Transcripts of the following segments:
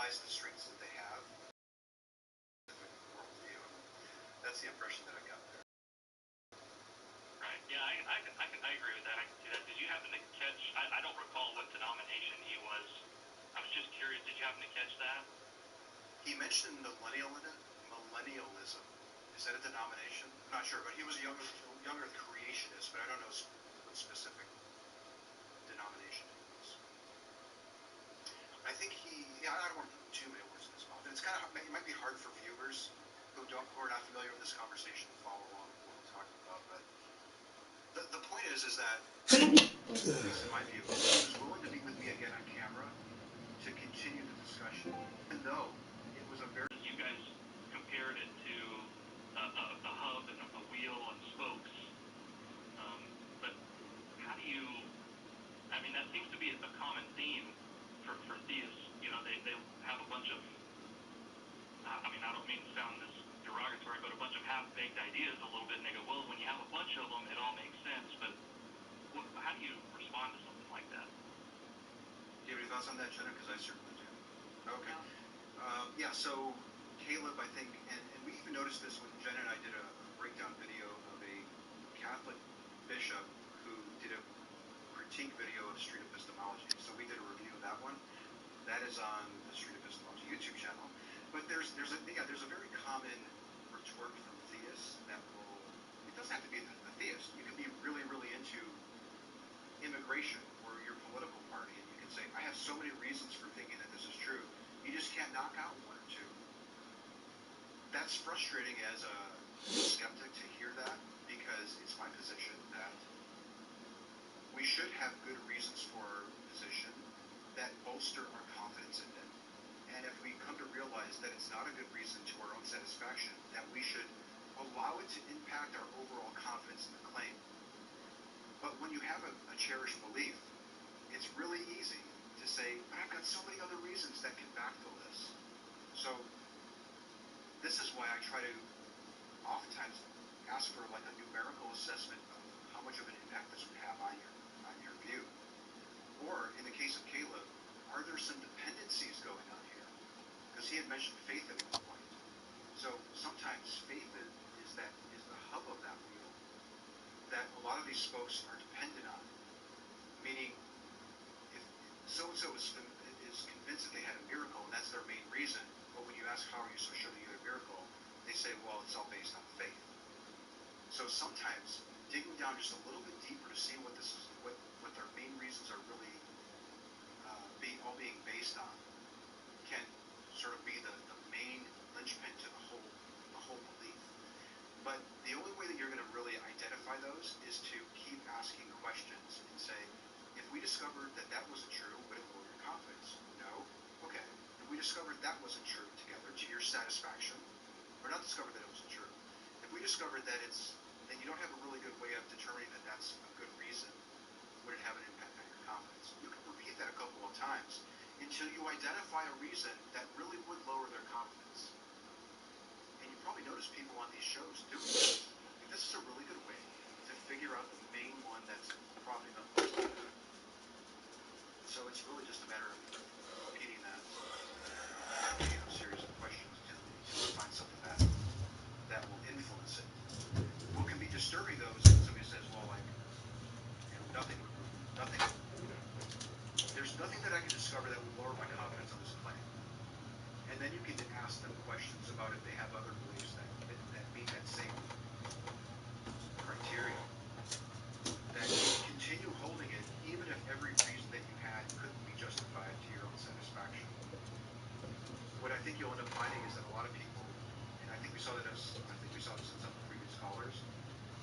utilize the strengths that they have. Worldview. That's the impression that I got there. Right. Yeah, I agree with that. I can see that. Did you happen to catch? I don't recall what denomination he was. I was just curious. Did you happen to catch that? He mentioned millennialism. Is that a denomination? I'm not sure, but he was a younger creationist, but I don't know what specific denomination it was. I think I don't want to put too many words in his mouth. And it's kind of, it might be hard for viewers who are not familiar with this conversation to follow along with what we're talking about, but the point is that, at least in my view, he was willing to meet with me again on camera to continue the discussion, even though it was a very... You guys compared it to a hub and a wheel and spokes, but how do you... I mean, that seems to be a common theme for theists. You know, they have a bunch of... I mean, I don't mean to sound this derogatory, but a bunch of half-baked ideas a little bit, and they go, well, when you have a bunch of them, it all makes sense, but how do you respond to something like that? Do you have any thoughts on that, Jenna? Because I certainly do. Okay. Yeah, so Caleb, I think, and we even noticed this when Jenna and I did a breakdown video of a Catholic bishop who did a critique video of street epistemology. So we did a review of that one. That is on the Street Epistemology YouTube channel. But there's a very common retort from theists that will... It doesn't have to be a theist. You can be really, really into immigration or your political party, and you can say, I have so many reasons for thinking that this is true. You just can't knock out one or two. That's frustrating as a skeptic to hear that, because it's my position that we should have good reasons for our position that bolster our confidence in it. And if we come to realize that it's not a good reason to our own satisfaction, that we should allow it to impact our overall confidence in the claim. But when you have a cherished belief, it's really easy to say, but I've got so many other reasons that can backfill this. So this is why I try to oftentimes ask for like a numerical assessment of how much of an impact this would have on your view. Or in the case of Caleb, are there some dependencies going on here? Because he had mentioned faith at one point. So sometimes faith is the hub of that wheel that a lot of these spokes are dependent on. Meaning, if so-and-so is convinced that they had a miracle and that's their main reason, but when you ask how are you so sure that you had a miracle, they say, well, it's all based on faith. So sometimes digging down just a little bit deeper to see what their main reasons are really being based on can sort of be the main linchpin to the whole belief. But the only way that you're going to really identify those is to keep asking questions and say, if we discovered that wasn't true, would it lower your confidence? No? Okay. If we discovered that wasn't true together to your satisfaction, or not discovered that it wasn't true, if we discovered that then you don't have a really good way of determining that that's a good reason, would it have an impact on your confidence? You can repeat that a couple of times until you identify a reason that really would lower their confidence. And you probably notice people on these shows doing this. Like, this is a really good way to figure out the main one that's propping up most of that. So it's really just a matter of repeating that, asking a series of questions until you find something that will influence it. What can be disturbing, though, is when somebody says, well, like, there's nothing that I can discover that would lower my confidence on this claim. And then you can ask them questions about if they have other beliefs that meet that same criteria. That you continue holding it, even if every reason that you had couldn't be justified to your own satisfaction. What I think you'll end up finding is that a lot of people, and I think we saw this in some of the previous callers,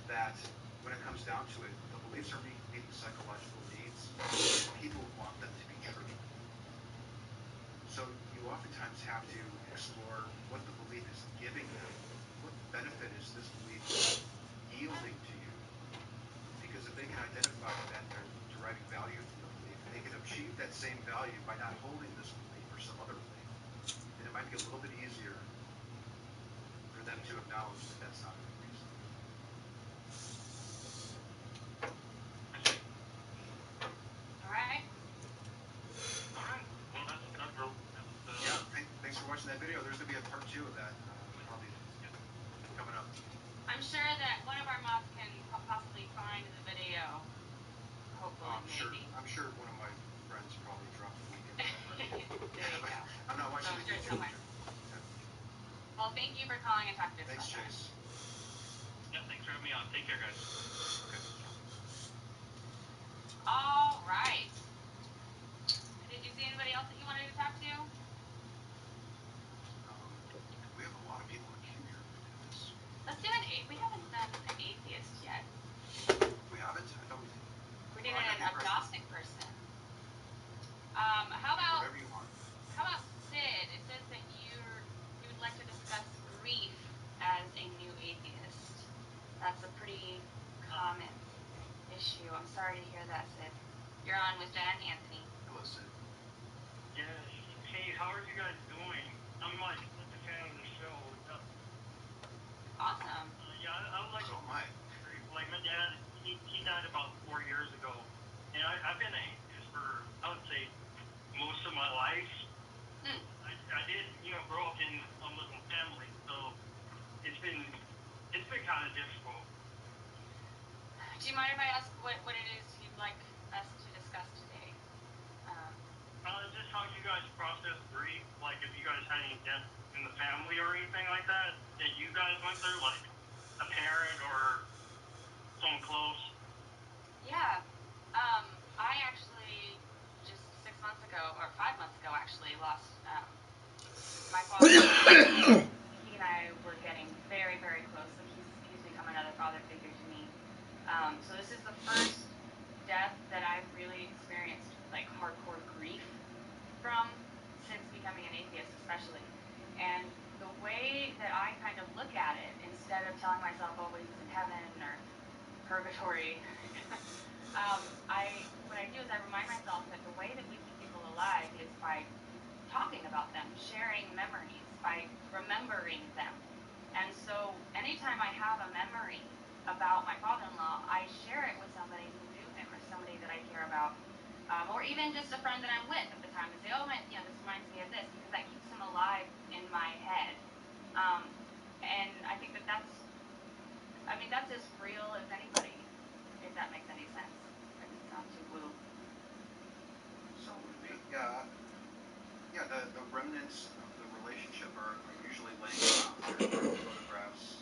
that when it comes down to it, the beliefs are meeting psychological needs, and people want them to be true. So you oftentimes have to explore what the belief is giving them. What benefit is this belief yielding to you? Because if they can identify that they're deriving value from the belief, and they can achieve that same value by not holding this belief or some other belief, then it might be a little bit easier for them to acknowledge that that's not a good reason. All right. Well, that's yeah. 2 of that probably coming up. I'm sure that one of our mods can possibly find the video. Hopefully, maybe. I'm sure one of my friends probably dropped the link in There you go. I'm not watching I'm the sure YouTube. somewhere. Well, thank you for calling and talking to us. Thanks, Chase. Yeah, thanks for having me on. Take care, guys. Okay. All right. Did you see anybody else that you wanted to talk to? We have a lot of people in queue here. My goodness. Let's do an we haven't done an atheist yet. We haven't? I thought we did. We did an agnostic person. How about whatever you want. How about Sid? It says that you would like to discuss grief as a new atheist. That's a pretty common issue. I'm sorry to hear that, Sid. You're on with Jen and Anthony. Hello, Sid. Yes. Hey, how are you guys doing? I'm like such a fan of the show. Awesome. Yeah, I would like. So am I. Like my dad, he died about 4 years ago, and I've been an atheist for, I would say, most of my life. I did, grow up in a Muslim family, so it's been kind of difficult. Do you mind if I ask what it is you'd like us to discuss today? Just how you guys process grief, like if you guys had any death in the family or anything like that you guys went through, like a parent or someone close. Yeah. I actually just 6 months ago, or 5 months ago actually, lost my father. He and I were getting very, very close. Like he's become another father figure to me. So this is the first death that I've really experienced like hardcore grief from since becoming an atheist, especially. And the way that I kind of look at it, instead of telling myself, oh, he's in heaven or purgatory, what I do is I remind myself that the way that we keep people alive is by talking about them, sharing memories, by remembering them. And so anytime I have a memory about my father-in-law, I share it with somebody who knew him or somebody that I care about, or even just a friend that I'm with at the time, and say, oh, this reminds me of this, because that keeps him alive in my head. And I think that's as real as anybody, if that makes any sense. It doesn't sound too woo. So would be. Yeah. Yeah, the remnants of the relationship are usually laying around. Photographs,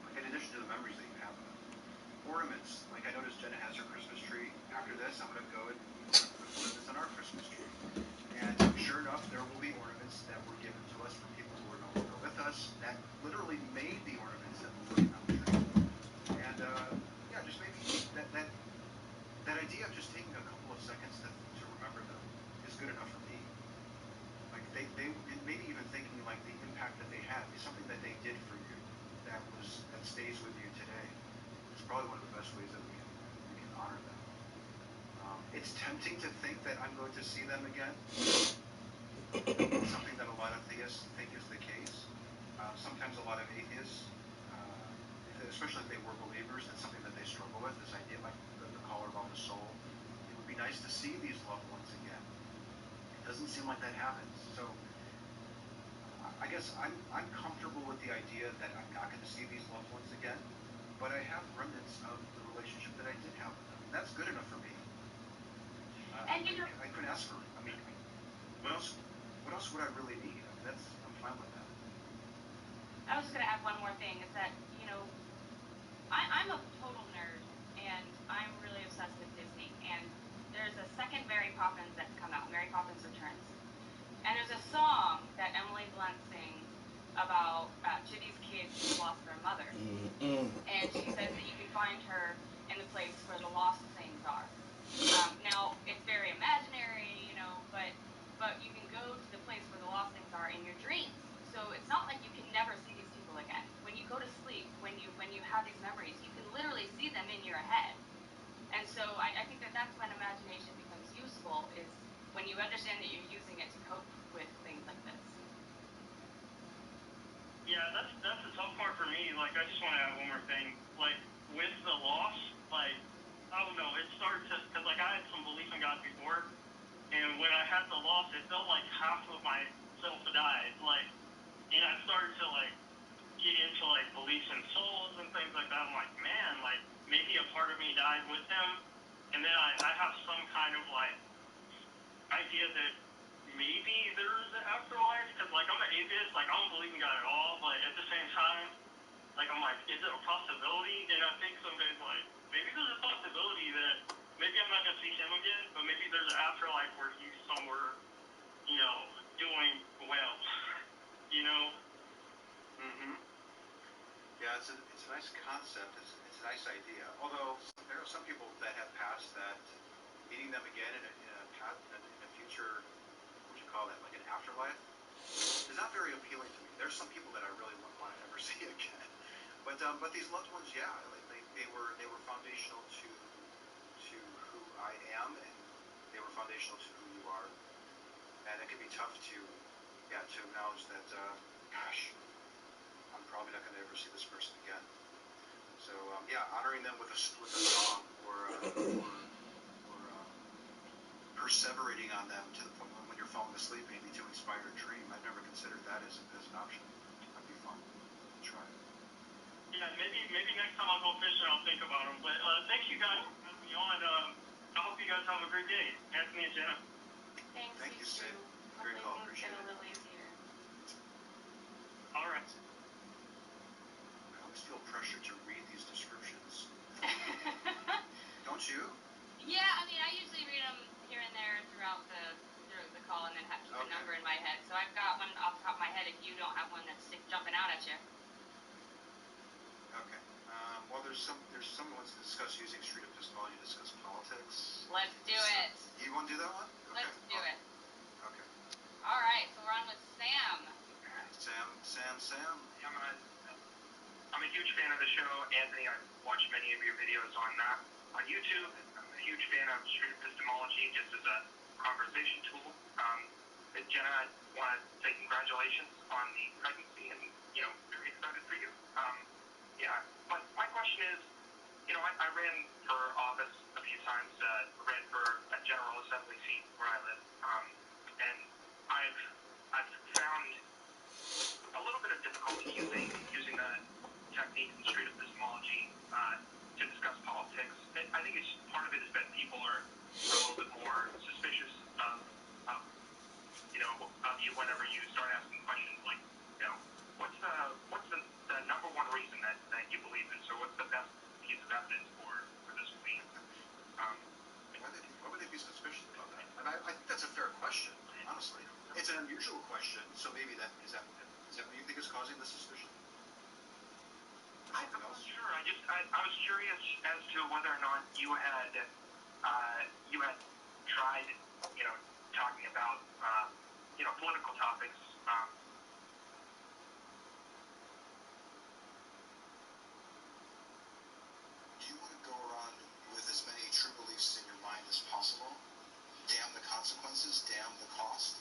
like in addition to the memories that you have of them. Ornaments, like I noticed Jenna has her Christmas tree. After this, I'm going to go and put ornaments on our Christmas tree. And sure enough, there will be ornaments that were given to us from people who are no longer with us that literally made the ornaments that we're putting on the tree. And just maybe that idea of just taking a couple of seconds to remember them is good enough for me. Like they maybe even thinking like the impact that they had is something that they did for you that stays with you today. It's probably one of the best ways that we can honor them. It's tempting to think that I'm going to see them again. It's something that a lot of theists think is the case. Sometimes a lot of atheists, especially if they were believers, it's something that they struggle with, this idea like the caller about the soul. It would be nice to see these loved ones again. It doesn't seem like that happens. So I guess I'm comfortable with the idea that I'm not going to see these loved ones again, but I have remnants of the relationship that I did have with them. And that's good enough for me. I couldn't ask for it. I mean, what else would I really need? I mean, I'm fine with that. I was just going to add one more thing, is that, I'm a total nerd, and I'm really obsessed with Disney, and there's a second Mary Poppins that's come out, Mary Poppins Returns. And there's a song that Emily Blunt sings about to these kids who lost their mother. And she says that you can find her in the place where the lost things are. Now, it's very imaginary, but you can go to the place where the lost things are in your dreams. So it's not like you can never see these people again. When you go to sleep, when you have these memories, you can literally see them in your head. And so I think that's when imagination becomes useful, is when you understand that you're using it to cope with things like this. Yeah, that's the tough part for me. Like, I just want to add one more thing. Like, with the loss, like, I don't know, it started to, because, like, I had some belief in God before, and when I had the loss, it felt like half of myself died. Like, and I started to like get into like beliefs in souls and things like that. I'm like, man, like maybe a part of me died with him, and then I have some kind of like idea that maybe there's an afterlife, because like I'm an atheist, like I don't believe in God at all, but at the same time, like I'm like, is it a possibility? And I think some days like maybe there's a possibility that maybe I'm not gonna see him again, but maybe there's an afterlife where he's somewhere, you know, doing well, you know. Mm-hmm. Yeah, it's a nice concept. It's a nice idea. Although there are some people that have passed that meeting them again in a future, what would you call that, like an afterlife, is not very appealing to me. There's some people that I really wouldn't want to ever see again. But these loved ones, yeah, like they were foundational to who I am, and they were foundational to who you are. And it can be tough to acknowledge that, gosh, I'm probably not going to ever see this person again. So honoring them with a song or perseverating on them to the point when you're falling asleep, maybe to inspire a dream. I've never considered that as an option. That'd be fun. Try it. Yeah, maybe next time I'll go fishing, I'll think about them. But thank you guys for having me on. I hope you guys have a great day, Anthony and Jenna. Thanks, Thank you, Sid. Great call. Appreciate it. A little easier. All right. I always feel pressure to read these descriptions. Don't you? Yeah, I mean, I usually read them here and there throughout the call, and then keep a number in my head. So I've got one off the top of my head. If you don't have one that's jumping out at you. Okay. Well, there's some ones to discuss using street epistemology to discuss politics. Let's do it. You want to do that one? Okay. Let's do it. Okay. All right, so we're on with Sam. Sam. I'm a huge fan of the show, Anthony. I've watched many of your videos on YouTube. I'm a huge fan of street epistemology just as a conversation tool. Jenna, I want to say congratulations on the pregnancy, and very excited for you. But my question is, I ran for office a few times. Ran for a General Assembly seat where I live, and I've found a little bit of difficulty using the technique in street epistemology to discuss politics. I think it's part of it is that people are a little bit more suspicious of of you whenever you start asking questions like, what's the number one reason that you believe this, or what's the best piece of evidence for this belief? Why would they be suspicious about that? And I think that's a fair question, honestly. It's an unusual question, so maybe that what you think is causing the suspicion? I'm not sure. I was curious as to whether or not you had tried, talking about political topics. Do you want to go around with as many true beliefs in your mind as possible? Damn the consequences, damn the cost?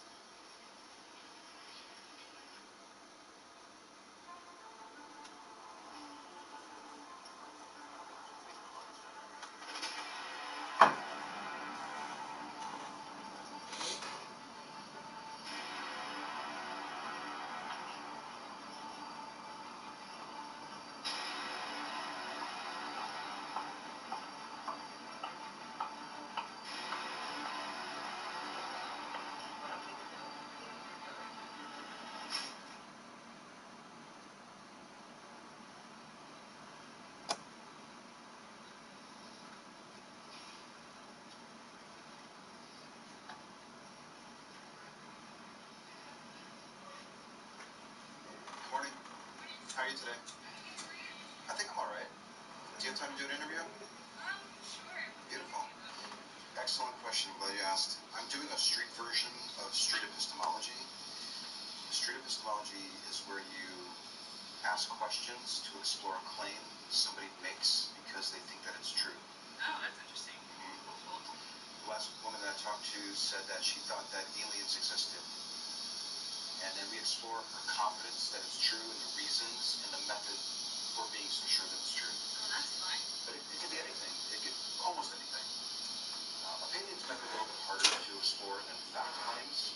Morning. How are you today? I think I'm all right. Do you have time to do an interview? Sure. Beautiful. Excellent question. I'm glad you asked. I'm doing a street version of street epistemology. Street epistemology is where you ask questions to explore a claim somebody makes because they think that it's true. Oh, that's interesting. Mm-hmm. The last woman that I talked to said that she thought that aliens existed. And then we explore her confidence that it's true and the reasons and the method for being so sure that it's true. Oh, that's fun. But it could be anything. It could almost anything. Opinions might be a little bit harder to explore than fact claims.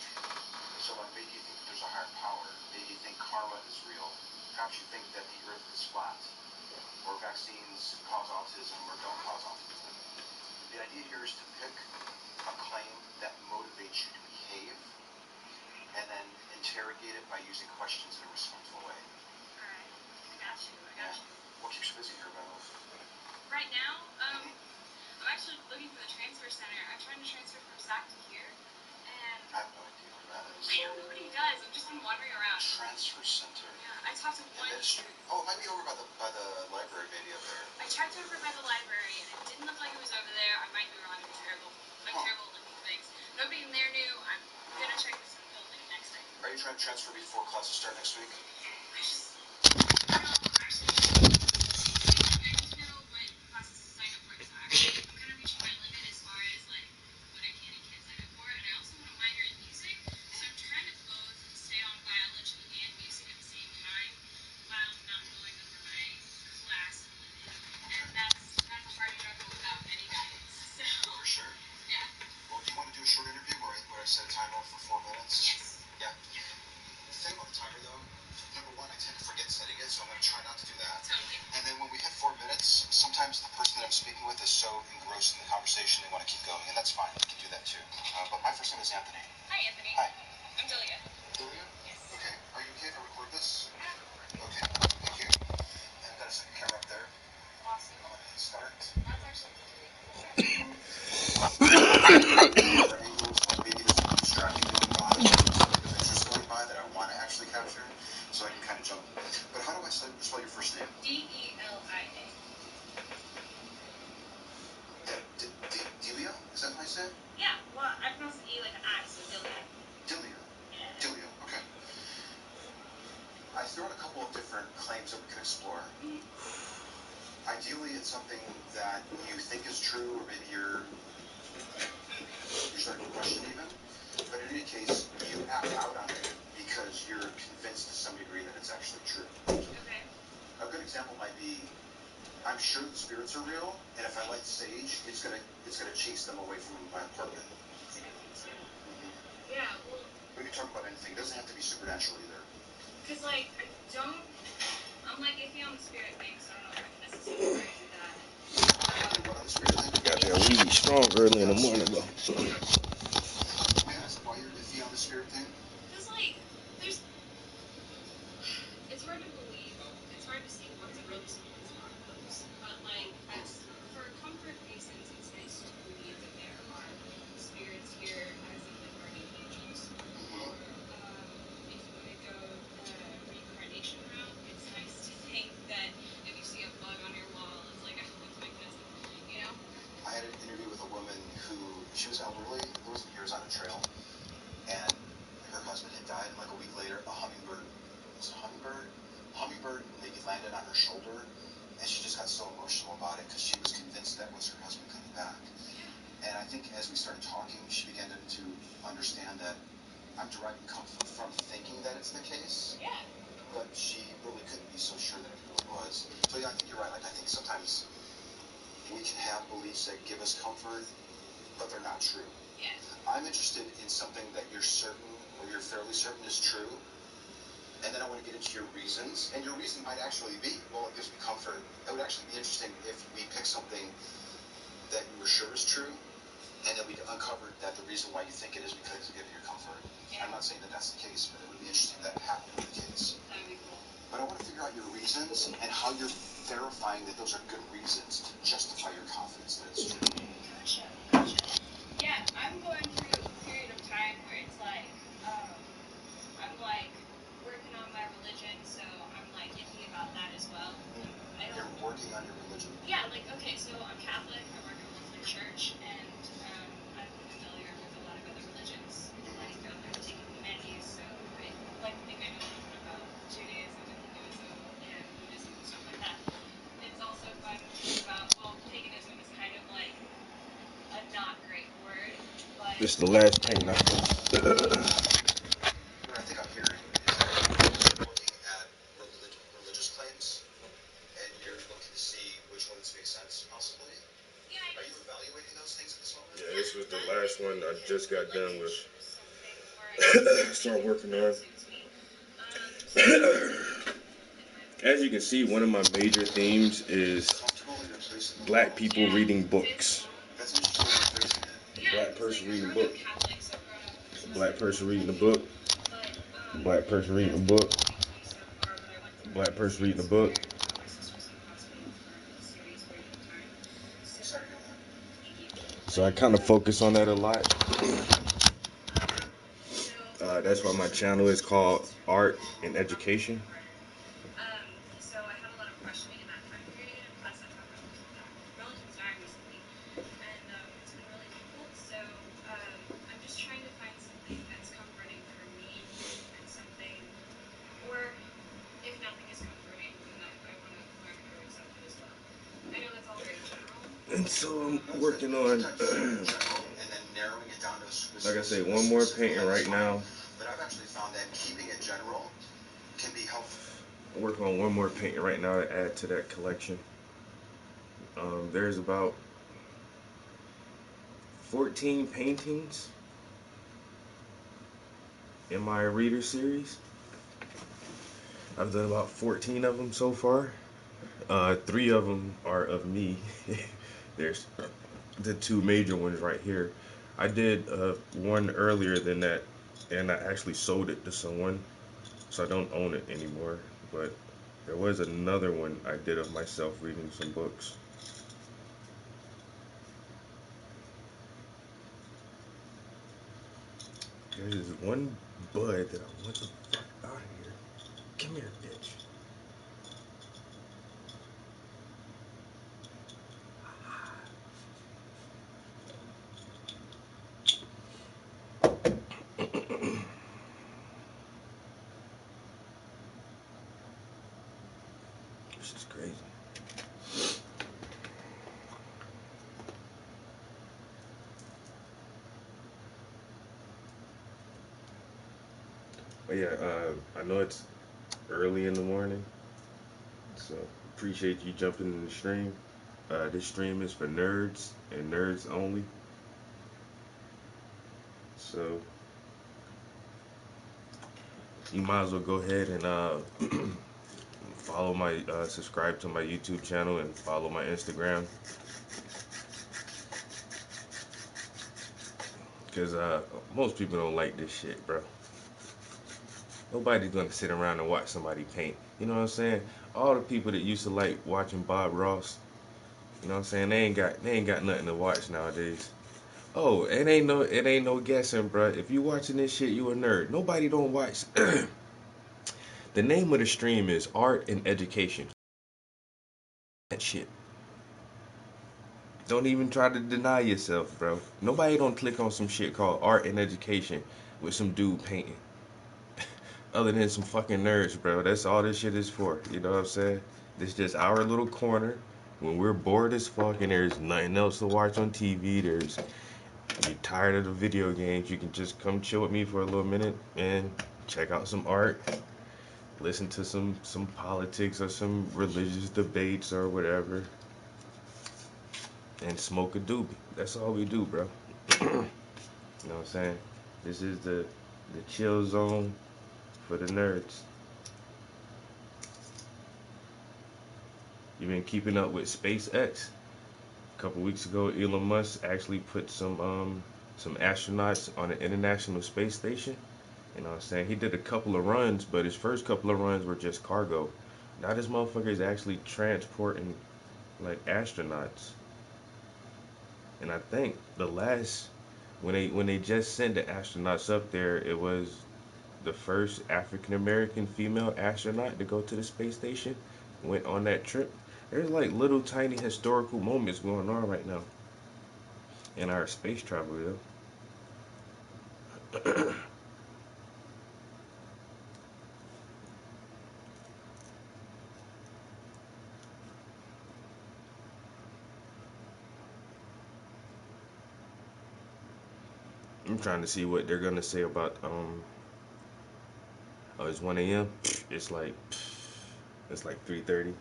So like maybe you think that there's a higher power. Maybe you think karma by using questions in a respectful way. Alright. I got you. What keeps you busy here, Bella? Right now, I'm actually looking for the transfer center. I'm trying to transfer from SAC to here, and I have no idea where that is. I know nobody does. I've just been wandering around. Transfer center. Yeah, I talked to one. Ministry. Oh, it might be over by the library, maybe up there. I checked over by the library, and it didn't look like it was over there. I might be wrong. I'm terrible at looking things. Nobody in there knew. I'm gonna check this building next time. Are you trying to transfer before classes start next week? I just, no, actually, I need to know what classes to sign up for. So actually, I'm kind of reaching my limit as far as like what I can and can't sign up for. And I also want to minor in music, so I'm trying to both stay on biology and music at the same time while not going over my class limit. And that's a hard juggle without any guidance. So For sure. yeah. Well, do you want to do a short interview where I set a timer for 4 minutes? Yes. Yeah. The thing about the timer, though, number one, I tend to forget setting it, so I'm going to try not to do that. Totally. And then when we hit 4 minutes, sometimes the person that I'm speaking with is so engrossed in the conversation they want to keep going, and that's fine. We can do that too. But my first name is Anthony. Hi, Anthony. Hi. I'm Delia. Delia? Yes. Okay. Are you okay if I record this? Yeah, go for it. Okay. Thank you. And I've got a second camera up there. Awesome. I'm going to hit start. That's actually really cool. Angles, like maybe there's something distracting going by, or something of interest going by that I want to actually capture, so I can kind of jump. But how do I spell your first name? Delia. Delia? Is that how I say it? Yeah, well, I pronounce the E like an I, so Delia. Delia. Yeah. Delia, okay. I threw out a couple of different claims that we can explore. Mm-hmm. Ideally, it's something that you think is true, or maybe you're starting to question even. But in any case, you act out on it because you're convinced to some degree that it's actually true. Okay. A good example might be, I'm sure the spirits are real, and if I light sage, it's gonna chase them away from my apartment. Yeah, well, We can talk about anything. It doesn't have to be supernatural either. because, like, I'm, like, iffy on the spirit thing, so I don't know if I can necessarily do that. What on the spirit thing? Got that weed strong early in the morning, though. May I ask why you're iffy on the spirit thing? Because, like, it's hard to believe, it's hard to see what's a ghost and what's not a ghost. But, like, for comfort reasons, it's nice to believe that there are spirits here, as in the guardian angels. Or, if you want to go the reincarnation route, it's nice to think that if you see a bug on your wall, it's like, oh, it's my cousin, you know? I had an interview with a woman who, she was elderly, there was years on a trail, and her husband had died, and like a week later, a hummingbird maybe landed on her shoulder, and she just got so emotional about it because she was convinced that was her husband coming back. And I think as we started talking, she began to understand that I'm deriving comfort from thinking that it's the case. Yeah. But she really couldn't be so sure that it really was. So yeah, I think you're right. Like, I think sometimes we can have beliefs that give us comfort, but they're not true. Yeah. I'm interested in something that you're certain, or you're fairly certain is true, and then I want to get into your reasons. And your reason might actually be, well, it gives me comfort. It would actually be interesting if we pick something that you were sure is true, and then we uncovered that the reason why you think it is because it's giving you comfort. Yeah. I'm not saying that that's the case, but it would be interesting that happened to be the case. That would be cool. But I want to figure out your reasons and how you're verifying that those are good reasons to justify your confidence that it's true. Gotcha. Yeah, I'm going through a period of time where it's like, I'm like working on my religion, so I'm like iffy about that as well. You're working on your religion. Yeah, like, okay, so I'm Catholic, I work at Lutheran Church, and I'm familiar with a lot of other religions. Like, I've taken humanities, so I like to think I know a little bit about Judaism and Hinduism and Buddhism and stuff like that. It's also fun to think about, well, paganism is kind of like a not great word, but... This is the last paint now. What I think I'm hearing is that you're looking at religious claims, and you're looking to see which ones make sense, possibly. Yeah, Are you evaluating those things at this moment? Yeah, this was the last one I just got done with. Start working on. As you can see, one of my major themes is black people reading books. That's interesting. A black person reading a book. A black person reading a book. Black person reading a book. Black person reading a book. So I kind of focus on that a lot. That's why my channel is called Art and Education. So I had a lot of questioning in that time period, and plus I have relatives dying recently, and it's been really difficult. So I'm just trying to find something that's comforting for me, and something, or if nothing is comforting, then I want to learn how to accept it as well. I know that's all very general. And so I'm working on, like I say, one more painting right now. But I've actually found that keeping it general can be helpful. I'm working on one more painting right now to add to that collection. There's about 14 paintings in my reader series. I've done about 14 of them so far. 3 of them are of me. There's the 2 major ones right here. I did one earlier than that, and I actually sold it to someone, so I don't own it anymore. But there was another one I did of myself reading some books. There's this one bud that I want the fuck out of here. Come here, bitch. This is crazy. But yeah, I know it's early in the morning, so appreciate you jumping in the stream. This stream is for nerds and nerds only. So you might as well go ahead and follow my, subscribe to my YouTube channel and follow my Instagram. Because most people don't like this shit, bro. Nobody's gonna sit around and watch somebody paint. You know what I'm saying? All the people that used to like watching Bob Ross, you know what I'm saying? They ain't got nothing to watch nowadays. Oh, it ain't no guessing, bro. If you watching this shit, you a nerd. Nobody don't watch. The name of the stream is Art and Education. That shit. Don't even try to deny yourself, bro. Nobody don't click on some shit called Art and Education with some dude painting. Other than some fucking nerds, bro. That's all this shit is for. You know what I'm saying? This is just our little corner. When we're bored as fuck and there's nothing else to watch on TV, you're tired of the video games, you can just come chill with me for a little minute and check out some art, listen to some politics or some religious debates or whatever, and smoke a doobie. That's all we do, bro. You know what I'm saying? This is the chill zone for the nerds. You've been keeping up with SpaceX. A couple weeks ago, Elon Musk actually put some astronauts on the International Space Station. You know what I'm saying? He did a couple of runs, but his first couple of runs were just cargo. Now this motherfucker is actually transporting like astronauts. And I think the last when they just sent the astronauts up there, it was the first African American female astronaut to go to the space station. Went on that trip. There's like little tiny historical moments going on right now in our space travel, yo. I'm trying to see what they're gonna say about oh, it's 1 a.m. It's like 3:30.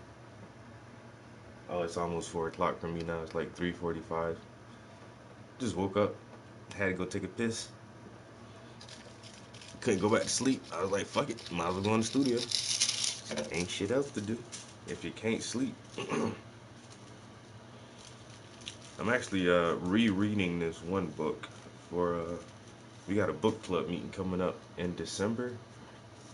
Oh, it's almost 4 o'clock for me now. It's like 3:45. Just woke up, had to go take a piss. Couldn't go back to sleep. I was like, fuck it, might as well go in the studio. Ain't shit else to do if you can't sleep. I'm actually rereading this one book for we got a book club meeting coming up in December,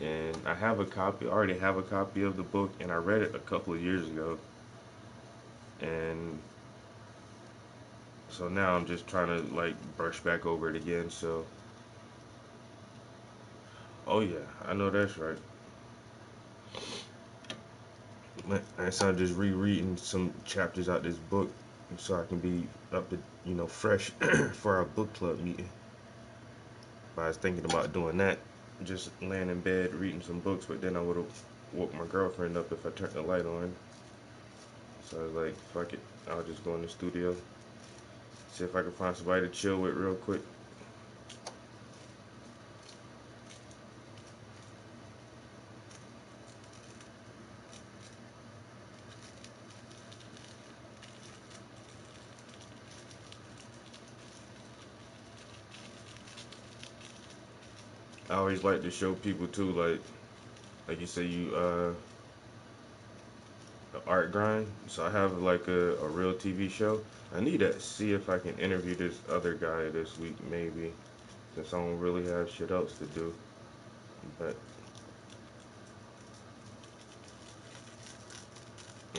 and I have a copy. I already have a copy of the book, and I read it a couple of years ago, and so now I'm just trying to like brush back over it again. So, oh yeah, I know that's right. So I'm just rereading some chapters out this book, so I can be up to fresh for our book club meeting. But I was thinking about doing that, just laying in bed reading some books. But then I would have woke my girlfriend up if I turned the light on. So I was like, fuck it, I'll just go in the studio, see if I can find somebody to chill with real quick. I always like to show people too, like you say, you art grind. So I have like a real TV show. I need to see if I can interview this other guy this week, maybe, since I don't really have shit else to do. But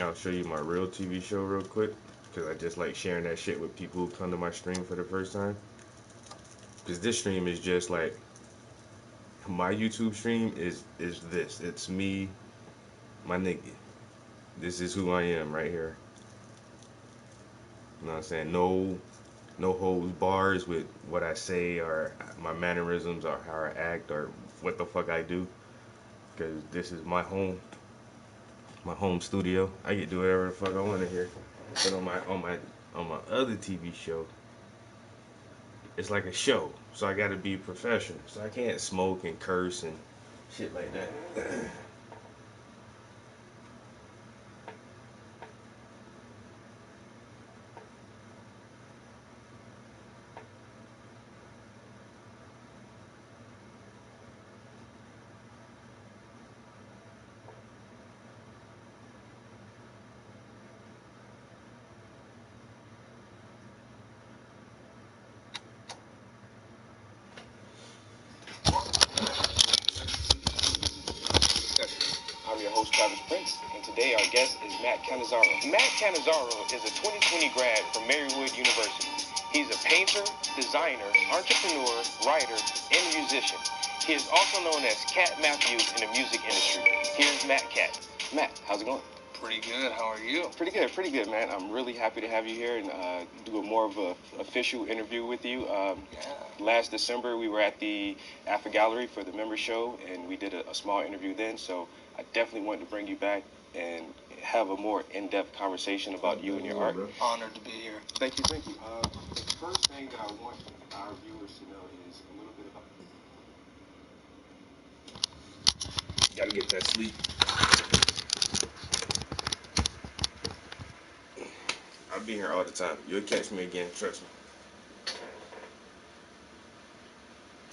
I'll show you my real TV show real quick, because I just like sharing that shit with people who come to my stream for the first time. Because this stream is just like, my YouTube stream is this. It's me, my nigga. This is who I am right here. You know what I'm saying? No holds bars with what I say or my mannerisms or how I act or what the fuck I do. Because this is my home studio. I can do whatever the fuck I want to here. But on my other TV show, it's like a show, so I got to be professional. So I can't smoke and curse and shit like that. I'm your host, Travis Prince, and today our guest is Matt Cannizzaro. Matt Cannizzaro is a 2020 grad from Marywood University. He's a painter, designer, entrepreneur, writer, and musician. He is also known as Cat Matthews in the music industry. Here's Matt Cat. Matt, how's it going? Pretty good. How are you? Pretty good, man. I'm really happy to have you here and do a more of a official interview with you. Last December, we were at the Alpha Gallery for the member show, and we did a small interview then. So I definitely wanted to bring you back and have a more in-depth conversation about you and your art. Honored to be here. Thank you. The first thing that I want our viewers to know is a little bit about. Gotta get that sleep. I'll be here all the time. You'll catch me again, trust me.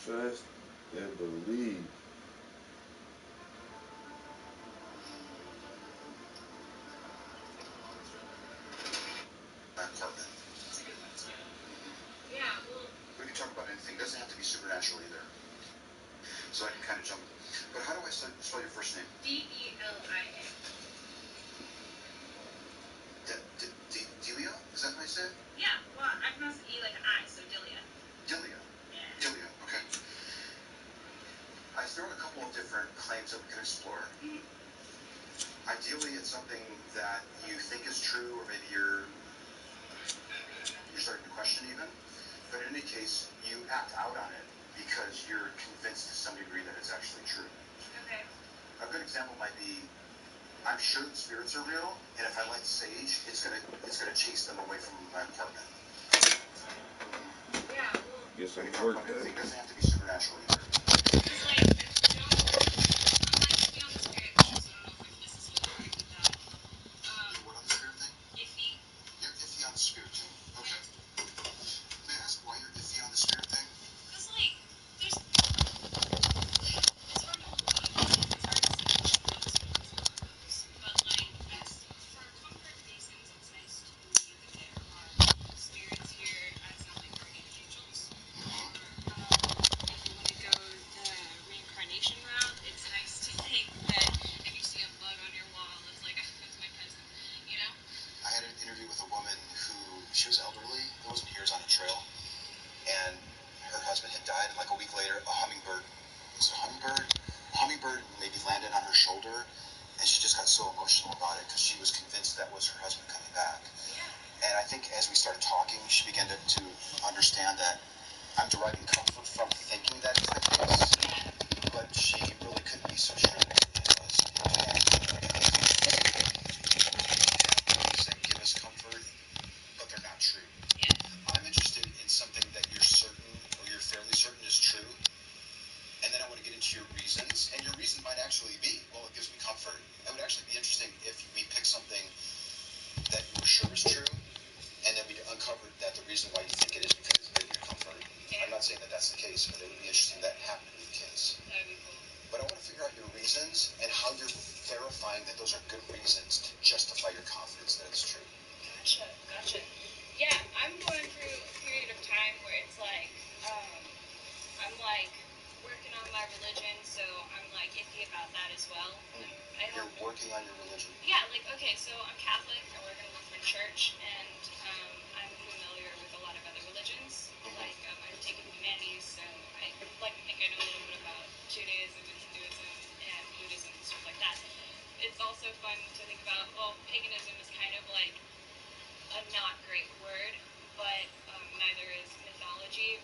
Trust and believe. Apartment. Yeah, well, We can talk about anything. It doesn't have to be supernatural either. So I can kind of jump. But how do I spell your first name? Delia. Delia? Is that what I said? Yeah, well, I pronounce the E like an I, so Delia. Delia. Yeah. Delia, okay. I've thrown a couple of different claims that we can explore. Mhm. Ideally, it's something that you think is true, or maybe you're starting to question even. But in any case, you act out on it because you're convinced to some degree that it's actually true. Okay. A good example might be, I'm sure the spirits are real, and if I light sage, it's gonna chase them away from my apartment. Yeah, well, Get some We can work talk about anything. It done. doesn't have to be supernatural either. it's like, I'm like iffy on the spirit thing, so I don't know if this is really right with that. What on the spirit thing? Iffy. You're iffy on the spirit thing. Okay. May I ask why you're iffy on the spirit thing? Because, like, there's, it's hard to see what knows, but, like, for comfort reasons, it's nice to believe that there are spirits here as, like, guardian angels, or, if you want to go interesting that happened with kids. That would be cool. But I want to figure out your reasons and how you're verifying that those are good reasons to justify your confidence that it's true. Gotcha. Yeah, I'm going through a period of time where it's like, I'm like working on my religion, so I'm like iffy about that as well. You're working on your religion. Yeah, like, okay, so I'm Catholic, I work in a Lutheran church, and I'm familiar with a lot of other religions. Like, I've taken humanities, so I like to think I know a little bit about Judaism and Hinduism and Buddhism and stuff like that. It's also fun to think about, well, paganism is kind of like a not great word, but neither is mythology.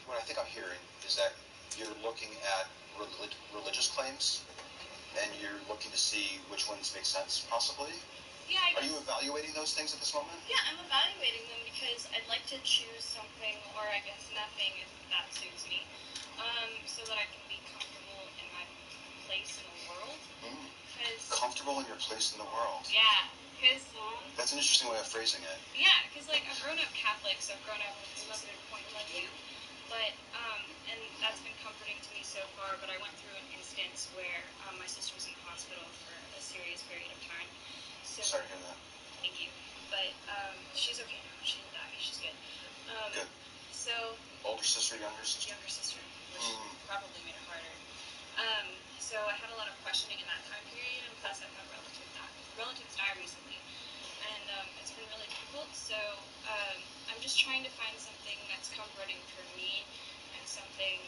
What I think I'm hearing is that you're looking at religious claims, and you're looking to see which ones make sense, possibly? Yeah, I Are you evaluating those things at this moment? Yeah, I'm evaluating them because I'd like to choose something, or I guess nothing, if that suits me, so that I can be comfortable in my place in the world. Comfortable in your place in the world. Yeah, because... That's an interesting way of phrasing it. Yeah, because, like, I've grown up Catholic, so I've grown up with a specific point of view. But, and that's been comforting to me so far, but I went through an instance where my sister was in the hospital for a serious period of time. So, Sorry to hear that. Thank you. But she's okay now. She didn't die. She's good. Good. So... Older sister, younger sister? Younger sister, which probably made it harder. So I had a lot of questioning in that time period, and plus I've had relatives die recently. And it's been really difficult, so I'm just trying to find something that's comforting for me, and something,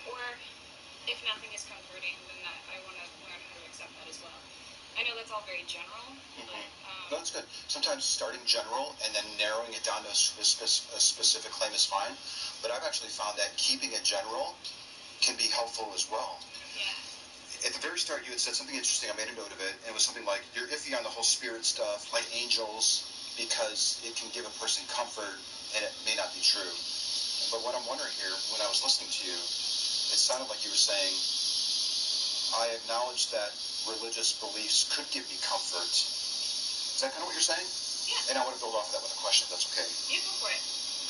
or if nothing is comforting, then I want to learn how to accept that as well. I know that's all very general, but... No, that's good. Sometimes starting general and then narrowing it down to a specific claim is fine, but I've actually found that keeping it general can be helpful as well. Yeah. At the very start, you had said something interesting. I made a note of it, and it was something like, you're iffy on the whole spirit stuff, like angels, because it can give a person comfort, and it may not be true. But what I'm wondering here, when I was listening to you, it sounded like you were saying, I acknowledge that religious beliefs could give me comfort. Is that kind of what you're saying? Yeah. And I want to build off of that with a question, if that's okay. Yeah, go for it.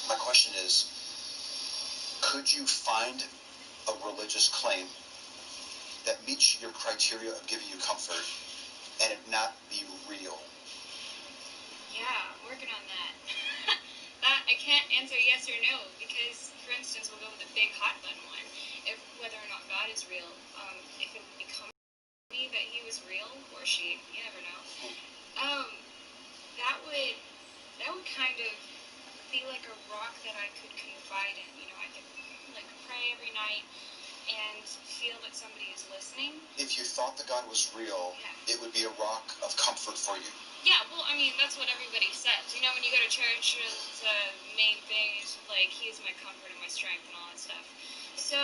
My question is, could you find a religious claim that meets your criteria of giving you comfort and it not be real? Yeah, I'm working on that. That I can't answer yes or no, because, for instance, we'll go with the big hot button one. If whether or not God is real, if it would become me that he was real, or she, you never know. That would kind of be like a rock that I could confide in. You know, I could like pray every night and feel that somebody is listening. If you thought that God was real, it would be a rock of comfort for you. Yeah, well, I mean, that's what everybody says. You know, when you go to church, the main thing is, like, he is my comfort and my strength and all that stuff. So,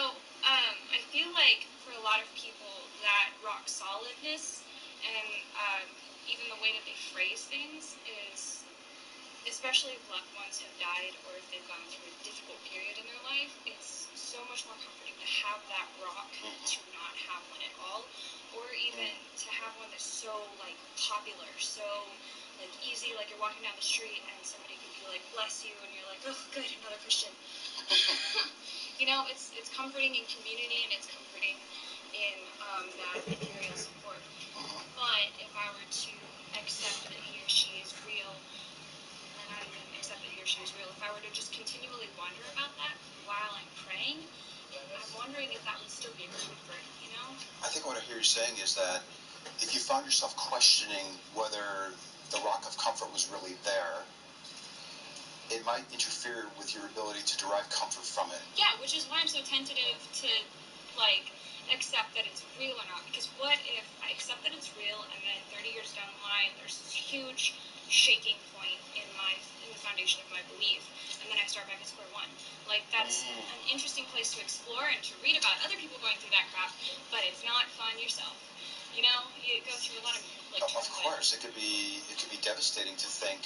I feel like for a lot of people, that rock solidness and even the way that they phrase things is, especially if loved ones have died or if they've gone through a difficult period in their life, it's so much more comforting to have that rock to not have one at all, or even to have one that's so, like, popular, so, like, easy, like you're walking down the street and somebody could be like, bless you, and you're like, oh, good, another Christian. You know, it's comforting in community, and it's comforting in that material support. But if I were to accept that he or she is real, or not even accept that he or she is real, if I were to just continually wonder about that while I'm praying, I'm wondering if that would still be a comfort, you know? I think what I hear you saying is that if you found yourself questioning whether the rock of comfort was really there, it might interfere with your ability to derive comfort from it. Yeah, which is why I'm so tentative to, like, accept that it's real or not. Because what if I accept that it's real, and then 30 years down the line, there's this huge shaking point in the foundation of my belief, and then I start back at square one. Like, that's an interesting place to explore and to read about other people going through that crap, but it's not fun yourself. You know, you go through a lot of, like, Of course, it could be devastating to think,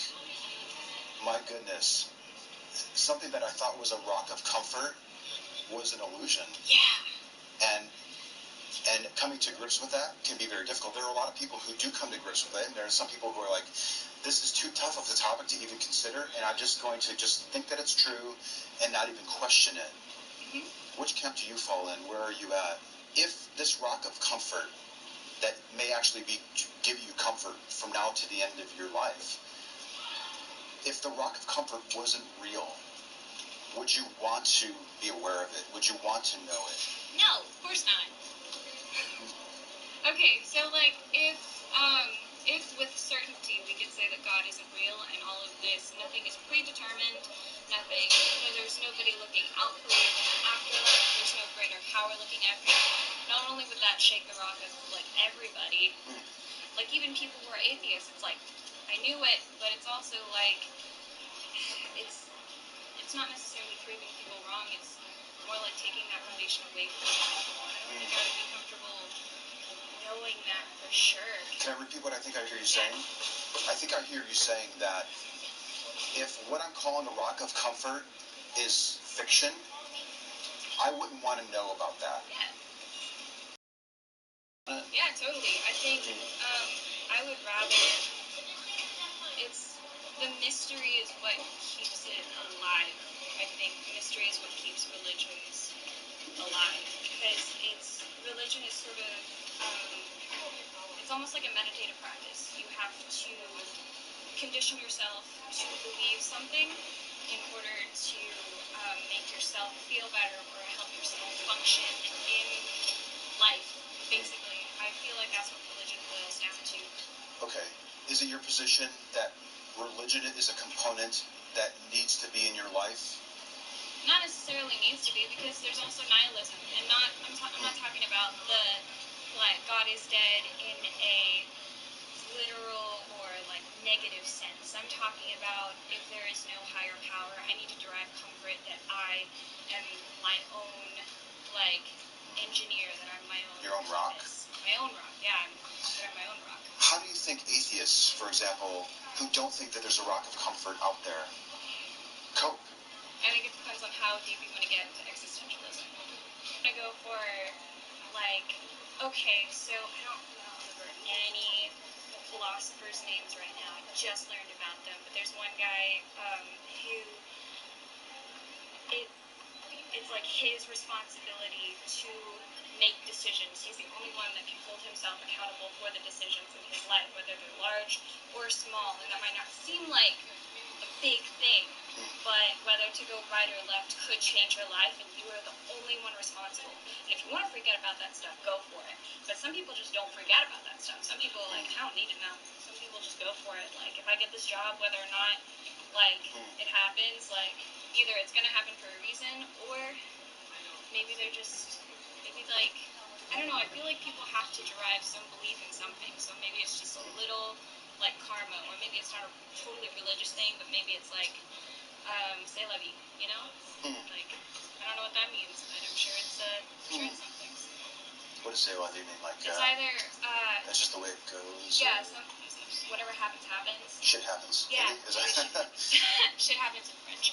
my goodness, something that I thought was a rock of comfort was an illusion. Yeah. And coming to grips with that can be very difficult. There are a lot of people who do come to grips with it, and there are some people who are like, this is too tough of a topic to even consider, and I'm just going to just think that it's true and not even question it. which camp do you fall in? Where are you at? If this rock of comfort that may actually give you comfort from now to the end of your life, if the rock of comfort wasn't real, would you want to be aware of it? Would you want to know it? No, of course not. Okay, so like if with certainty we could say that God isn't real and all of this, nothing is predetermined, nothing, there's nobody looking out for you in the afterlife, there's no greater power looking after you. Not only would that shake the rock of like everybody, like even people who are atheists, it's like I knew it, but it's also like it's not necessarily proving people wrong. It's more like taking that foundation away from people. I don't think I would be comfortable knowing that for sure. Can I repeat what I think I hear you saying? I think I hear you saying that if what I'm calling a rock of comfort is fiction, I wouldn't want to know about that. Yeah, totally. I think I would rather. It's the mystery is what keeps it alive. I think mystery is what keeps religions alive because religion is sort of it's almost like a meditative practice. You have to condition yourself to believe something in order to make yourself feel better or help yourself function in life. Basically, I feel like that's what religion boils down to. Okay. Is it your position that religion is a component that needs to be in your life? Not necessarily needs to be, because there's also nihilism, and I'm not talking about the like God is dead in a literal or like negative sense. I'm talking about if there is no higher power, I need to derive comfort that I am my own like engineer, that I'm my own. Your own rock? My own rock, yeah, I'm my own rock. How do you think atheists, for example, who don't think that there's a rock of comfort out there, cope? I think it depends on how deep you want to get into existentialism. I go for like, okay, so I don't remember any philosophers' names right now. I just learned about them, but there's one guy who it's like his responsibility to make decisions. He's the only one that can hold himself accountable for the decisions in his life, whether they're large or small. And that might not seem like a big thing, but whether to go right or left could change your life, and you are the only one responsible. And if you want to forget about that stuff, go for it. But some people just don't forget about that stuff. Some people like, I don't need to know. Some people just go for it. Like, if I get this job, whether or not like it happens, like either it's gonna happen for a reason, or maybe they're just like, I don't know. I feel like people have to derive some belief in something. So maybe it's just a little like karma, or maybe it's not a totally religious thing, but maybe it's like c'est la vie, you know? Like, I don't know what that means, but I'm sure it's something. What does c'est la vie mean? Like, it's either that's just the way it goes? Yeah, whatever happens happens. Shit happens. Yeah. Maybe? Is that... Shit happens in French.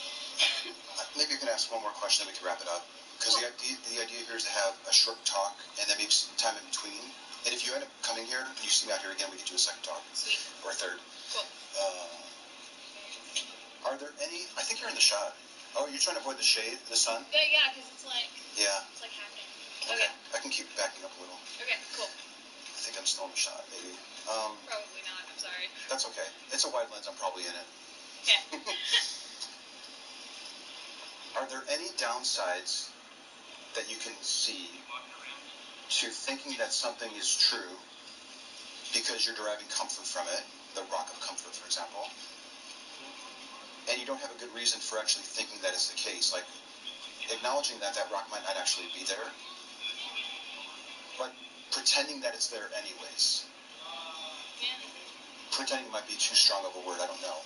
Maybe you can ask one more question, then we can wrap it up. Because the idea here is to have a short talk, and then maybe some time in between. And if you end up coming here, and you see me out here again, we could do a second talk. Sweet. Or a third. Cool. Are there any... I think you're in the shot. Oh, you're trying to avoid the shade, the sun? Yeah, because it's like... Yeah. It's like happening. Okay. I can keep backing up a little. Okay, cool. I think I'm still in the shot, maybe. Probably not. I'm sorry. That's okay. It's a wide lens. I'm probably in it. Okay. Are there any downsides that you can see to thinking that something is true because you're deriving comfort from it, the rock of comfort, for example, and you don't have a good reason for actually thinking that is the case, like acknowledging that that rock might not actually be there, but pretending that it's there anyways. Yeah. Pretending might be too strong of a word, I don't know.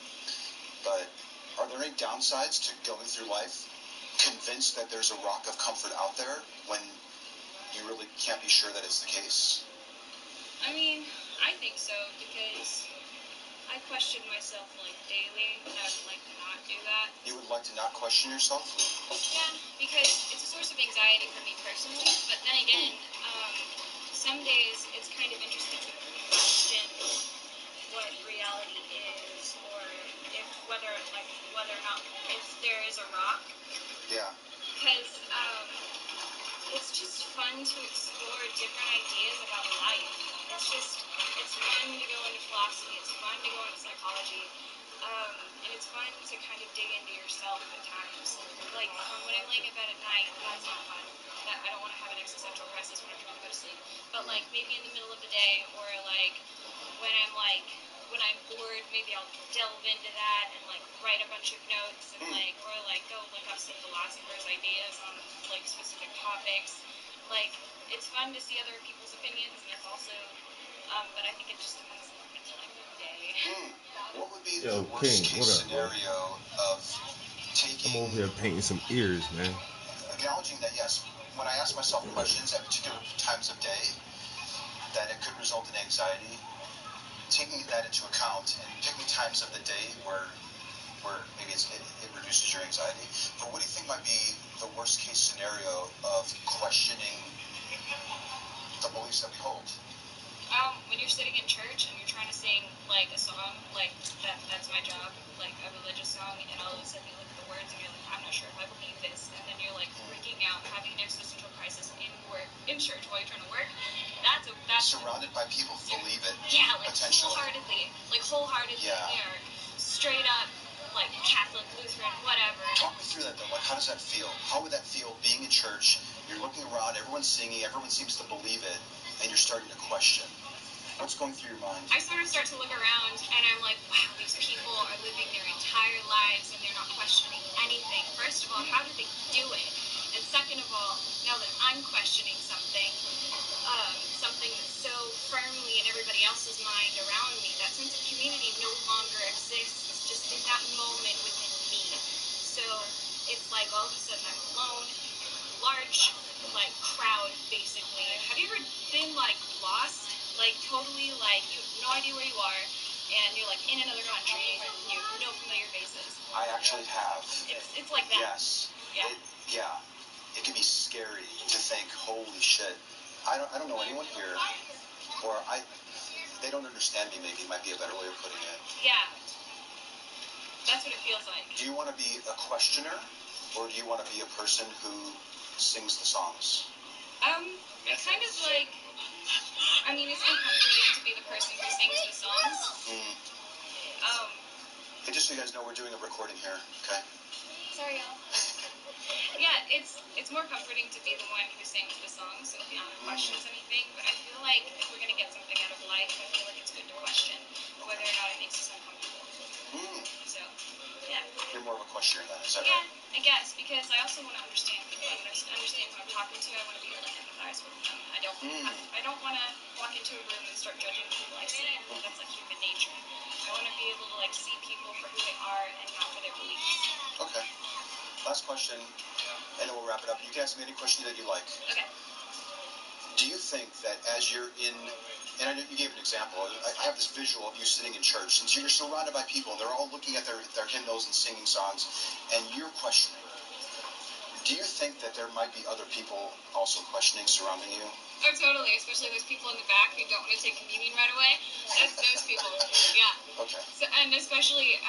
But are there any downsides to going through life convinced that there's a rock of comfort out there when you really can't be sure that it's the case? I mean, I think so, because I question myself like daily, and I would like to not do that. You would like to not question yourself? Yeah, because it's a source of anxiety for me personally, but then again, some days it's kind of interesting to question what reality is, or if whether or not if there is a rock. Yeah. Because just fun to explore different ideas about life. It's fun to go into philosophy. It's fun to go into psychology. And it's fun to kind of dig into yourself at times. Like, when I'm laying in bed at night, that's not fun. I don't want to have an existential crisis when I'm trying to go to sleep. But, like, maybe in the middle of the day, or, like, when I'm bored, maybe I'll delve into that and, like, write a bunch of notes and, like, or, like, go look up some philosophers' ideas on, like, specific topics. Like, it's fun to see other people's opinions, and it's also, but I think it just depends on the time of day. What would be Yo, the worst King, case what up, bro? scenario of I'm over taking, here painting some ears, man. acknowledging that, yes, when I ask myself questions at particular times of day, that it could result in anxiety, taking that into account and picking times of the day where maybe it reduces your anxiety. But what do you think might be the worst case scenario of questioning the beliefs that we hold? When you're sitting in church and you're trying to sing, like, a song, like, that's my job, like, a religious song, and all of a sudden you look at the words and you're like, I'm not sure if I believe this, and then you're, like, freaking out, having an existential crisis in church while you're trying to work, that's surrounded by people who believe it. Yeah, like, potentially. wholeheartedly, Yeah. they are straight up, like, Catholic, Lutheran, whatever. Talk me through that, though. Like, how does that feel? How would that feel being in church? You're looking around, everyone's singing, everyone seems to believe it, and you're starting to question. What's going through your mind? I sort of start to look around, and I'm like, wow, these people are living their entire lives, and they're not questioning anything. First of all, how do they do it? And second of all, now that I'm questioning something, something that's so firmly in everybody else's mind around me, that sense of community no longer exists just in that moment within me. So it's like all of a sudden I'm alone, large, like, crowd, basically. Have you ever been, like, lost? Like, totally, like, you have no idea where you are, and you're, like, in another country, and you have no familiar faces. I actually have. It's like that. Yes. Yeah. It can be scary to think, holy shit, I don't know anyone here, or they don't understand me, maybe might be a better way of putting it. Yeah. That's what it feels like. Do you want to be a questioner, or do you want to be a person who sings the songs? It's kind of like, I mean, it's been comforting to be the person who sings the songs. Hey, just so you guys know, we're doing a recording here, okay? Sorry, y'all. Yeah, it's more comforting to be the one who sings the songs, so if no one questions anything, but I feel like if we're going to get something out of life, I feel like it's good to question whether or not it makes us uncomfortable. So, yeah. You're more of a questioner then, is that Yeah, right? I guess, because I also want to understand people. I want to understand who I'm talking to. I want to be able to empathize with them. I don't want to walk into a room and start judging people I see. That's like human nature. I want to be able to, like, see people for who they are and not for their beliefs. Okay. Last question, and then we'll wrap it up. You can ask me any question that you like. Okay. Do you think that as you're in, and I know you gave an example, I have this visual of you sitting in church, since you're surrounded by people, they're all looking at their hymnals and singing songs, and you're questioning. Do you think that there might be other people also questioning surrounding you? Oh, totally. Especially those people in the back who don't want to take communion right away. That's those people. Yeah. Okay. So, and especially,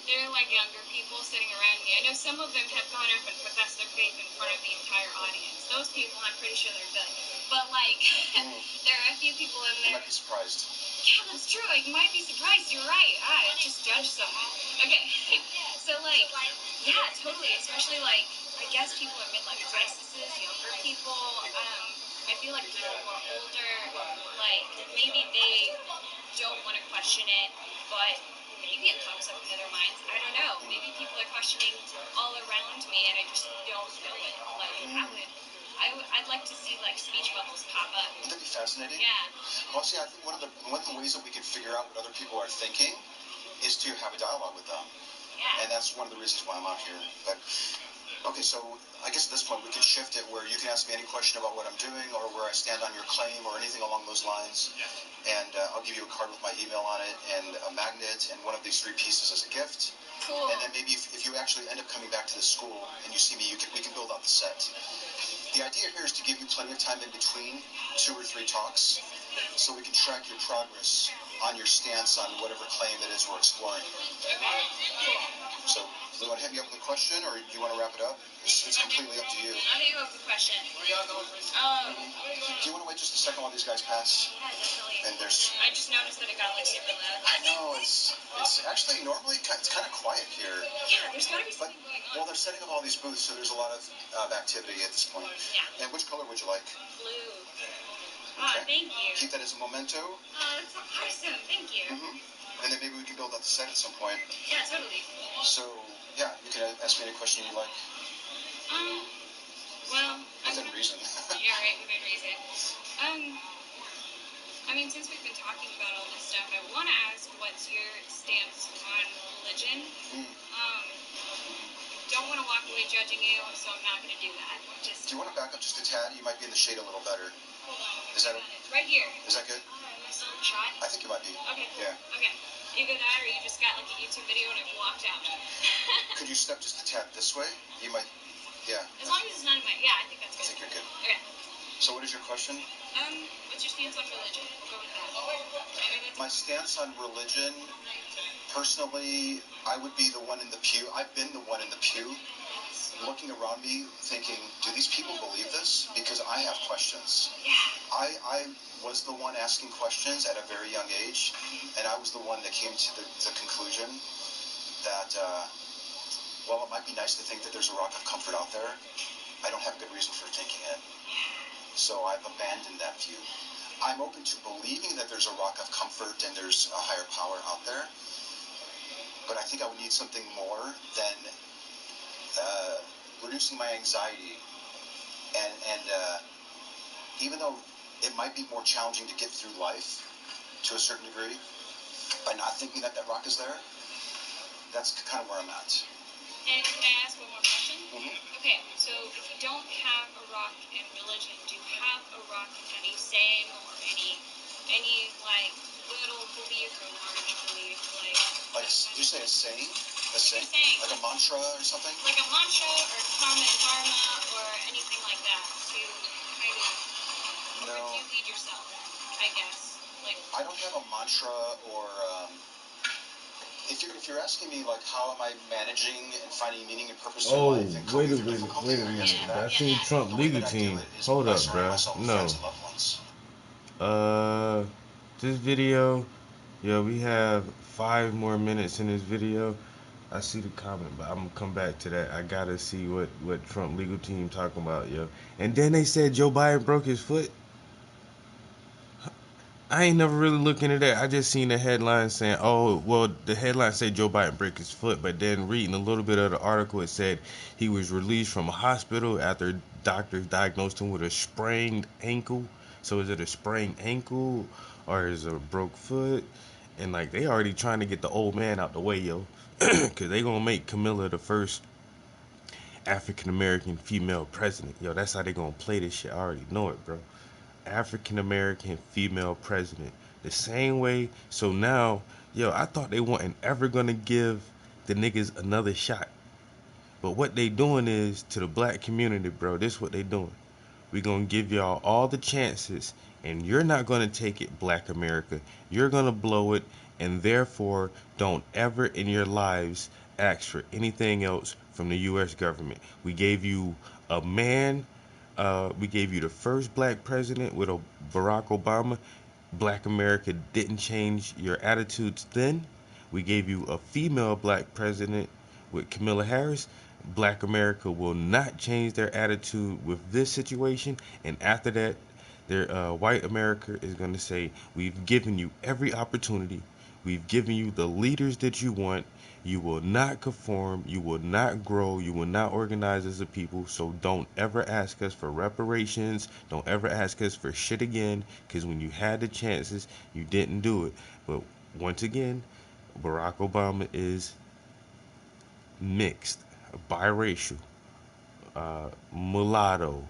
they're like younger people sitting around me. I know some of them have gone up and professed their faith in front of the entire audience. Those people, I'm pretty sure they're good. But, like, there are a few people in You there. might be surprised. Yeah, that's true. I might be surprised. You're right. I just judged someone. Okay. So, like, yeah, totally. Especially, like, I guess people in midlife crises, younger people. I feel like people who are older, like, maybe they don't want to question it, but maybe it pops up into their minds. I don't know. Maybe people are questioning all around me, and I just don't know it. Like, I'd like to see, like, speech bubbles pop up. Wouldn't that be fascinating? Yeah. Well, see, I think one of the ways that we can figure out what other people are thinking is to have a dialogue with them. Yeah. And that's one of the reasons why I'm out here. But okay, so I guess at this point we can shift it where you can ask me any question about what I'm doing or where I stand on your claim or anything along those lines. And I'll give you a card with my email on it and a magnet and one of these 3 pieces as a gift. Cool. And then maybe if you actually end up coming back to the school and you see me, we can build out the set. The idea here is to give you plenty of time in between 2 or 3 talks so we can track your progress on your stance on whatever claim it is we're exploring. Okay. So Do you want to hit me up with a question, or do you want to wrap it up? It's completely up to you. I'll hit you up with a question. Do you want to wait just a second while these guys pass? Yeah, definitely. And there's... I just noticed that it got like super loud. I know, it's actually normally it's kind of quiet here. Yeah, there's gotta be But, something going on. well, they're setting up all these booths, so there's a lot of activity at this point. Yeah. And which color would you like? Blue. Ah, thank you. Keep that as a memento. Oh, that's awesome. Thank you. And then maybe we can build out the set at some point. Yeah, totally. So, yeah, you can ask me any question you like. Well, Within reason. yeah, right, within reason. I mean, since we've been talking about all this stuff, I want to ask what's your stance on religion? Don't want to walk away judging you, so I'm not going to do that. Just... Do you want to back up just a tad? You might be in the shade a little better. Hold on. Is that right here. Is that good? Am I still in shot? I think you might be. Okay. Yeah. Okay. Either that or you just got like a YouTube video and I've walked out. Could you step just a tad this way? You might. Yeah. As long as it's not in my... Yeah, I think that's I good. think you're good. Okay. So what is your question? What's your stance on religion? We'll go with that. I know that's... My stance on religion, personally, I would be the one in the pew. I've been the one in the pew, looking around me, thinking, do these people believe this? Because I have questions. Yeah. I was the one asking questions at a very young age, and I was the one that came to the conclusion that, well, it might be nice to think that there's a rock of comfort out there. I don't have a good reason for thinking it. So I've abandoned that view. I'm open to believing that there's a rock of comfort and there's a higher power out there, but I think I would need something more than reducing my anxiety. And even though it might be more challenging to get through life to a certain degree by not thinking that that rock is there, that's kind of where I'm at. And can I ask one more question? Mm-hmm. Okay, so if you don't have a rock in religion, do you have a rock in any saying or any like little belief or large belief, Like, did you say a saying? A saying? saying. Like a mantra or something? Like a mantra or karma and dharma or anything like that to kind of No. you lead yourself, I guess. Like, I don't have a mantra or if you're asking me like how am I managing and finding meaning and purpose in life and Wait coping a through minute, difficulty, wait a I minute. answer that. I seen Trump The way legal that I do team. it is Hold by up, surrounding bruh. myself with No. friends and loved ones. This video, we have 5 more minutes in this video. I see the comment, but I'm gonna come back to that. I gotta see what Trump legal team talking about, yo. And then they said Joe Biden broke his foot. I ain't never really looked into that. I just seen the headline saying, oh, well, the headline said Joe Biden broke his foot, but then reading a little bit of the article, it said he was released from a hospital after doctors diagnosed him with a sprained ankle. So is it a sprained ankle or is it a broke foot? And like they already trying to get the old man out the way, yo, because they gonna make Camilla the first African American female president. Yo, that's how they gonna play this shit. I already know it, bro. African American female president. The same way. So now, yo, I thought they weren't ever gonna give the niggas another shot. But what they doing is to the black community, bro. This is what they doing. We gonna give y'all all the chances, and you're not gonna take it, Black America. You're gonna blow it, and therefore don't ever in your lives ask for anything else from the U.S. government. We gave you a man. We gave you the first black president with Barack Obama. Black America didn't change your attitudes then. We gave you a female black president with Kamala Harris. Black America will not change their attitude with this situation. And after that, white America is going to say, we've given you every opportunity. We've given you the leaders that you want. You will not conform. You will not grow. You will not organize as a people. So don't ever ask us for reparations. Don't ever ask us for shit again. Because when you had the chances, you didn't do it. But once again, Barack Obama is mixed, biracial, mulatto,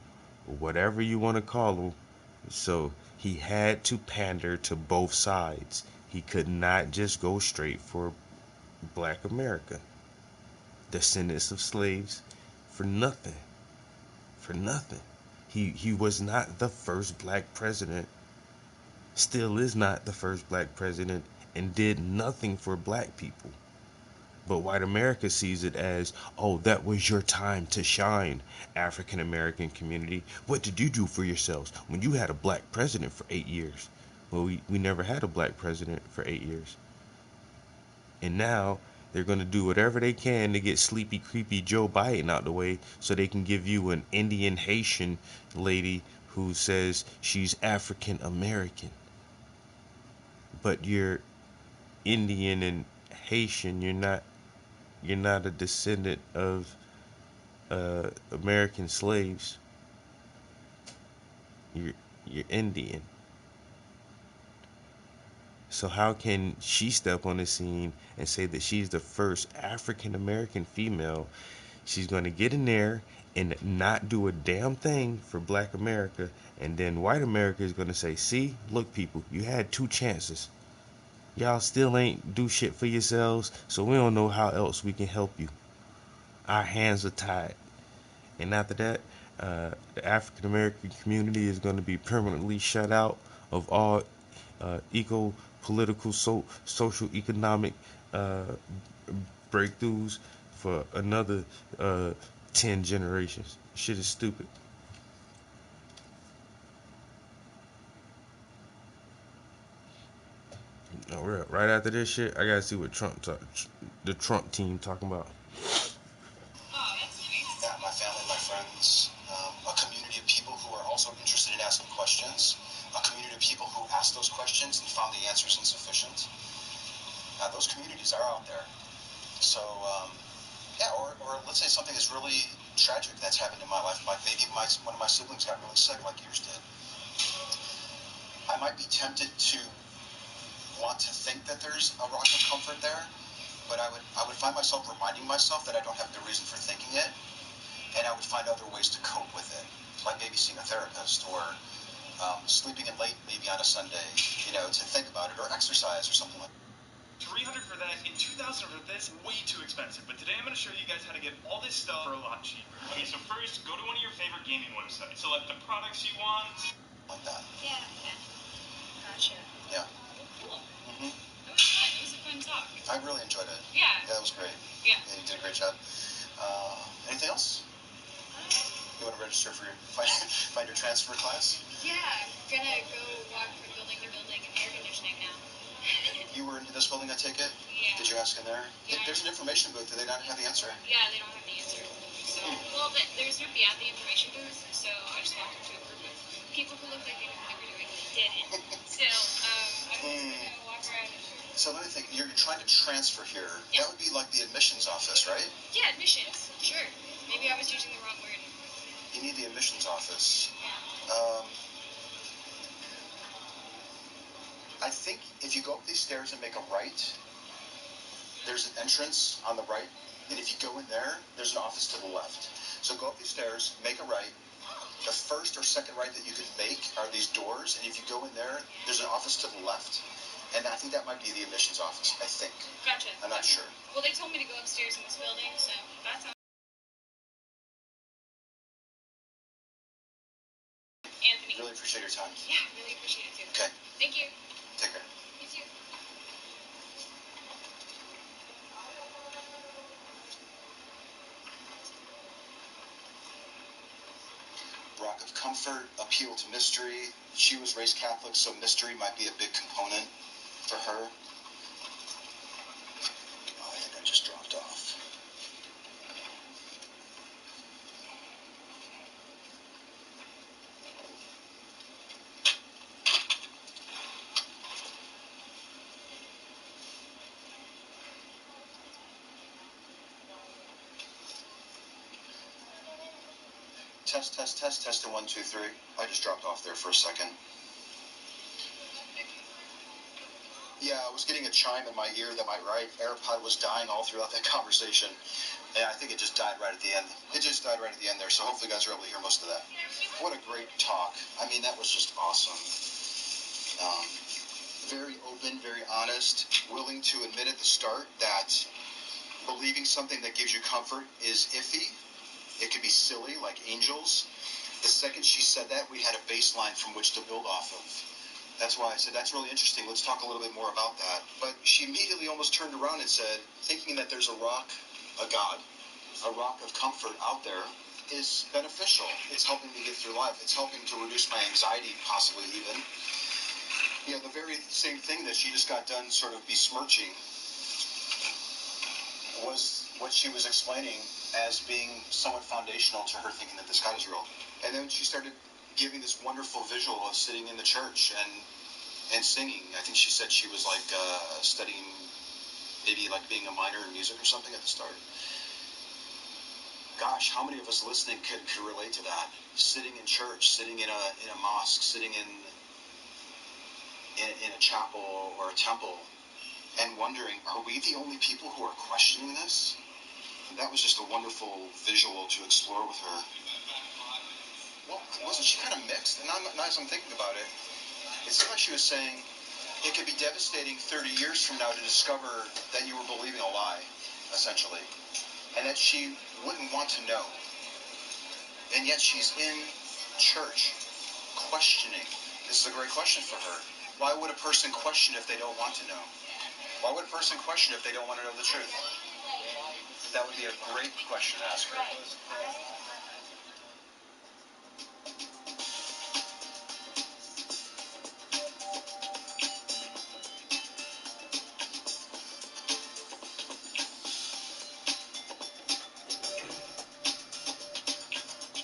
whatever you want to call him. So he had to pander to both sides. He could not just go straight for Black America, descendants of slaves, for nothing. For nothing. He was not the first black president, still is not the first black president, and did nothing for black people. But white America sees it as, oh, that was your time to shine, African American community. What did you do for yourselves when you had a black president for 8 years? Well, we never had a black president for 8 years. And now they're going to do whatever they can to get sleepy, creepy Joe Biden out the way so they can give you an Indian Haitian lady who says she's African American. But you're Indian and Haitian. You're not a descendant of American slaves. You're Indian. So how can she step on the scene and say that she's the first African American female? She's going to get in there and not do a damn thing for black America, and then white America is going to say, see, look people, you had 2 chances. Y'all still ain't do shit for yourselves, so we don't know how else we can help you. Our hands are tied. And after that, the African American community is going to be permanently shut out of all political, social, economic breakthroughs for another 10 generations. Shit is stupid. Right after this shit, I gotta see what the Trump team talking about. Oh, that's nice. Yeah, my family, my friends, a community of people who are also interested in asking questions, a community of people who ask those questions and found the answers insufficient. Those communities are out there. So, yeah, or let's say something is really tragic that's happened in my life. Maybe one of my siblings got really sick like yours did. I might be tempted to want to think that there's a rock of comfort there, but I would find myself reminding myself that I don't have the reason for thinking it, and I would find other ways to cope with it, like maybe seeing a therapist or sleeping in late maybe on a Sunday, to think about it, or exercise or something like that. $300 for that. In 2000 for this, way too expensive. But today I'm going to show you guys how to get all this stuff for a lot cheaper. Okay, so first, go to one of your favorite gaming websites. Select the products you want. Like that. Yeah. Gotcha. Yeah. Cool. Mm-hmm. That was fun. It was a fun talk. I really enjoyed it. Yeah. That was great. Yeah. You did a great job. Anything else? You want to register for your find your transfer class? Yeah, I'm gonna go walk from building to building in air conditioning now. You were into this building, I take it? Yeah. Did you ask in there? Yeah. There's an information booth. Do they not have the answer? Yeah, they don't have the answer. So, well, there's nobody at the information booth, so I just walked into a group of people who looked like they knew what they were doing, but didn't. So, I'm just gonna walk around. So let me think. You're trying to transfer here. Yeah. That would be like the admissions office, right? Yeah, admissions. Sure. Maybe I was using the wrong word. You need the admissions office. I think if you go up these stairs and make a right, there's an entrance on the right, and if you go in there, there's an office to the left. So go up these stairs, make a right. The first or second right that you can make are these doors, and if you go in there, there's an office to the left, and I think that might be the admissions office, I think. Gotcha. I'm not sure. Well, they told me to go upstairs in this building, so that sounds. Anthony. Really appreciate your time. Yeah, really appreciate it too. Okay. Thank you. Take care. You too. Rock of comfort, appeal to mystery. She was raised Catholic, so mystery might be a big component for her. Oh, I think I just dropped off. Test, 1, 2, 3. I just dropped off there for a second. Yeah, I was getting a chime in my ear that my right AirPod was dying all throughout that conversation. And I think it just died right at the end. It just died right at the end there, so hopefully you guys are able to hear most of that. What a great talk. I mean, that was just awesome. Very open, very honest, willing to admit at the start that believing something that gives you comfort is iffy. It could be silly, like angels. The second she said that, we had a baseline from which to build off of. That's why I said that's really interesting. Let's talk a little bit more about that. But she immediately almost turned around and said, thinking that there's a rock, a God, a rock of comfort out there is beneficial. It's helping me get through life. It's helping to reduce my anxiety, possibly even. You know, the very same thing that she just got done sort of besmirching was what she was explaining as being somewhat foundational to her thinking that this God is real. And then she started giving this wonderful visual of sitting in the church and singing. I think she said she was like studying, maybe like being a minor in music or something at the start. Gosh, how many of us listening could relate to that? Sitting in church, sitting in a mosque, sitting in a chapel or a temple, and wondering, are we the only people who are questioning this? That was just a wonderful visual to explore with her. Well, wasn't she kind of mixed? And now as I'm thinking about it, it seemed like she was saying it could be devastating 30 years from now to discover that you were believing a lie, essentially, and that she wouldn't want to know. And yet she's in church, questioning. This is a great question for her. Why would a person question if they don't want to know? Why would a person question if they don't want to know the truth? That would be a great question to ask her.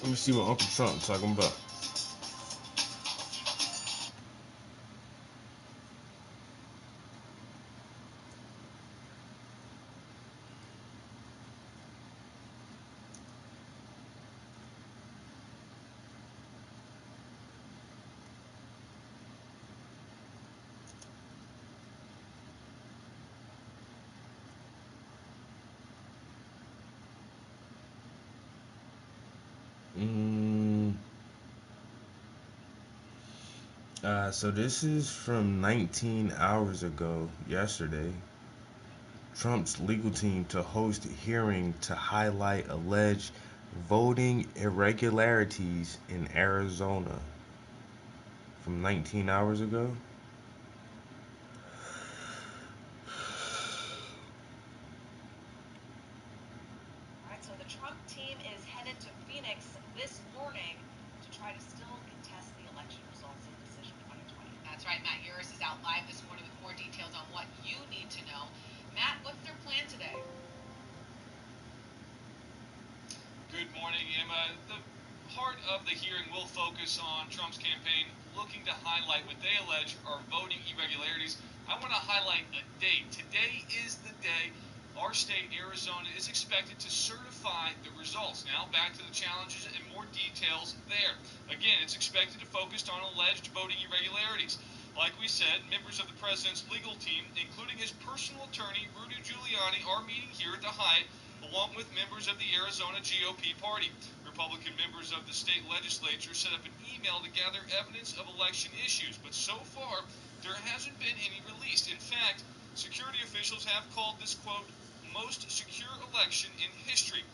Let me see what Uncle Trump talking about. So this is from 19 hours ago, yesterday. Trump's legal team to host hearing to highlight alleged voting irregularities in Arizona. From 19 hours ago. Alright, so the Trump team is headed to Phoenix this morning to try to still contest the election results of Decision 2020. That's right, Matt Yuris is out live this morning with more details on what you need to know. Matt, what's their plan today? Good morning, Emma. The heart of the hearing will focus on Trump's campaign looking to highlight what they allege are voting irregularities. I want to highlight a date. Today is the day our state, Arizona, is expected to certify the results. Now, back to the challenges and more details there. Again, it's expected to focus on alleged voting irregularities. Like we said, members of the president's legal team, including his personal attorney, Rudy Giuliani, are meeting here at the Hyatt, along with members of the Arizona GOP party. Republican members of the state legislature set up an email to gather evidence of election issues, but so far, there hasn't been any released. In fact, security officials have called this, quote, most secure election in history.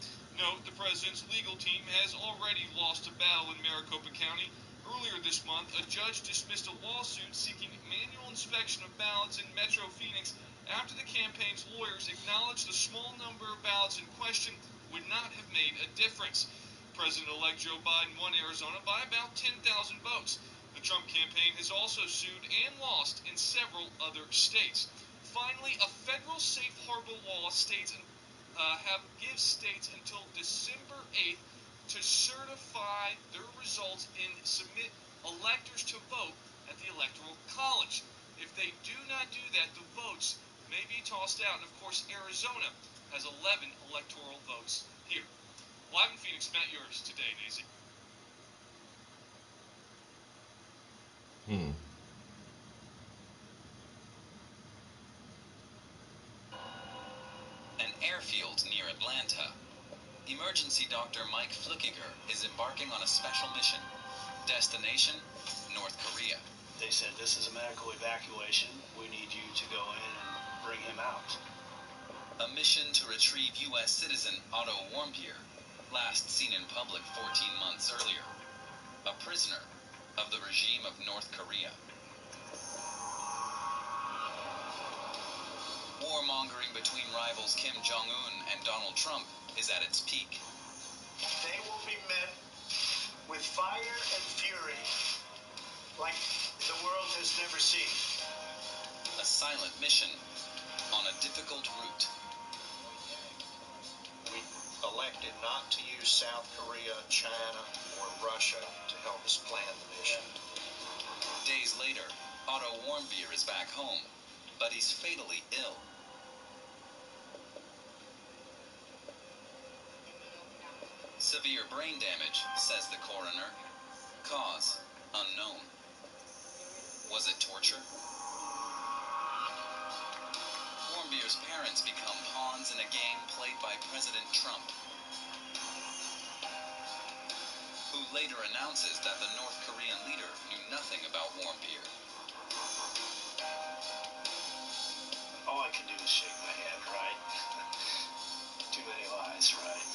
Note, the president's legal team has already lost a battle in Maricopa County. Earlier this month, a judge dismissed a lawsuit seeking manual inspection of ballots in Metro Phoenix after the campaign's lawyers acknowledged the small number of ballots in question would not have made a difference. President-elect Joe Biden won Arizona by about 10,000 votes. The Trump campaign has also sued and lost in several other states. Finally, a federal safe harbor law gives states until December 8th to certify their results and submit electors to vote at the Electoral College. If they do not do that, the votes may be tossed out. And of course, Arizona has 11 electoral votes here. Live in Phoenix, Matt Yuris today, Nazy. An airfield near Atlanta. Emergency doctor Mike Flickiger is embarking on a special mission. Destination, North Korea. They said, this is a medical evacuation. We need you to go in and bring him out. A mission to retrieve U.S. citizen Otto Warmbier, last seen in public 14 months earlier. A prisoner of the regime of North Korea. Warmongering between rivals Kim Jong-un and Donald Trump is at its peak. They will be met with fire and fury like the world has never seen. A silent mission on a difficult route. We elected not to use South Korea, China, or Russia to help us plan the mission. Days later, Otto Warmbier is back home, but he's fatally ill. Severe brain damage, says the coroner. Cause unknown. Was it torture? Warmbier's parents become pawns in a game played by President Trump, who later announces that the North Korean leader knew nothing about Warmbier. All I can do is shake my head, right? Too many lies, right?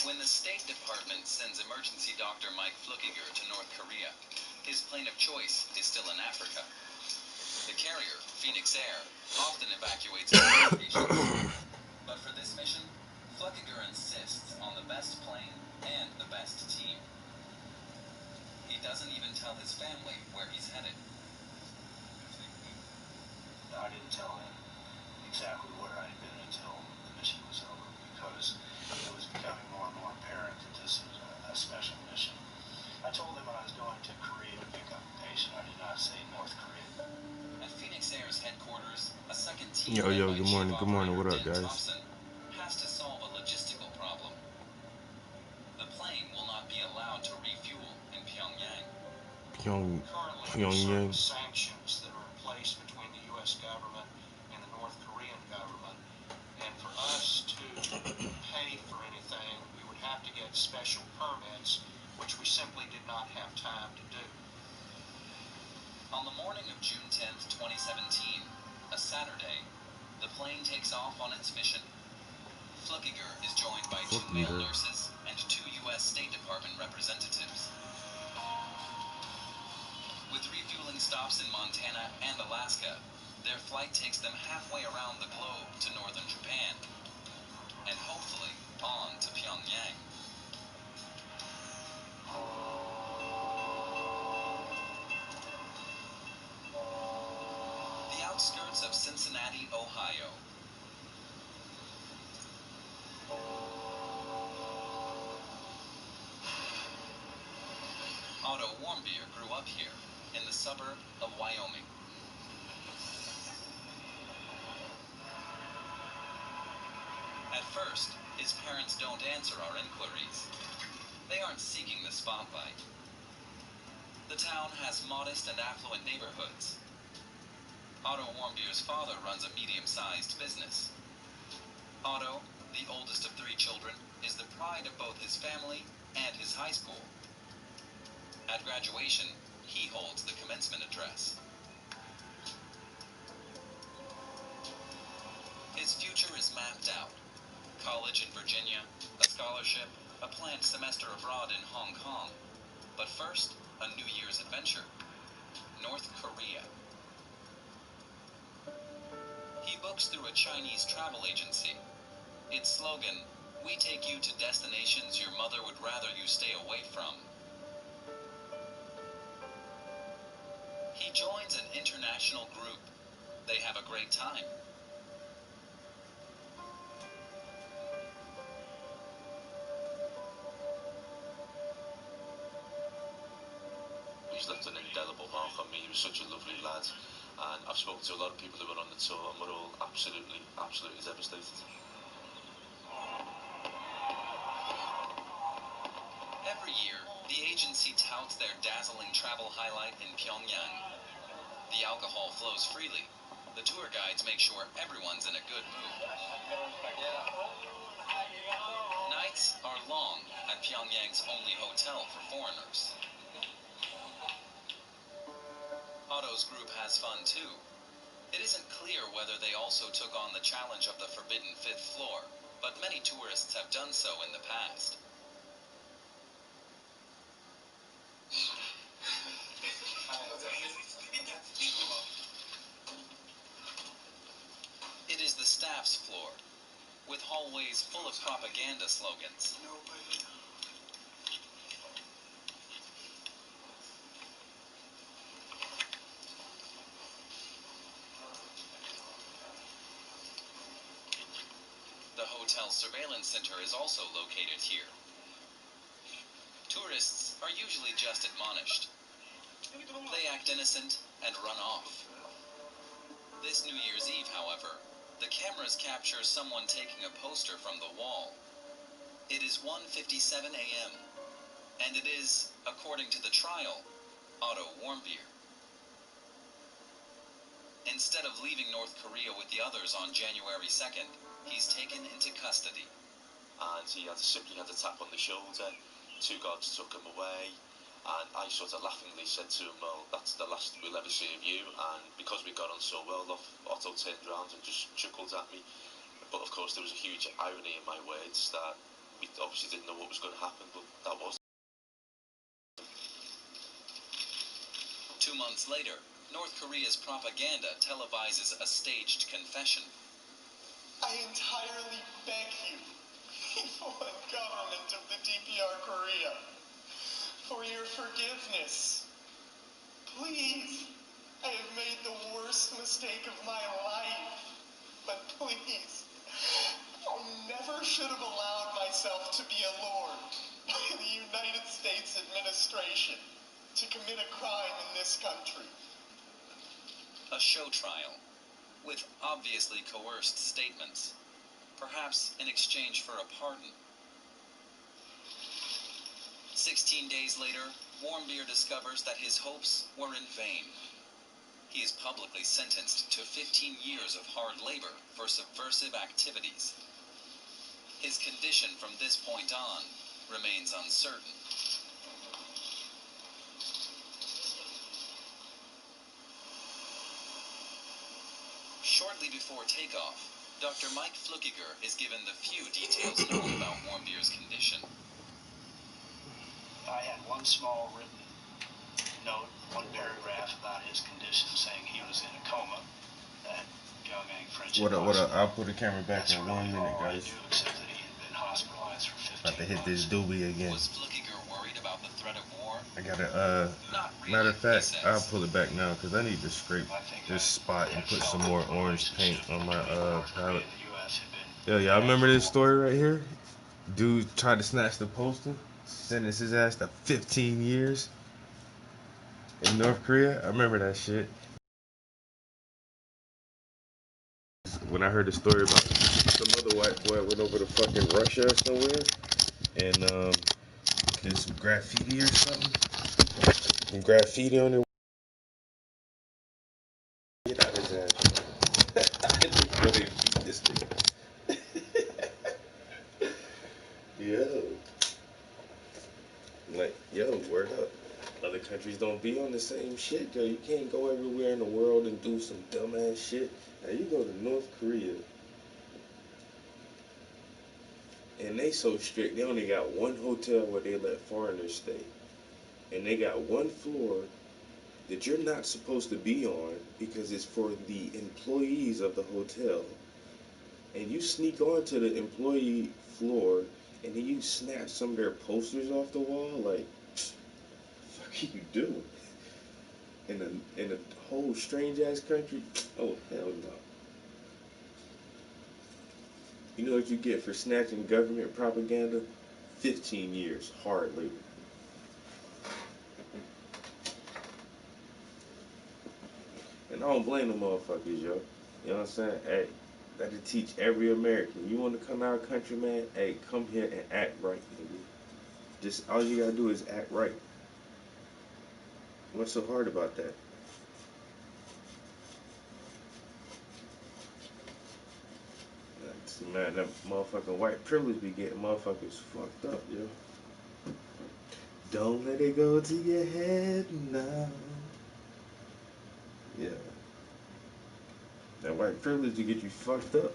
When the State Department sends emergency doctor Mike Flukiger to North Korea, his plane of choice is still in Africa. The carrier, Phoenix Air, often evacuates patients. But for this mission, Flukiger insists on the best plane and the best team. He doesn't even tell his family where he's headed. I didn't tell him exactly where I had been until the mission was over, because it was becoming more and more apparent that this was a special mission. I told him I was going to Korea to pick up a patient. I did not say North Korea. At Phoenix Air's headquarters, a second team Yo, led yo, by good Chief morning, Operator what up, Den guys? Thompson has to solve a logistical problem. The plane will not be allowed to refuel in Pyongyang. Currently, there are Pyongyang. certain sanctions that are in place between the U.S. government and the North Korean government, and for us to pay for anything, we would have to get special permits, which we simply did not have time to do. On the morning of June 10th, 2017, a Saturday, the plane takes off on its mission. Flukiger is joined by 2 male nurses and 2 U.S. State Department representatives. With refueling stops in Montana and Alaska, their flight takes them halfway around the globe to northern Japan, and hopefully on to Pyongyang. The outskirts of Cincinnati, Ohio. Otto Warmbier grew up here, in the suburb of Wyoming. At first, his parents don't answer our inquiries. They aren't seeking the spotlight. The town has modest and affluent neighborhoods. Otto Warmbier's father runs a medium-sized business. Otto, the oldest of 3 children, is the pride of both his family and his high school. At graduation, he holds the commencement address. His future is mapped out. College in Virginia, a scholarship, a planned semester abroad in Hong Kong. But first, a New Year's adventure. North Korea. He books through a Chinese travel agency. Its slogan, "We take you to destinations your mother would rather you stay away from." He joins an international group. They have a great time. He's left an indelible mark on me. He was such a lovely lad, and I've spoken to a lot of people who were on the tour, and we're all absolutely devastated. Every year, the agency touts their dazzling travel highlight in Pyongyang. The alcohol flows freely. The tour guides make sure everyone's in a good mood. Nights are long at Pyongyang's only hotel for foreigners. Otto's group has fun too. It isn't clear whether they also took on the challenge of the forbidden 5th floor, but many tourists have done so in the past. It is the staff's floor, with hallways full of propaganda slogans. The hotel surveillance center is also located here. Tourists are usually just admonished. They act innocent and run off. This New Year's Eve, however, the cameras capture someone taking a poster from the wall. It is 1:57 a.m., and it is, according to the trial, Otto Warmbier. Instead of leaving North Korea with the others on January 2nd, he's taken into custody. And he simply had a tap on the shoulder. Two guards took him away, and I sort of laughingly said to him, well, that's the last we'll ever see of you. And because we got on so well, Otto turned around and just chuckled at me. But of course there was a huge irony in my words that we obviously didn't know what was going to happen, but that was. 2 months later, North Korea's propaganda televises a staged confession. I entirely beg you, people and government of the DPR Korea, for your forgiveness. Please, I have made the worst mistake of my life, but please, I never should have allowed myself to be allured by the United States administration to commit a crime in this country. A show trial, with obviously coerced statements, perhaps in exchange for a pardon. 16 days later, Warmbier discovers that his hopes were in vain. He is publicly sentenced to 15 years of hard labor for subversive activities. His condition from this point on remains uncertain. Shortly before takeoff, Dr. Mike Flukiger is given the few details known about Warmbier's condition. I had one small written note, one paragraph about his condition saying he was in a coma. That young French. What up? I'll put the camera back That's in really 1 minute, all I guys. knew, except that he had been hospitalized for 15 About to hit months. this doobie again. Was Flukiger worried about the threat of war? I gotta, Not really, matter of fact, he I'll says. pull it back now because I need to scrape this spot and put some more orange paint on my palette. Yo, y'all remember this story right here? Dude tried to snatch the poster, sentenced his ass to 15 years in North Korea. I remember that shit. When I heard the story about some other white boy went over to fucking Russia or somewhere and did some graffiti or something. Some graffiti on it. Get out his ass. I just really beat this nigga. Yo. Like, yo, word up. Other countries don't be on the same shit, yo. You can't go everywhere in the world and do some dumbass shit. Now you go to North Korea and they so strict, they only got one hotel where they let foreigners stay. And they got one floor that you're not supposed to be on because it's for the employees of the hotel. And you sneak onto the employee floor and then you snap some of their posters off the wall, like, what are you doing? In a whole strange ass country? Oh, hell no. You know what you get for snatching government propaganda? 15 years, hard labor. And I don't blame the motherfuckers, yo. You know what I'm saying? Hey, that'll teach every American. You want to come out country, man? Hey, come here and act right, nigga. Just all you gotta do is act right. What's so hard about that? See, man, that motherfucking white privilege be getting motherfuckers fucked up, yo. Don't let it go to your head now. Yeah. That white privilege to get you fucked up.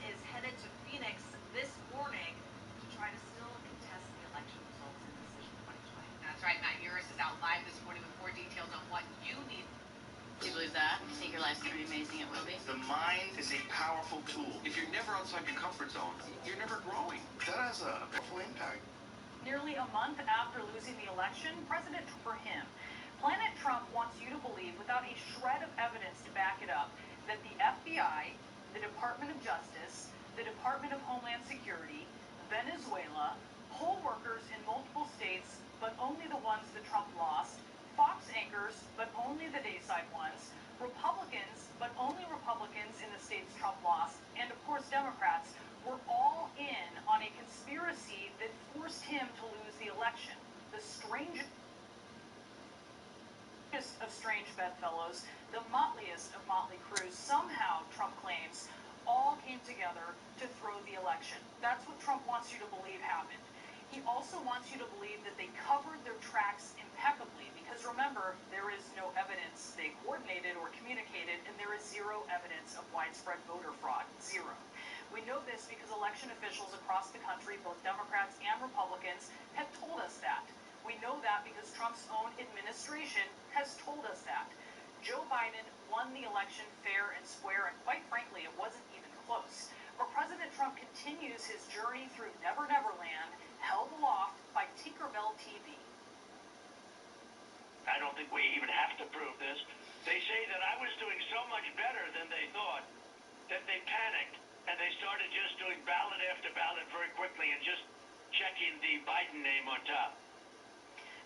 is headed to Phoenix this morning to try to still contest the election results in Decision 2020. That's right, Matt Yuris is out live this morning with more details on what you need. Do you believe that? You think your life's going to be amazing? It will be? The mind is a powerful tool. If you're never outside your comfort zone, you're never growing. That has a powerful impact. Nearly a month after losing the election, President Trump, for him, Planet Trump wants you to believe, without a shred of evidence to back it up, that the FBI, the Department of Justice, the Department of Homeland Security, Venezuela, poll workers in multiple states, but only the ones that Trump lost, Fox anchors, but only the dayside ones, Republicans, but only Republicans in the states Trump lost, and of course Democrats, were all in on a conspiracy that forced him to lose the election. The strangest of strange bedfellows, the motliest of motley crews, somehow, Trump claims, all came together to throw the election. That's what Trump wants you to believe happened. He also wants you to believe that they covered their tracks impeccably, because remember, there is no evidence they coordinated or communicated, and there is zero evidence of widespread voter fraud. Zero. We know this because election officials across the country, both Democrats and Republicans, have told us that. We know that because Trump's own administration has told us that. Joe Biden won the election fair and square, and quite frankly, it wasn't even close. But President Trump continues his journey through Never Never Land, held aloft by Tinkerbell TV. I don't think we even have to prove this. They say that I was doing so much better than they thought that they panicked and they started just doing ballot after ballot very quickly and just checking the Biden name on top.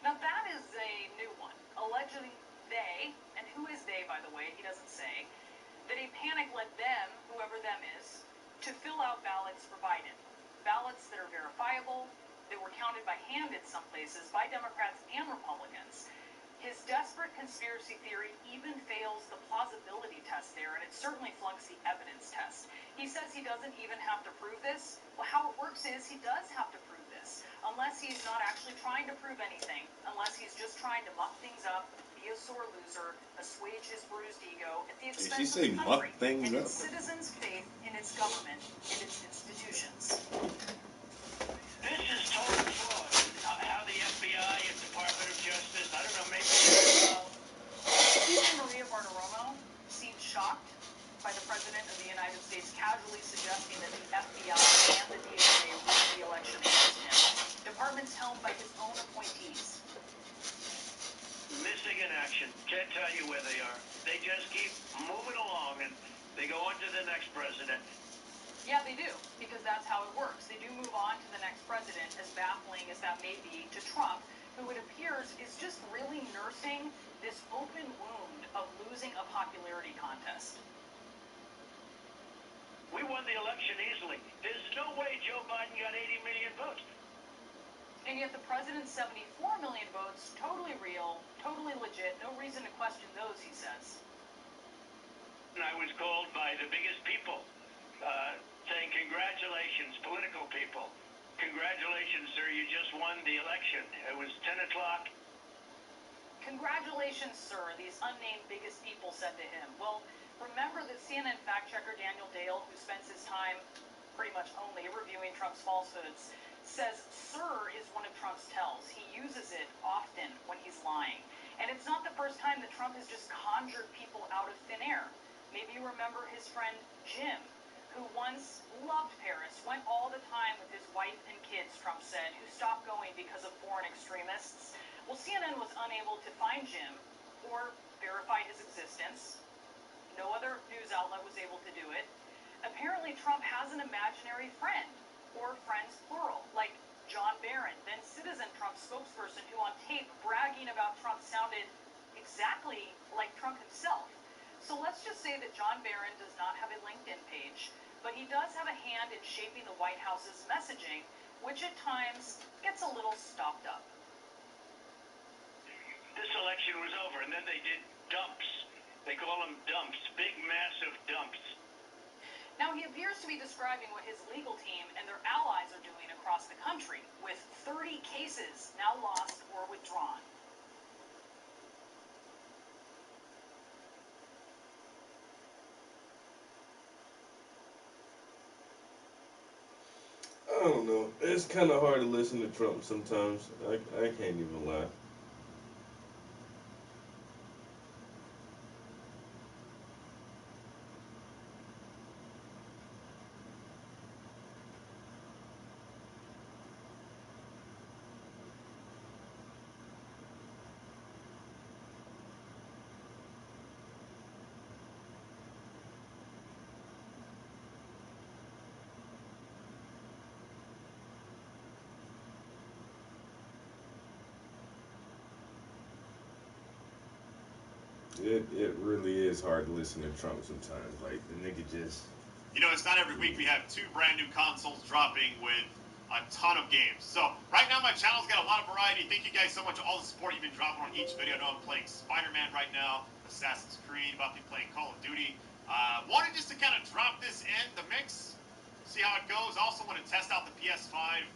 Now that is a new one. Allegedly they, and who is they by the way, he doesn't say, that a panic led them, whoever them is, to fill out ballots for Biden. Ballots that are verifiable, that were counted by hand in some places by Democrats and Republicans. His desperate conspiracy theory even fails the plausibility test there, and it certainly flunks the evidence test. He says he doesn't even have to prove this. Well, how it works is he does have to prove this, unless he's not actually trying to prove anything, unless he's just trying to muck things up, be a sore loser, assuage his bruised ego at the expense of the country and its citizens' faith in its government and its institutions. This is total fraud. How the FBI and Department of Justice, I don't know, maybe... Even Maria Bartiromo seemed shocked by the President of the United States casually suggesting that the FBI and the DOJ rigged the election against him. Departments helmed by his own appointees. Missing in action. Can't tell you where they are. They just keep moving along and they go on to the next president. Yeah, they do, because that's how it works. They do move on to the next president, as baffling as that may be to Trump, who it appears is just really nursing this open wound of losing a popularity contest. We won the election easily. There's no way Joe Biden got 80 million votes. And yet the president's 74 million votes, totally real, totally legit, no reason to question those, he says. And I was called by the biggest people, saying, congratulations, political people. Congratulations, sir, you just won the election. It was 10 o'clock. Congratulations, sir, these unnamed biggest people said to him. Well, remember that CNN fact-checker Daniel Dale, who spends his time pretty much only reviewing Trump's falsehoods, says sir is one of Trump's tells. He uses it often when he's lying. And it's not the first time that Trump has just conjured people out of thin air. Maybe you remember his friend Jim, who once loved Paris, went all the time with his wife and kids, Trump said, who stopped going because of foreign extremists. Well, CNN was unable to find Jim or verify his existence. No other news outlet was able to do it. Apparently, Trump has an imaginary friend, or friends plural, like John Barron, then Citizen Trump spokesperson, who on tape bragging about Trump sounded exactly like Trump himself. So let's just say that John Barron does not have a LinkedIn page, but he does have a hand in shaping the White House's messaging, which at times gets a little stopped up. This election was over, and then they did dumps. They call them dumps, big, massive dumps. Now, he appears to be describing what his legal team and their allies are doing across the country, with 30 cases now lost or withdrawn. don't know. It's kind of hard to listen to Trump sometimes. I can't even lie. It really is hard to listen to Trump sometimes. Like, the nigga just... You know, it's not every week we have 2 brand new consoles dropping with a ton of games. So, right now my channel's got a lot of variety. Thank you guys so much for all the support you've been dropping on each video. I know I'm playing Spider-Man right now, Assassin's Creed, about to be playing Call of Duty. Wanted just to kind of drop this in the mix, see how it goes. Also want to test out the PS5.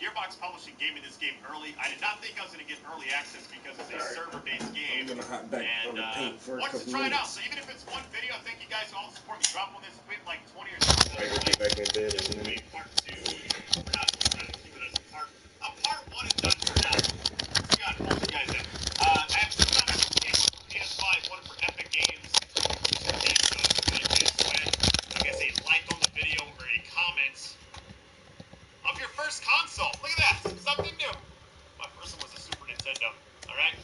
Gearbox Publishing gave me this game early. I did not think I was going to get early access because it's a server-based game. I'm gonna hop back on the paint for a couple to try it out. minutes. So even if it's one video, thank you guys for all the support you drop on this. If we have like 20 or 30. I gotta get back in bed in a minute. Part 2. We're not trying to keep it as a part 1 and done for now. See how it pulls you guys in. I have 2 copies of games for PS5, one for Epic Games. I guess a like on the video or a comment of your first console. Look at that. Something new. My first one was a Super Nintendo. Alright?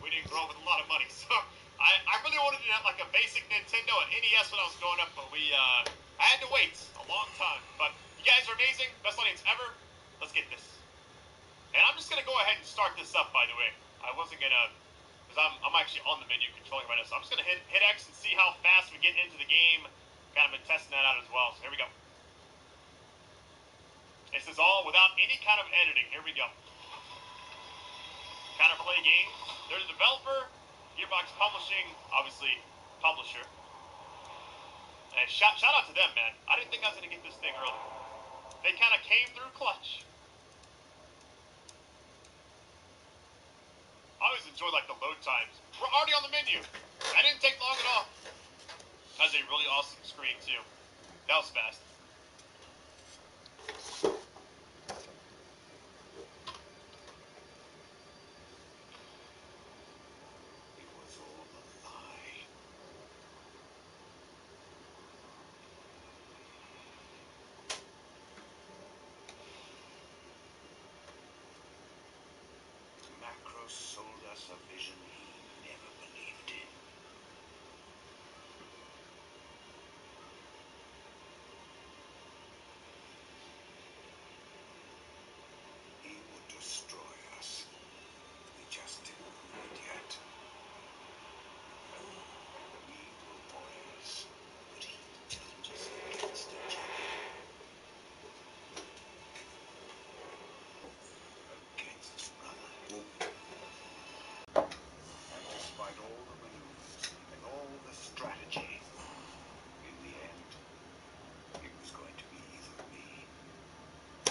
We didn't grow up with a lot of money, so I really wanted to have like a basic Nintendo and NES when I was growing up, but I had to wait a long time. But you guys are amazing. Best audience ever. Let's get this. And I'm just going to go ahead and start this up, by the way. I wasn't going to, because I'm actually on the menu controlling right now, so I'm just going to hit X and see how fast we get into the game. Kind of been testing that out as well, so here we go. This is all without any kind of editing. Here we go. Kind of play games. There's a developer, Gearbox Publishing, obviously publisher. And shout out to them, man. I didn't think I was going to get this thing early. They kind of came through clutch. I always enjoy like the load times. We're already on the menu. That didn't take long at all. That was a really awesome screen too. That was fast. Macros sold us a vision he never believed in. He would destroy us. We just didn't know it yet. We were warriors, but he turned us against each other. Against brother. And despite all the maneuvers and all the strategy, in the end, it was going to be either me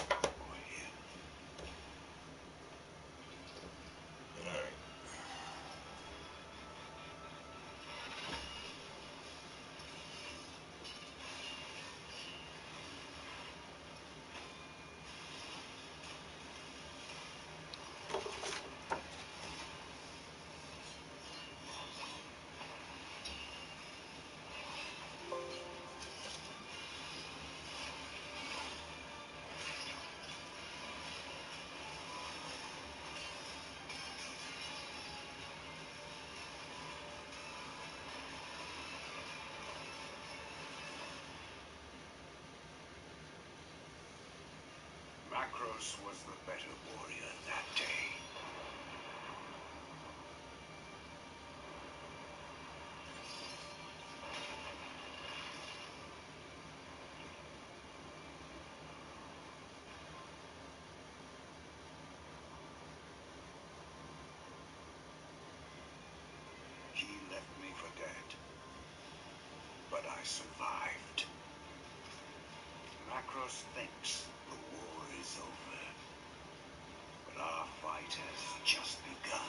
or him. Alright. Macros was the better warrior that day. He left me for dead, but I survived. Macros thinks the war is over, but our fight has just begun.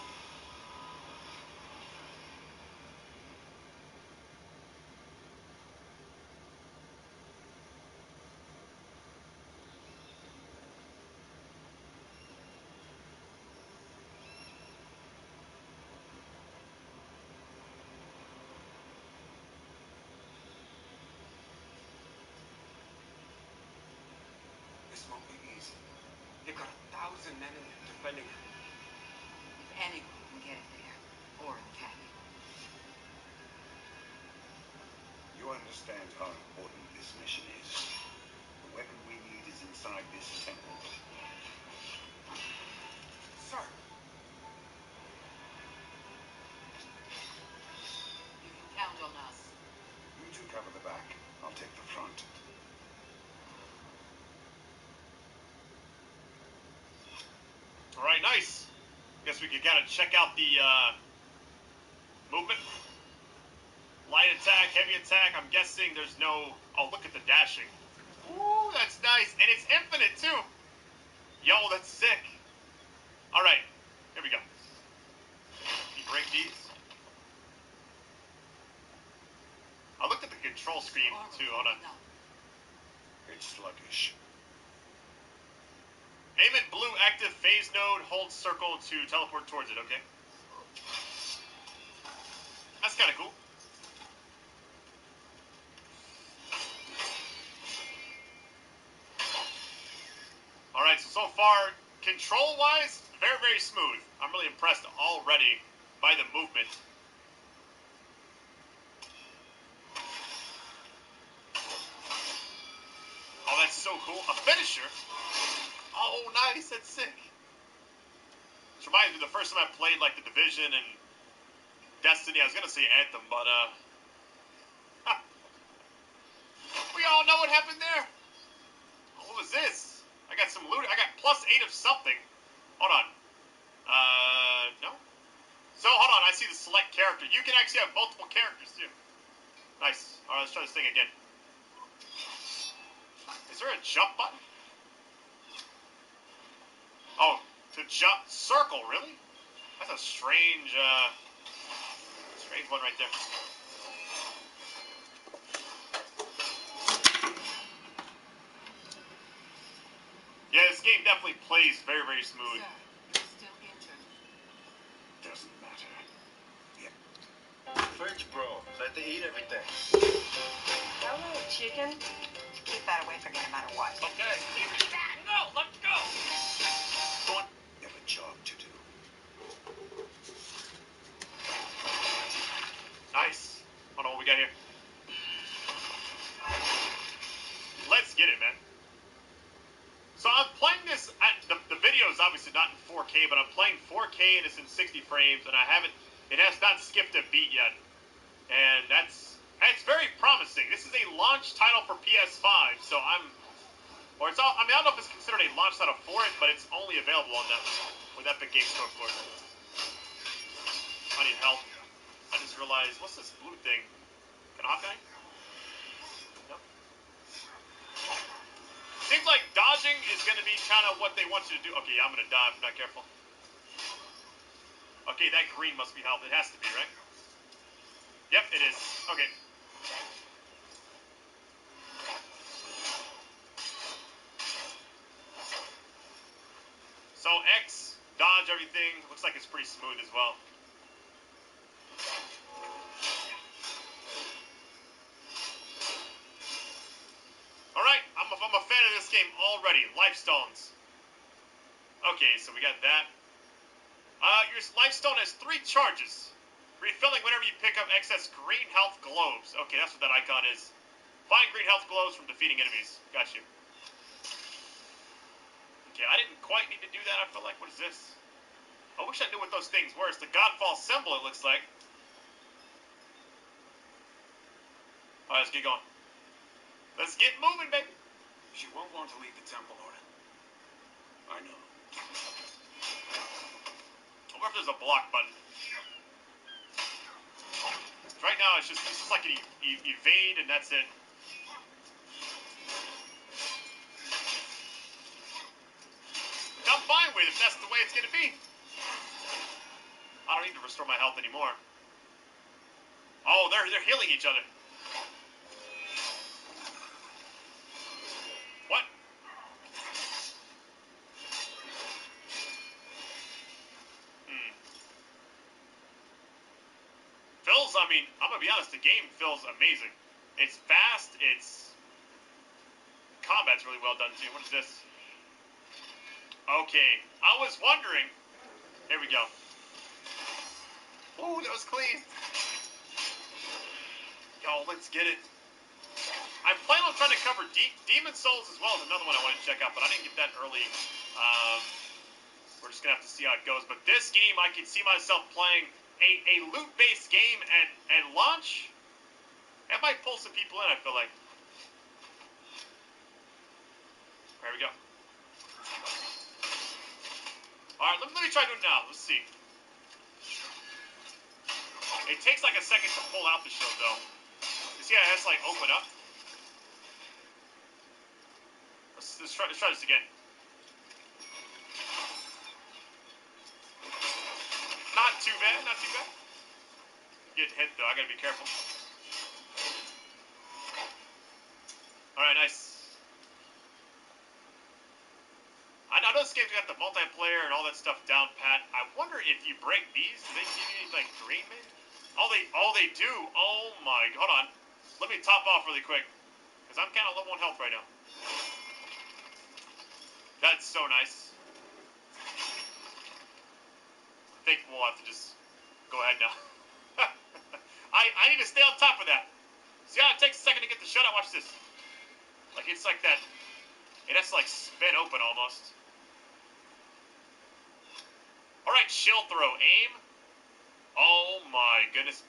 They've got 1,000 men in there defending it. If anyone can get it there, or attack it. You understand how important this mission is. The weapon we need is inside this temple. Sir! You can count on us. You two cover the back. I'll take the front. Alright, nice. Guess we could kind of check out the movement. Light attack, heavy attack. I'm guessing there's no... Oh, look at the dashing. Ooh, that's nice. And it's infinite, too. Yo, that's sick. Alright, here we go. You break these. I looked at the control screen, too. Hold on. It's sluggish. Aim at blue active phase node. Hold circle to teleport towards it, okay? That's kind of cool. Alright, so far, control-wise, very, very smooth. I'm really impressed already by the movement. Oh, that's so cool. A finisher? Oh, nice. That's sick. Which reminds me, the first time I played, like, The Division and Destiny, I was going to say Anthem, but, we all know what happened there. Oh, what was this? I got some loot. I got +8 of something. Hold on. No? So, hold on. I see the select character. You can actually have multiple characters, too. Nice. All right, let's try this thing again. Is there a jump button? Oh, to jump. Circle, really? That's a strange, strange one right there. Yeah, this game definitely plays very, very smooth. Sir, you're still injured. Doesn't matter. Fridge, bro. Let they eat everything. Hello, chicken. Keep that away from me no matter what. Okay. No, let's go. You have a job to do. Nice. Hold on, what we got here? Let's get it, man. So I'm playing this, the video is obviously not in 4K, but I'm playing 4K and it's in 60 frames, and it has not skipped a beat yet. And that's very promising. This is a launch title for PS5, so I don't know if it's considered a launch title for it, but it's only available on that with Epic Games Store, of course. I need help. I just realized, what's this blue thing? Can Hawkeye? No. Seems like dodging is going to be kind of what they want you to do. Okay, I'm going to die if I'm not careful. Okay, that green must be health. It has to be, right? Yep, it is. Okay. So X, dodge everything. Looks like it's pretty smooth as well. Alright, I'm a fan of this game already. Lifestones. Okay, so we got that. Your Lifestone has 3 charges. Refilling whenever you pick up excess green health globes. Okay, that's what that icon is. Find green health globes from defeating enemies. Got you. Okay, I didn't quite need to do that, I feel like. What is this? I wish I knew what those things were. It's the Godfall symbol, it looks like. Alright, let's get going. Let's get moving, baby. She won't want to leave the temple, Orin. I know. I wonder if there's a block button. Right now, it's just like an evade, and that's it. Which I'm fine with if that's the way it's going to be. I don't need to restore my health anymore. Oh, they're healing each other. What? Feels, I mean, I'm going to be honest, the game feels amazing. It's fast, combat's really well done too. What is this? Okay, I was wondering. Here we go. Ooh, that was clean. Yo, let's get it. I plan on trying to cover Demon Souls as well as another one I want to check out, but I didn't get that early. We're just going to have to see how it goes. But this game, I can see myself playing a loot-based game at launch. That might pull some people in, I feel like. There we go. Alright, let me try doing it now. Let's see. It takes like a second to pull out the shield, though. You see how it has to, like, open up? Let's try this again. Not too bad, not too bad. Get hit, though. I gotta be careful. Alright, nice. I know this game's got the multiplayer and all that stuff down pat. I wonder if you break these, do they give you, like, green, maybe? Oh, they do. Oh, my. Hold on. Let me top off really quick, because I'm kind of low on health right now. That's so nice. I think we'll have to just go ahead now. I need to stay on top of that. See how it takes a second to get the shutout? Watch this. Like, it's like that. It has to, like, spin open almost. Alright, shield throw. Aim. Oh, my goodness.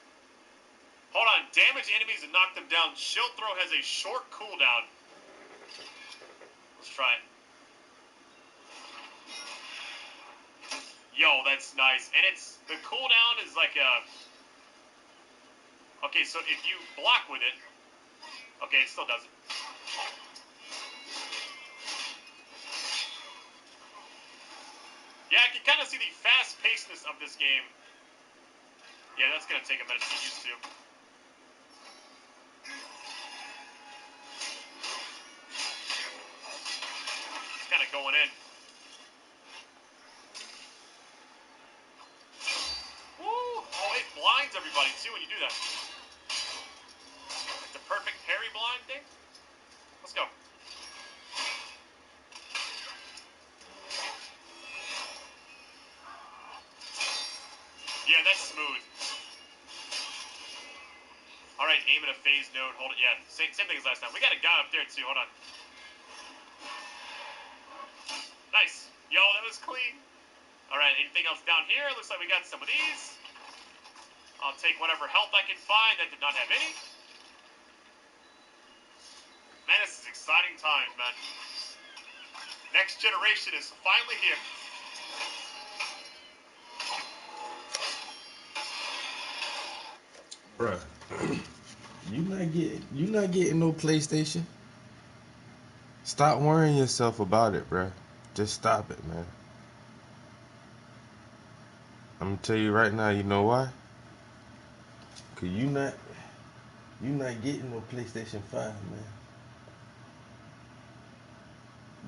Hold on. Damage enemies and knock them down. Shield throw has a short cooldown. Let's try it. Yo, that's nice. And it's, the cooldown is like a... Okay, so if you block with it... Okay, it still does it. Yeah, I can kind of see the fast-pacedness of this game. Yeah, that's going to take a minute to get used to. It's kind of going in. Woo! Oh, it blinds everybody, too, when you do that. Like the perfect parry blind thing. Let's go. Yeah, that's smooth. Alright, aim at a phase node. Hold it. Yeah, same thing as last time. We got a guy up there, too. Hold on. Nice. Yo, that was clean. Alright, anything else down here? Looks like we got some of these. I'll take whatever health I can find. That did not have any. Man, this is exciting times, man. Next generation is finally here. Bruh, you not getting no PlayStation. Stop worrying yourself about it, bruh. Just stop it, man. I'm gonna tell you right now. You know why? Cause you not getting no PlayStation 5, man.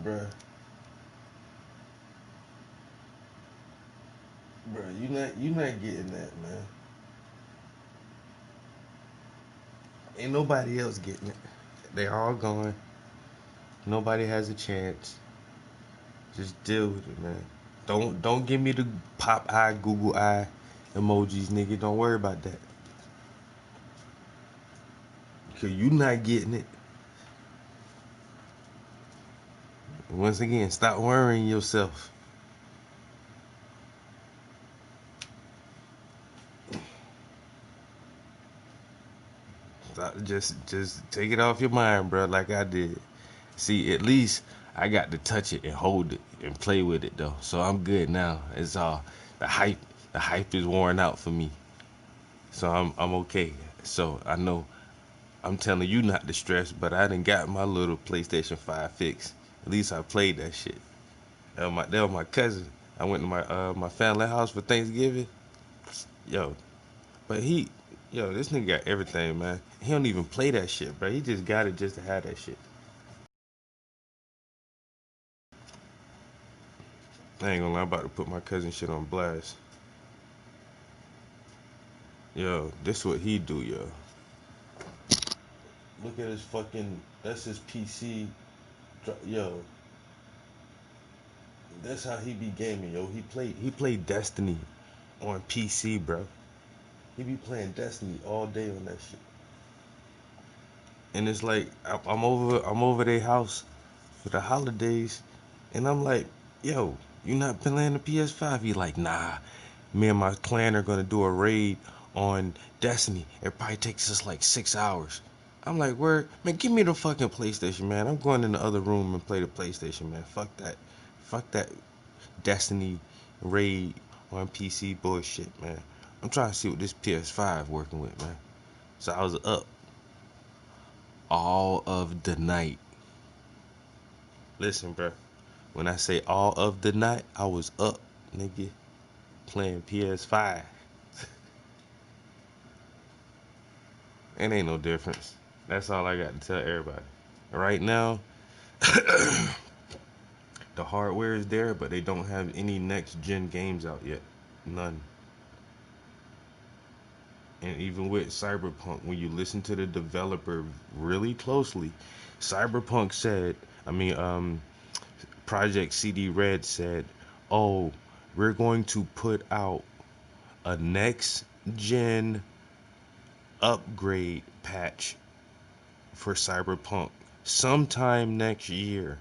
Bruh, you not getting that, man. Ain't nobody else getting it. They all gone. Nobody has a chance. Just deal with it, man. Don't give me the pop eye, Google eye emojis, nigga. Don't worry about that. Cause you not getting it. Once again, stop worrying yourself. Just take it off your mind, bro, like I did. See, at least I got to touch it and hold it and play with it though. So I'm good now. It's all the hype is worn out for me. So I'm okay. So I know I'm telling you not to stress, but I done got my little PlayStation 5 fix. At least I played that shit. That was my cousin. I went to my family house for Thanksgiving. Yo, but this nigga got everything, man. He don't even play that shit, bro. He just got it just to have that shit. I ain't gonna lie, I'm about to put my cousin shit on blast. Yo, this what he do, yo. Look at his fucking, that's his PC. Yo. That's how he be gaming, yo. He played Destiny on PC, bro. He be playing Destiny all day on that shit. And it's like I'm over their house for the holidays, and I'm like, yo, you not playing the PS5? He like, nah. Me and my clan are gonna do a raid on Destiny. It probably takes us like 6 hours. I'm like, where? Man, give me the fucking PlayStation, man. I'm going in the other room and play the PlayStation, man. Fuck that. Fuck that Destiny raid on PC bullshit, man. I'm trying to see what this PS5 working with, man. So I was up all of the night. Listen, bro. When I say all of the night, I was up, nigga, playing PS5. It ain't no difference. That's all I got to tell everybody. Right now, the hardware is there, but they don't have any next-gen games out yet. None. And even with Cyberpunk, when you listen to the developer really closely, Cyberpunk said, Project CD Red said, oh, we're going to put out a next-gen upgrade patch for Cyberpunk sometime next year.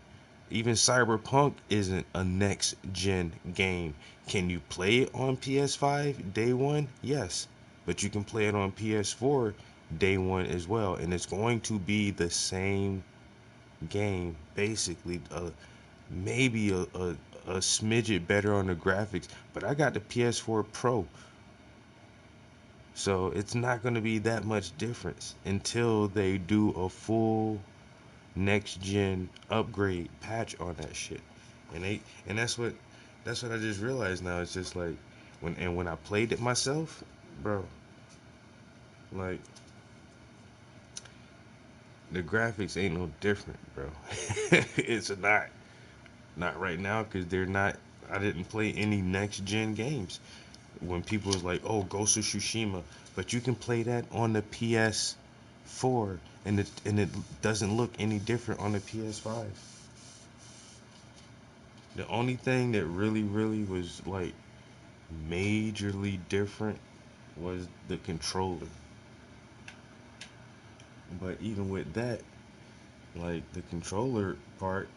Even Cyberpunk isn't a next-gen game. Can you play it on PS5 day one? Yes. But you can play it on PS4 day one as well. And it's going to be the same game, basically. Maybe a smidget better on the graphics. But I got the PS4 Pro. So it's not going to be that much difference until they do a full next gen upgrade patch on that shit. And that's what I just realized now. It's just like when I played it myself, bro, like the graphics ain't no different, bro. It's not right now because I didn't play any next gen games. When people was like, oh, Ghost of Tsushima, but you can play that on the PS4 and it doesn't look any different on the PS5. The only thing that really was like majorly different was the controller. But even with that, like the controller part,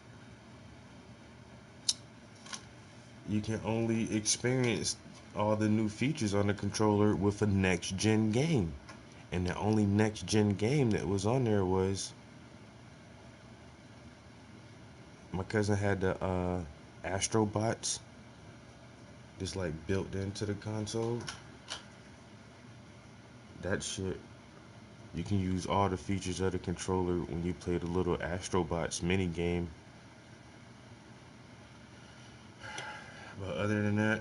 you can only experience all the new features on the controller with a next gen game. And the only next gen game that was on there was my cousin had the Astrobots just like built into the console. That shit, you can use all the features of the controller when you play the little Astrobots mini game. But other than that,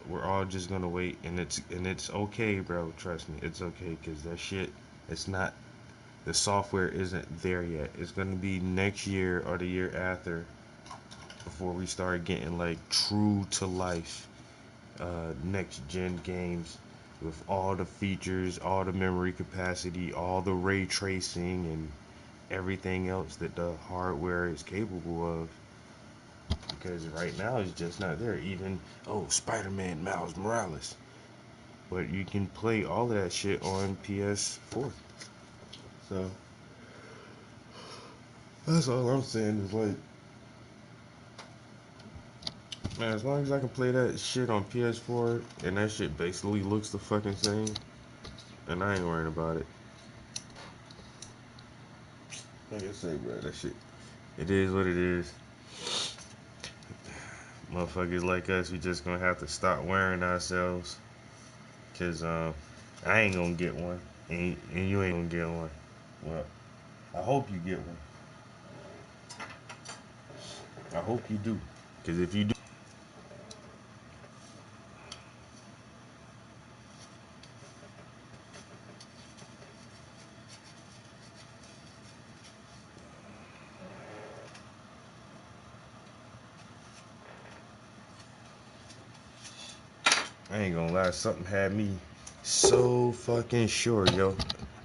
we're all just gonna wait, and it's okay, bro. Trust me, it's okay, cause that shit, it's not, the software isn't there yet. It's gonna be next year or the year after before we start getting like true to life next gen games with all the features, all the memory capacity, all the ray tracing, and everything else that the hardware is capable of. Because right now it's just not there. Even Spider-Man Miles Morales, but you can play all of that shit on PS4. So that's all I'm saying is like, man, as long as I can play that shit on PS4 and that shit basically looks the fucking same, and I ain't worrying about it. Like I say, bro, that shit, it is what it is. Motherfuckers like us, we just gonna have to stop wearing ourselves. Cause I ain't gonna get one, and you ain't gonna get one. Well, I hope you get one. I hope you do. Cause if you do, I ain't gonna lie, something had me so fucking sure, yo.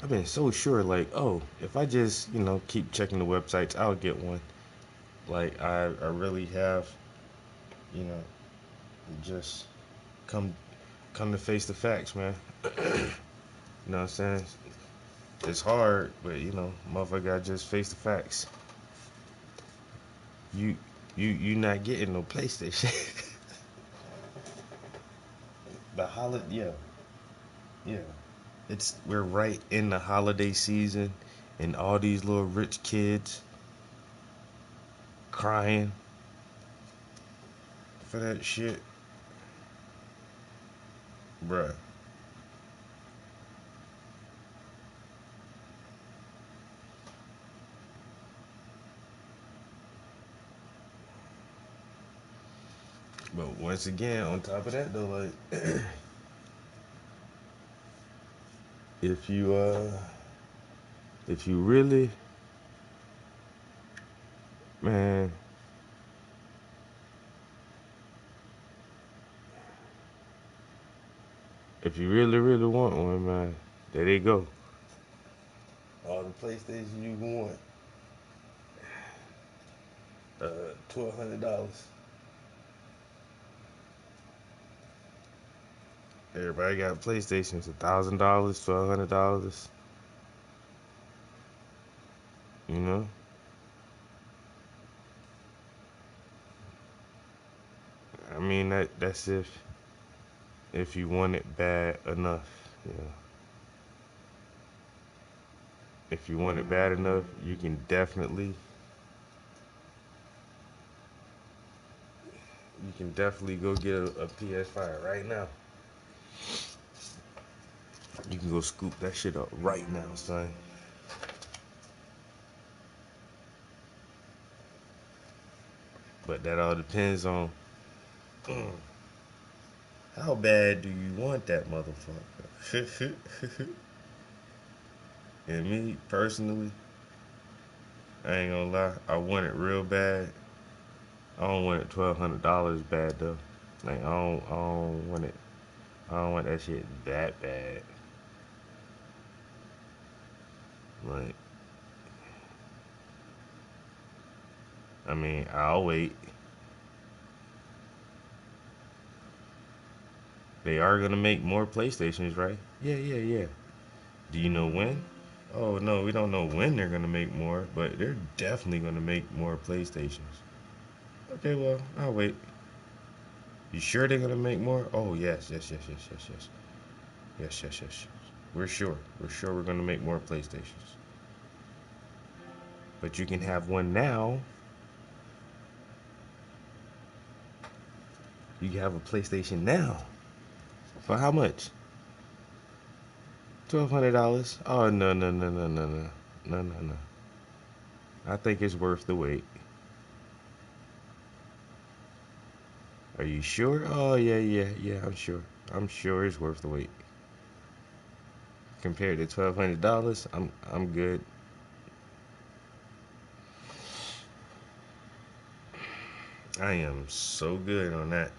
I've been so sure, like, oh, if I just, keep checking the websites, I'll get one. Like I really have, you know, just come to face the facts, man. You know what I'm saying? It's hard, but you know, motherfucker gotta just face the facts. You not getting no PlayStation. The holiday, yeah. We're right in the holiday season, and all these little rich kids crying for that shit, bruh. But once again, on top of that though, like if you really, man, if you really want one, man, there they go. All the PlayStation you want, $1,200. Everybody got PlayStations, $1,000, $1,200. You know, I mean that's if you want it bad enough. You know, if you want it bad enough, you can definitely go get a PS5 right now. You can go scoop that shit up right now, son. But that all depends on how bad do you want that motherfucker. And me personally, I ain't gonna lie, I want it real bad. I don't want it $1,200 bad though. Like I don't want it. I don't want that shit that bad. Like, I mean, I'll wait. They are gonna make more PlayStations, right? Yeah. Do you know when? Oh no, we don't know when they're gonna make more, but they're definitely gonna make more PlayStations. Okay, well, I'll wait. You sure they're gonna make more? Oh yes. Yes. We're sure. We're gonna make more PlayStations. But you can have one now. You can have a PlayStation now. For how much? $1,200. Oh no. I think it's worth the wait. Are you sure? Oh yeah. I'm sure it's worth the wait. Compared to $1,200, I'm good. I am so good on that,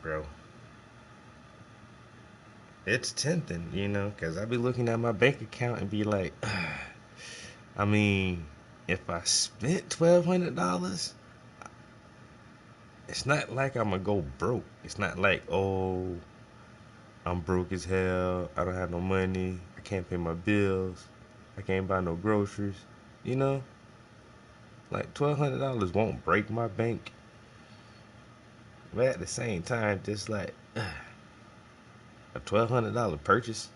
bro. It's tempting, you know, because I be looking at my bank account and be like, I mean, if I spent $1,200, it's not like I'm gonna go broke. It's not like, oh, I'm broke as hell. I don't have no money. I can't pay my bills. I can't buy no groceries. You know, like $1,200 won't break my bank. But at the same time, just like a $1,200 purchase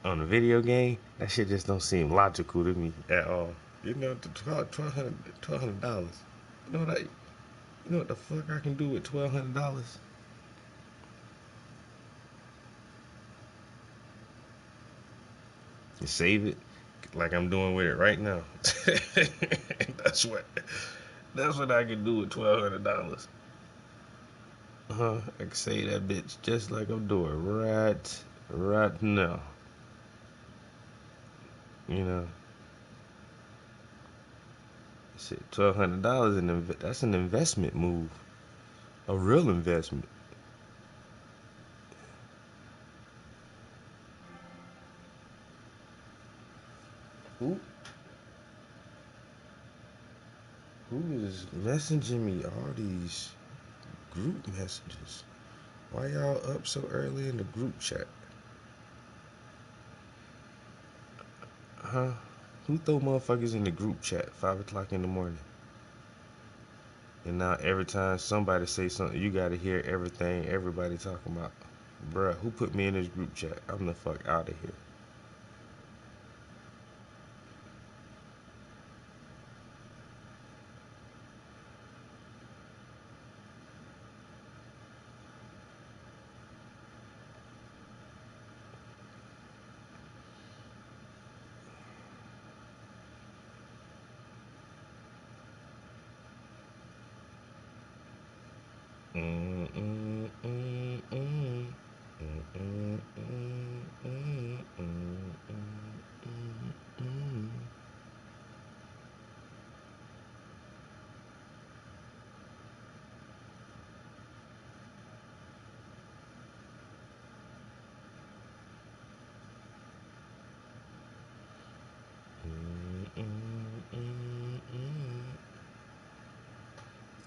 on a video game, that shit just don't seem logical to me at all. You know, $1,200. You know what the fuck I can do with $1,200? You save it like I'm doing with it right now. That's what I can do with $1,200. I can save that bitch just like I'm doing right now. You know, shit, $1,200 that's an investment move, a real investment. Who? Who is messaging me all these group messages? Why y'all up so early in the group chat? Huh? Who throw motherfuckers in the group chat 5 o'clock in the morning? And now every time somebody say something, you gotta hear everything everybody talking about. Bruh, who put me in this group chat? I'm the fuck out of here.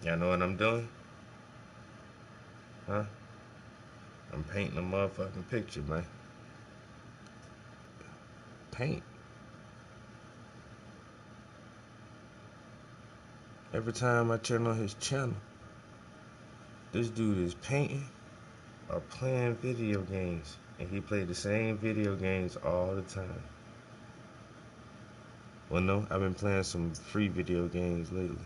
Y'all know what I'm doing? Huh? I'm painting a motherfucking picture, man. Paint. Every time I turn on his channel, this dude is painting or playing video games. And he played the same video games all the time. Well, no, I've been playing some free video games lately.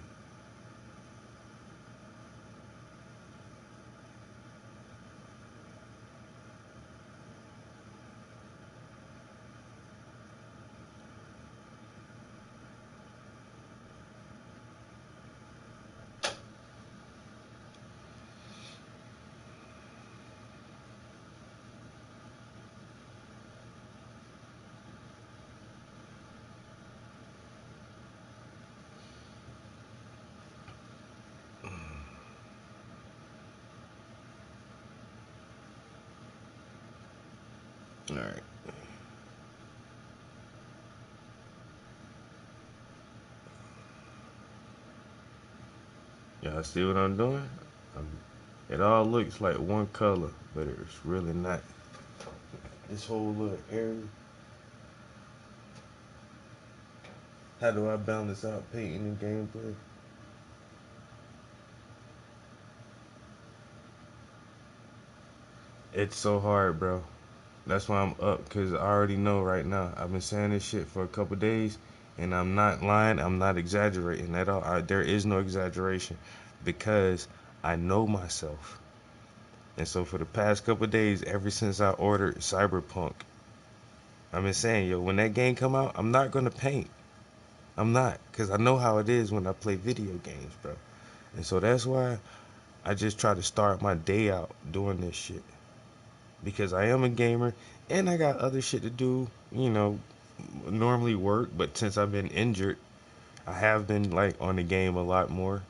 Alright. Y'all see what I'm doing? It all looks like one color, but it's really not. This whole little area. How do I balance out painting and gameplay? It's so hard, bro. That's why I'm up, because I already know right now. I've been saying this shit for a couple days, and I'm not lying. I'm not exaggerating at all. There is no exaggeration, because I know myself. And so for the past couple days, ever since I ordered Cyberpunk, I've been saying, yo, when that game come out, I'm not going to paint. I'm not, because I know how it is when I play video games, bro. And so that's why I just try to start my day out doing this shit. Because I am a gamer, and I got other shit to do, you know, normally work, but since I've been injured, I have been, like, on the game a lot more,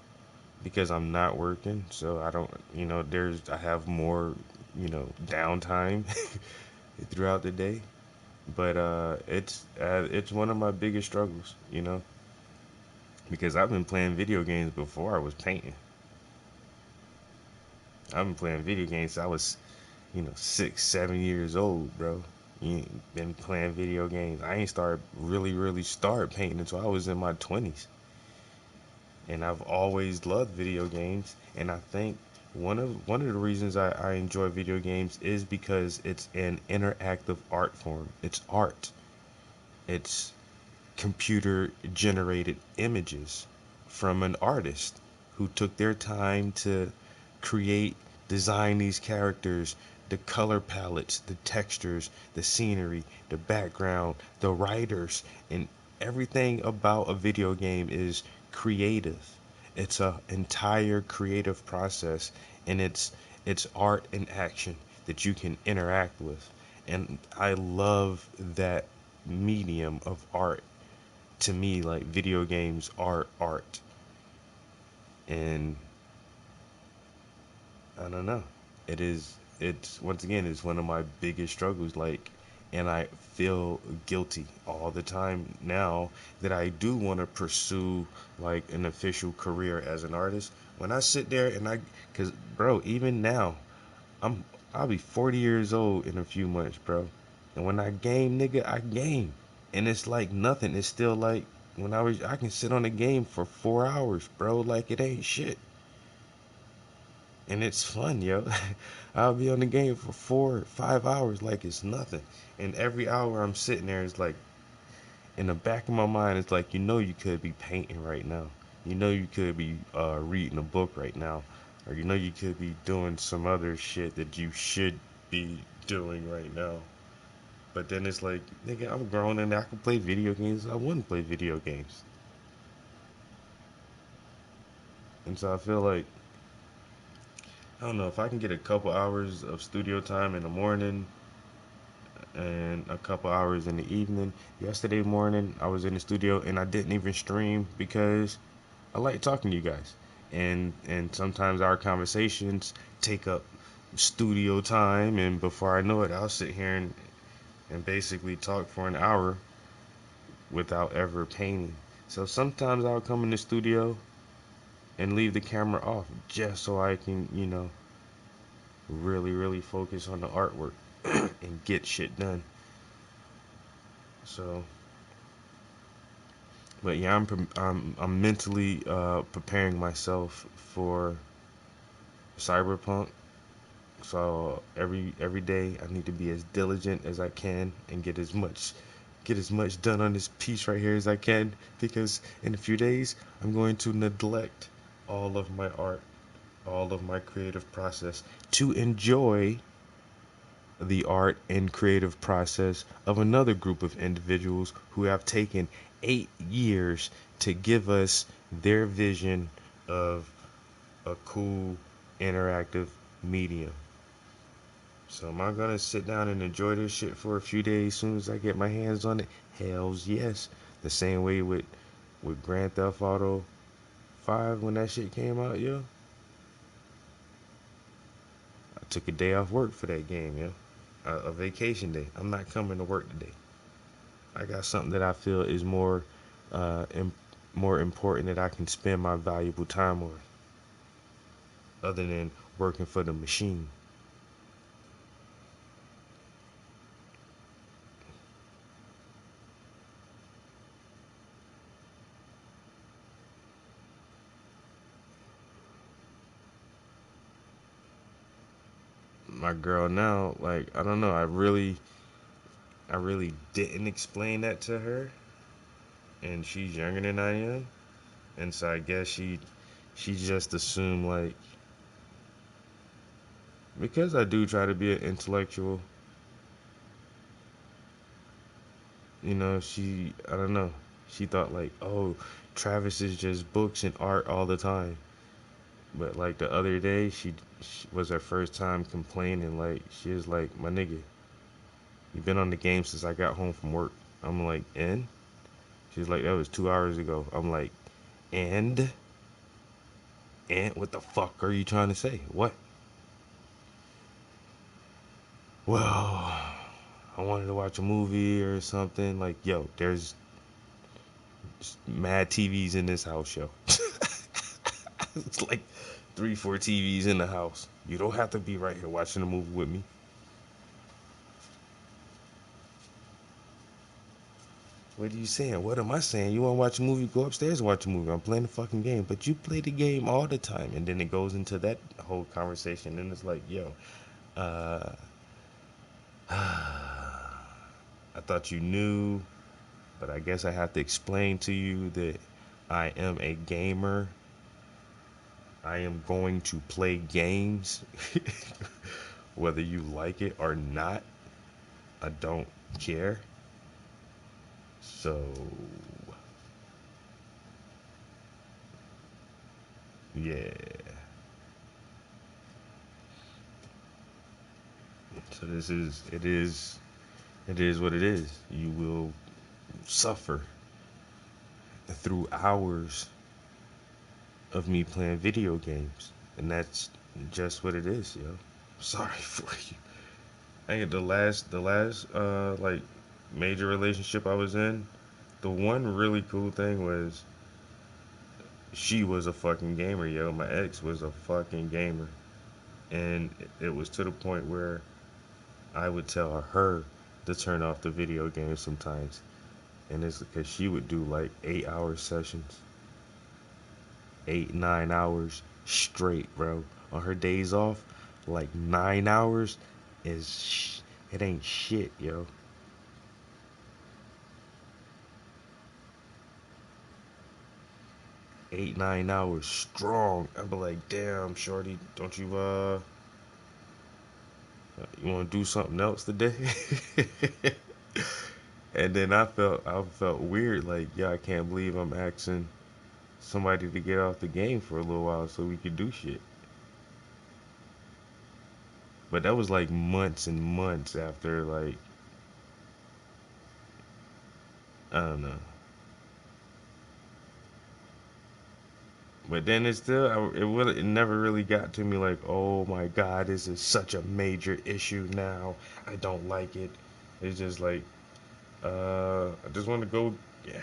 because I'm not working, so I don't, you know, I have more, you know, downtime throughout the day, but it's one of my biggest struggles, you know, because I've been playing video games before I was painting. I've been playing video games since I was, you know, 6, 7 years old, bro. Been playing video games. I ain't really start painting until I was in my 20s. And I've always loved video games. And I think one of the reasons I enjoy video games is because it's an interactive art form. It's art. It's computer generated images from an artist who took their time to design these characters, the color palettes, the textures, the scenery, the background, the writers, and everything about a video game is creative. It's an entire creative process, and it's art in action that you can interact with. And I love that medium of art. To me, like, video games are art. And I don't know. It's once again, it's one of my biggest struggles. Like, and I feel guilty all the time now that I do want to pursue like an official career as an artist. When I sit there and cause bro, even now, I'll be 40 years old in a few months, bro. And when I game, nigga, I game. And it's like nothing. It's still like when I can sit on a game for 4 hours, bro, like it ain't shit. And it's fun, yo. I'll be on the game for 4 or 5 hours like it's nothing. And every hour I'm sitting there is like, in the back of my mind, it's like, you could be painting right now. You could be reading a book right now. Or you could be doing some other shit that you should be doing right now. But then it's like, nigga, I'm grown and I can play video games. I wouldn't play video games. And so I feel like, I don't know, if I can get a couple hours of studio time in the morning and a couple hours in the evening. Yesterday morning, I was in the studio and I didn't even stream because I like talking to you guys. And sometimes our conversations take up studio time, and before I know it, I'll sit here and basically talk for an hour without ever painting. So sometimes I'll come in the studio and leave the camera off just so I can, really focus on the artwork and get shit done. So, but yeah, I'm mentally preparing myself for Cyberpunk. So every day I need to be as diligent as I can and get as much done on this piece right here as I can, because in a few days I'm going to neglect all of my art, all of my creative process, to enjoy the art and creative process of another group of individuals who have taken 8 years to give us their vision of a cool interactive medium. So am I gonna sit down and enjoy this shit for a few days as soon as I get my hands on it? Hells yes. The same way with Grand Theft Auto 5 when that shit came out, yo. I took a day off work for that game, yo. A vacation day. I'm not coming to work today. I got something that I feel is more important that I can spend my valuable time on, other than working for the machine. My girl now, like, I don't know, I really didn't explain that to her, and she's younger than I am, and so I guess she just assumed, like, because I do try to be an intellectual, I don't know, she thought like, oh, Travis is just books and art all the time. But like the other day, she was her first time complaining. Like, she was like, my nigga, you've been on the game since I got home from work. I'm like, and? She's like, that was 2 hours ago. I'm like, and what the fuck are you trying to say? What? Well, I wanted to watch a movie or something. Like, yo, there's mad TVs in this house, yo. It's like 3-4 TVs in the house. You don't have to be right here watching a movie with me. What are you saying? What am I saying? You want to watch a movie? Go upstairs and watch a movie. I'm playing the fucking game. But you play the game all the time. And then it goes into that whole conversation. And it's like, yo, I thought you knew, but I guess I have to explain to you that I am a gamer. I am going to play games, whether you like it or not. I don't care. So, yeah. So it is what it is. You will suffer through hours of me playing video games, and that's just what it is, yo. Sorry for you. Hey, the last like major relationship I was in, the one really cool thing was she was a fucking gamer, yo. My ex was a fucking gamer, and it was to the point where I would tell her to turn off the video game sometimes, and it's because she would do like 8 hour sessions, 8 9 hours straight, bro. On her days off, like 9 hours it ain't shit, yo. 8 9 hours strong. I'd be like, damn, shorty, don't you want to do something else today? And then I felt weird, like, yeah, I can't believe I'm asking somebody to get off the game for a little while so we could do shit. But that was like months and months after, like, I don't know. But then it never really got to me like, oh my god, this is such a major issue now. I don't like it. It's just like, I just want to go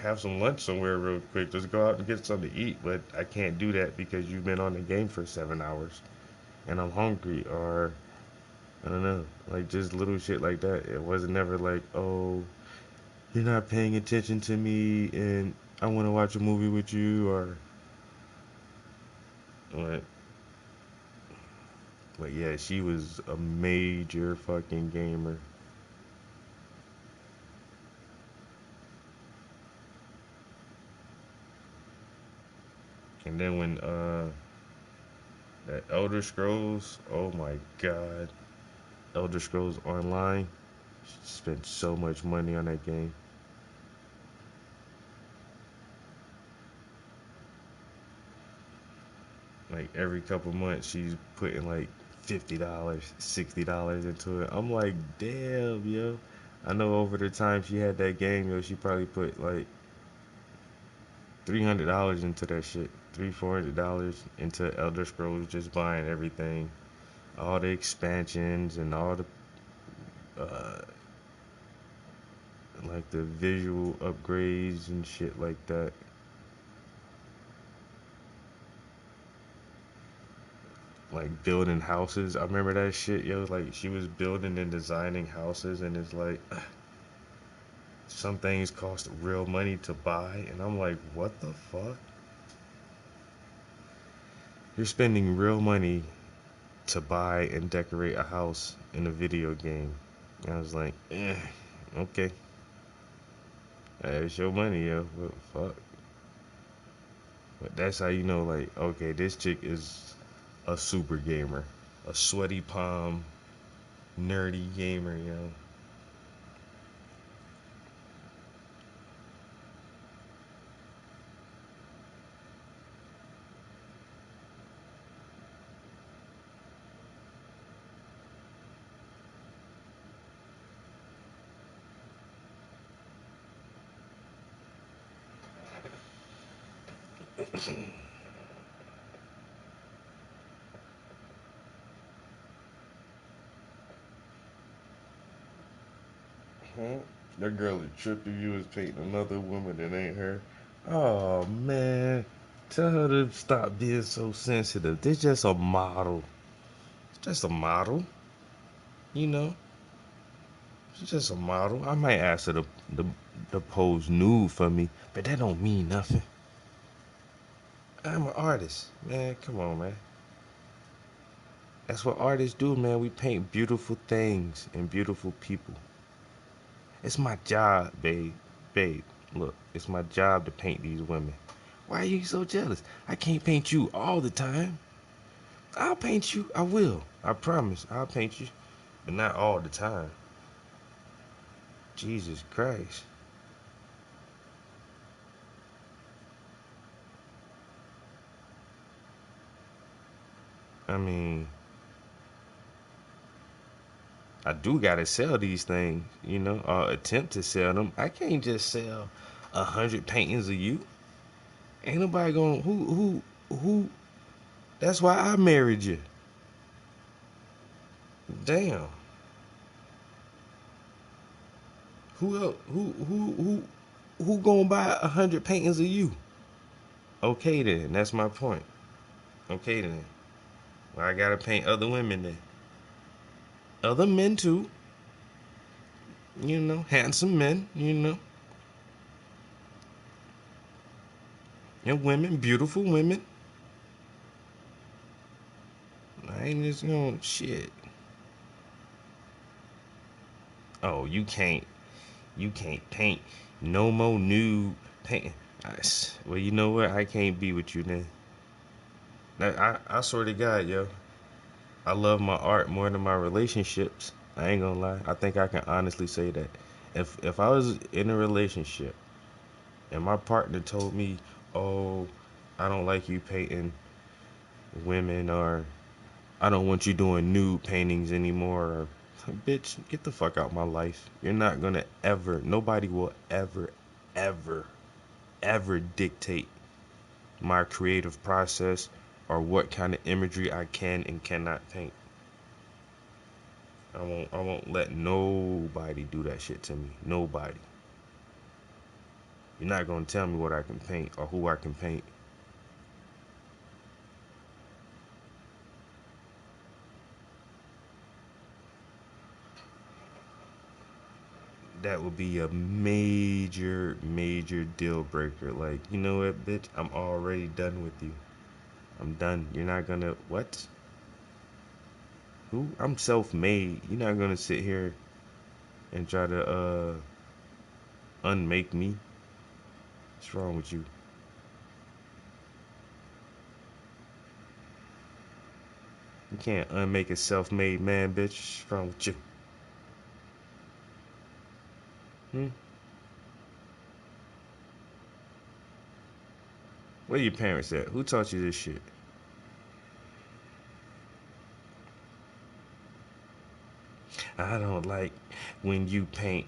have some lunch somewhere real quick. Just go out and get something to eat. But I can't do that because you've been on the game for 7 hours and I'm hungry, or I don't know, like just little shit like that. It wasn't never like, oh, you're not paying attention to me and I want to watch a movie with you, or what. But yeah, she was a major fucking gamer. And then when that Elder Scrolls, oh my god, Elder Scrolls Online, she spent so much money on that game. Like every couple months, she's putting like $50, $60 into it. I'm like, damn, yo. I know over the time she had that game, yo, she probably put like $300 into that shit. $300-$400 into Elder Scrolls, just buying everything, all the expansions and all the uh, like the visual upgrades and shit like that. Like building houses. I remember that shit, yo. Like she was building and designing houses, and it's like some things cost real money to buy, and I'm like, what the fuck? You're spending real money to buy and decorate a house in a video game. And I was like, okay. It's your money, yo. What the fuck? But that's how you know, like, okay, this chick is a super gamer. A sweaty palm, nerdy gamer, yo. Huh? That girl would trip if you was painting another woman that ain't her. Oh man. Tell her to stop being so sensitive. This just a model. It's just a model. You know? She's just a model. I might ask her to pose nude for me, but that don't mean nothing. I'm an artist. Man, come on, man. That's what artists do, man. We paint beautiful things and beautiful people. It's my job, babe. Babe, look, it's my job to paint these women. Why are you so jealous? I can't paint you all the time. I'll paint you. I will. I promise. I'll paint you. But not all the time. Jesus Christ. I mean, I do gotta sell these things, you know, or attempt to sell them. I can't just sell 100 paintings of you. Ain't nobody gonna who. That's why I married you. Damn. Who else? Who gonna buy 100 paintings of you? Okay then, that's my point. Okay then. Well, I gotta paint other women then. Other men too. You know, handsome men, you know. And women, beautiful women. I ain't just gonna shit. Oh, you can't paint no more nude painting. Well, you know what? I can't be with you then. I swear to God, yo. I love my art more than my relationships. I ain't gonna lie. I think I can honestly say that. If I was in a relationship and my partner told me, "Oh, I don't like you painting women," or "I don't want you doing nude paintings anymore," or "Bitch, get the fuck out my life. You're not gonna ever, nobody will ever, ever, ever dictate my creative process or what kind of imagery I can and cannot paint. I won't let nobody do that shit to me. Nobody. You're not gonna tell me what I can paint or who I can paint. That would be a major, major deal breaker. Like, you know what, bitch? I'm already done with you. I'm done. You're not gonna what? Who? I'm self-made. You're not gonna sit here and try to unmake me. What's wrong with you? You can't unmake a self-made man, bitch. What's wrong with you? Where your parents at? Who taught you this shit? I don't like when you paint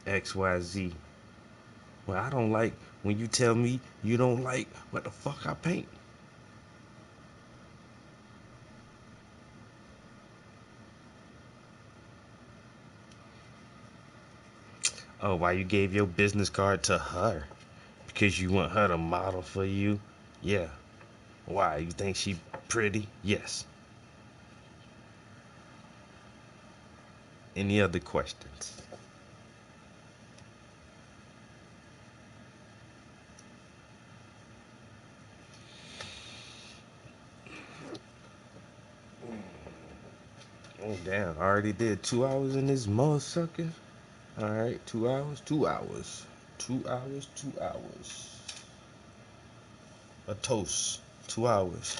XYZ. Well, I don't like when you tell me you don't like what the fuck I paint. Oh, why you gave your business card to her? Because you want her to model for you? Yeah. Why? You think she pretty? Yes. Any other questions? Oh, damn. I already did 2 hours in this motherfucker. Alright, 2 hours, 2 hours. 2 hours, 2 hours. A toast. 2 hours.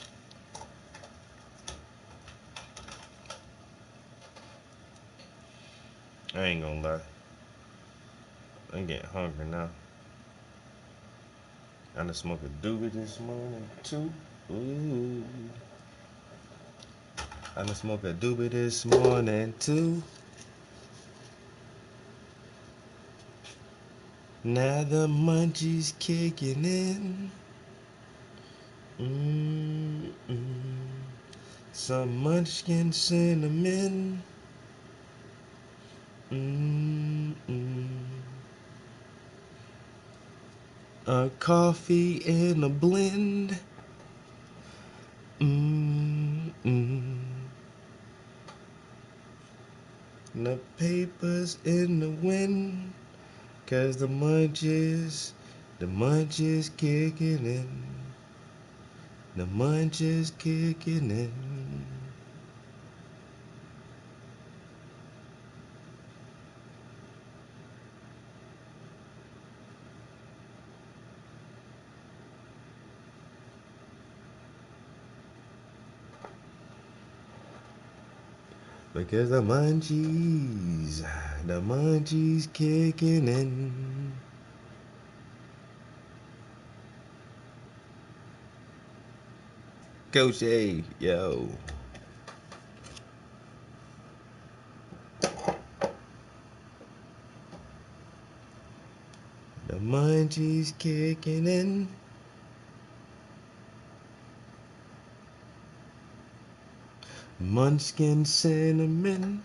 I ain't gonna lie. I'm getting hungry now. I done smoked a doobie this morning, too. Ooh. I done smoked a doobie this morning, too. Now the munchies kicking in. Some munchkin cinnamon. A coffee in a blend. The papers in the wind. 'Cause the munchies kicking in. The munchies kicking in. Because the munchies kicking in. Coach A, yo. The munchies kicking in. Munchkin cinnamon.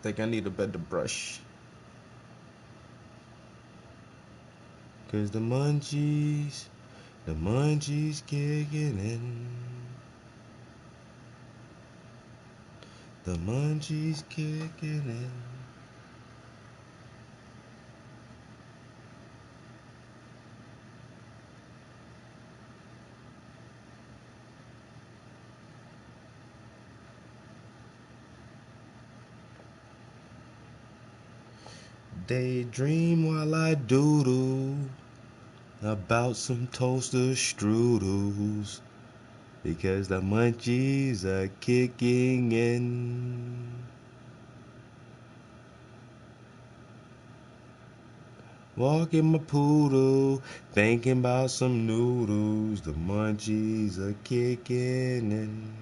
think I need a better brush. Cause the munchies kicking in. The munchies kicking in. Daydream while I doodle about some toaster strudels, because the munchies are kicking in. Walking my poodle, thinking about some noodles, the munchies are kicking in.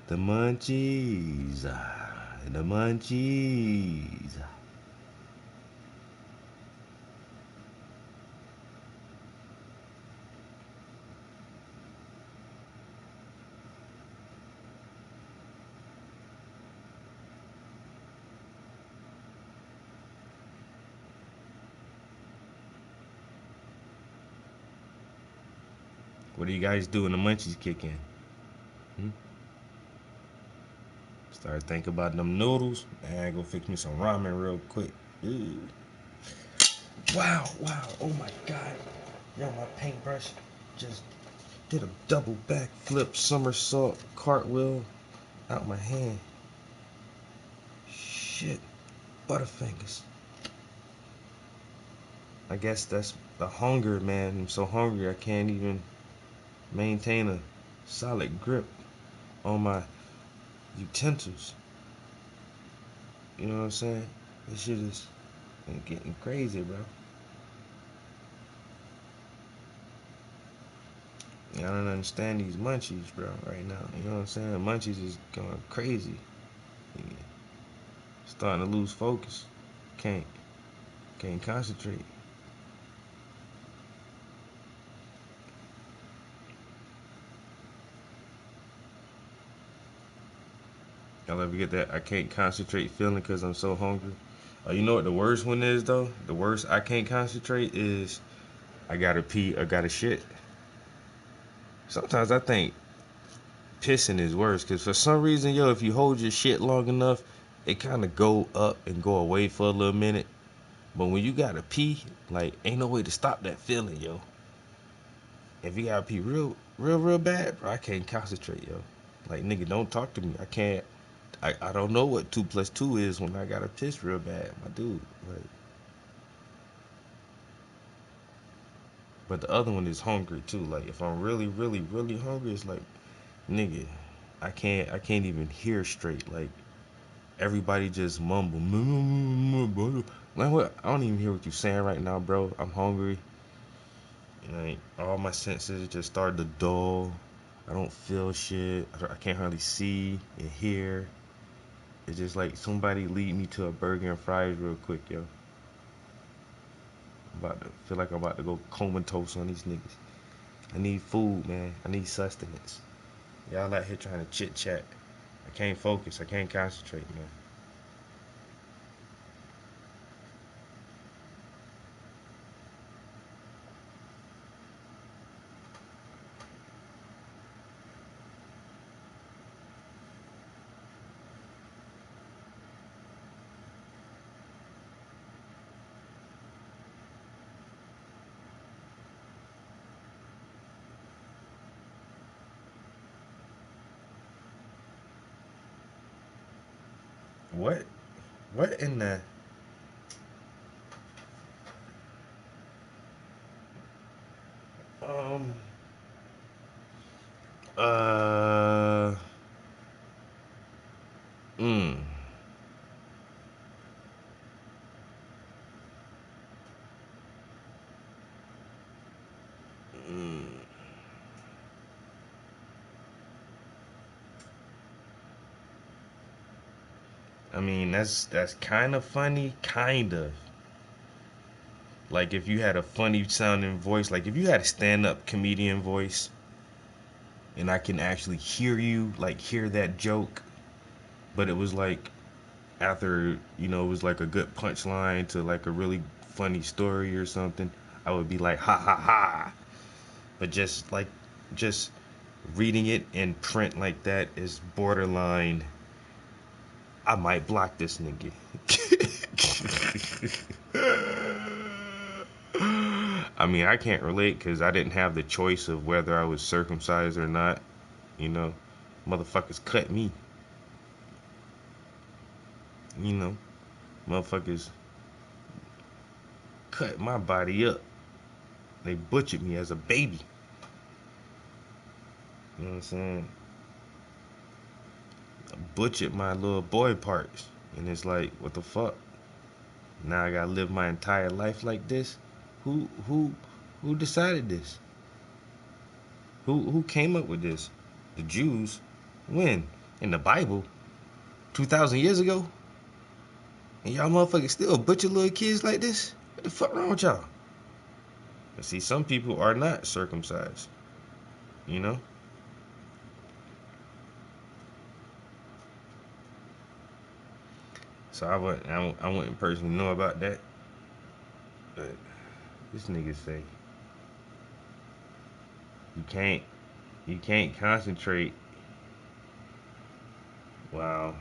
The munchies, the munchies. What do you guys do when the munchies kick in? Start thinking about them noodles. Man, go fix me some ramen real quick. Ew. Wow. Oh my God. Yo, my paintbrush just did a double backflip, somersault, cartwheel out my hand. Shit. Butterfingers. I guess that's the hunger, man. I'm so hungry I can't even maintain a solid grip on my utensils. You know what I'm saying? This shit is getting crazy, bro. I don't understand these munchies, bro, right now. You know what I'm saying? The munchies is going crazy. Starting to lose focus. Can't concentrate. Y'all ever get that I can't concentrate feeling because I'm so hungry? You know what the worst one is, though? The worst I can't concentrate is I gotta pee or gotta shit. Sometimes I think pissing is worse because for some reason, yo, if you hold your shit long enough, it kind of go up and go away for a little minute. But when you gotta pee, like, ain't no way to stop that feeling, yo. If you gotta pee real bad, bro, I can't concentrate, yo. Like, nigga, don't talk to me. I can't. I don't know what 2 + 2 is when I gotta piss real bad, my dude. Like, but the other one is hungry too. Like, if I'm really hungry, it's like, nigga, I can't even hear straight. Like, everybody just mumble. Like, what? I don't even hear what you're saying right now, bro. I'm hungry. Like, all my senses just started to dull. I don't feel shit. I can't hardly see and hear. It's just like somebody lead me to a burger and fries real quick, yo. Feel like I'm about to go comatose on these niggas. I need food, man. I need sustenance. Y'all out here trying to chit chat. I can't focus. I can't concentrate, man. What in the... I mean, that's kind of funny, kind of. Like, if you had a funny sounding voice, like if you had a stand-up comedian voice, and I can actually hear you, like hear that joke, but it was like after, you know, it was like a good punchline to like a really funny story or something, I would be like ha ha ha. But just reading it in print like that is borderline, I might block this nigga. I mean, I can't relate because I didn't have the choice of whether I was circumcised or not. You know, motherfuckers cut me. You know, motherfuckers cut my body up. They butchered me as a baby. You know what I'm saying? Butchered my little boy parts. And it's like, what the fuck? Now I gotta live my entire life like this? Who decided this? Who came up with this? The Jews? When? In the Bible? 2,000 years ago? And y'all motherfuckers still butcher little kids like this? What the fuck wrong with y'all? But see, some people are not circumcised. You know? So I wouldn't personally know about that. But this nigga say you can't concentrate. Wow.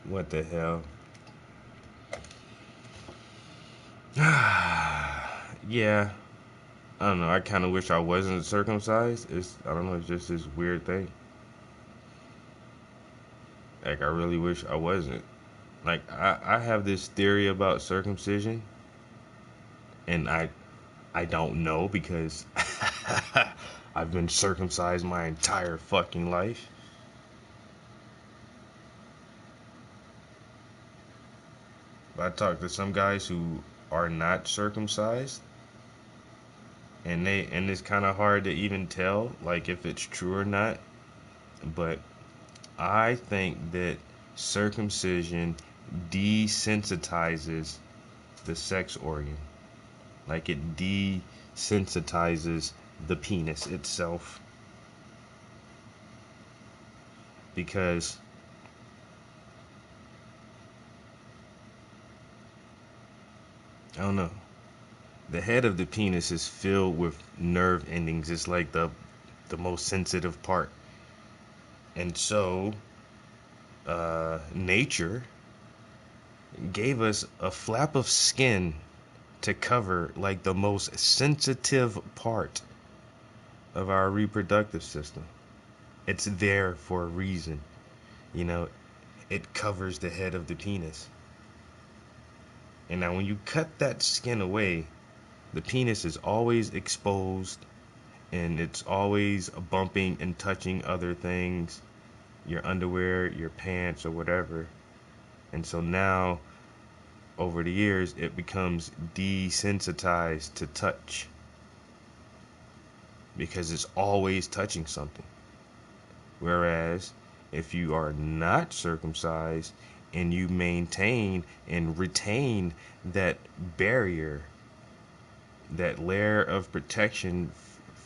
What the hell? Yeah. I don't know. I kind of wish I wasn't circumcised. I don't know. It's just this weird thing. Like, I really wish I wasn't. Like, I have this theory about circumcision. And I don't know because I've been circumcised my entire fucking life. I talked to some guys who are not circumcised, and it's kind of hard to even tell like if it's true or not. But I think that circumcision desensitizes the sex organ, like it desensitizes the penis itself, because I don't know. The head of the penis is filled with nerve endings. It's like the most sensitive part. And so, nature gave us a flap of skin to cover like the most sensitive part of our reproductive system. It's there for a reason. You know, it covers the head of the penis. And now when you cut that skin away, the penis is always exposed and it's always bumping and touching other things, your underwear, your pants, or whatever. And so now, over the years, it becomes desensitized to touch because it's always touching something. Whereas, if you are not circumcised and you maintain and retain that barrier, that layer of protection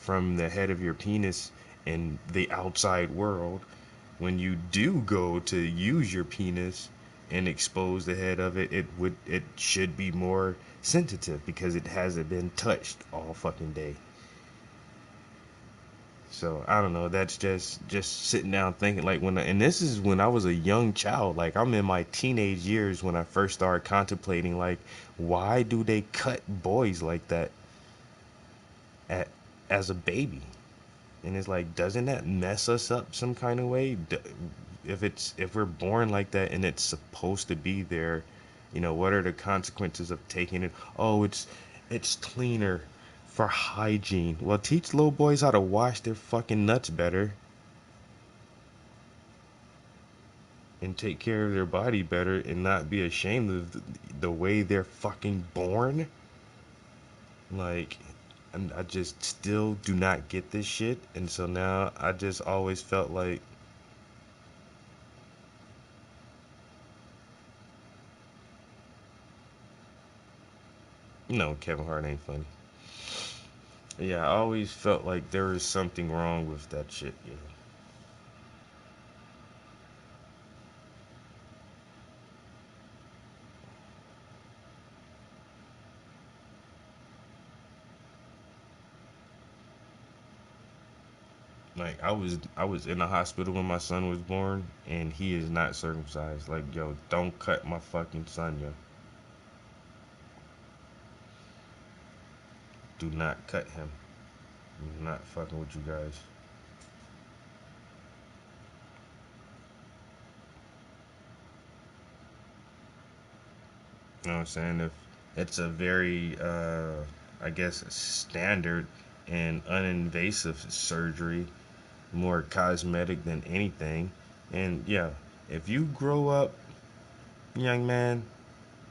from the head of your penis and the outside world, when you do go to use your penis and expose the head of it, it should be more sensitive because it hasn't been touched all fucking day. So I don't know. That's just sitting down thinking, like, and this is when I was a young child. Like, I'm in my teenage years when I first started contemplating, like, why do they cut boys like that as a baby? And it's like, doesn't that mess us up some kind of way? If we're born like that and it's supposed to be there, you know, what are the consequences of taking it? Oh, it's cleaner for hygiene. Well, teach little boys how to wash their fucking nuts better and take care of their body better and not be ashamed of the way they're fucking born. Like, and I just still do not get this shit. And so now I just always felt like, no, Kevin Hart ain't funny. Yeah, I always felt like there was something wrong with that shit, you know. Like I was in the hospital when my son was born, and he is not circumcised. Like, yo, don't cut my fucking son, yo. Do not cut him. I'm not fucking with you guys. You know what I'm saying? If it's a very, I guess, standard and uninvasive surgery, more cosmetic than anything. And yeah, if you grow up, young man,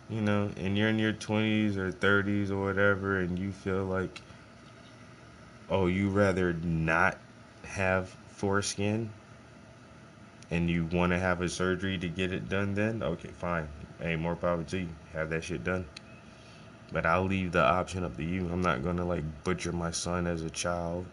you know, and you're in your 20s or 30s or whatever, and you feel like, oh, you rather not have foreskin and you want to have a surgery to get it done, then okay, fine. Hey, more power to you. Have that shit done. But I'll leave the option up to you. I'm not gonna like butcher my son as a child.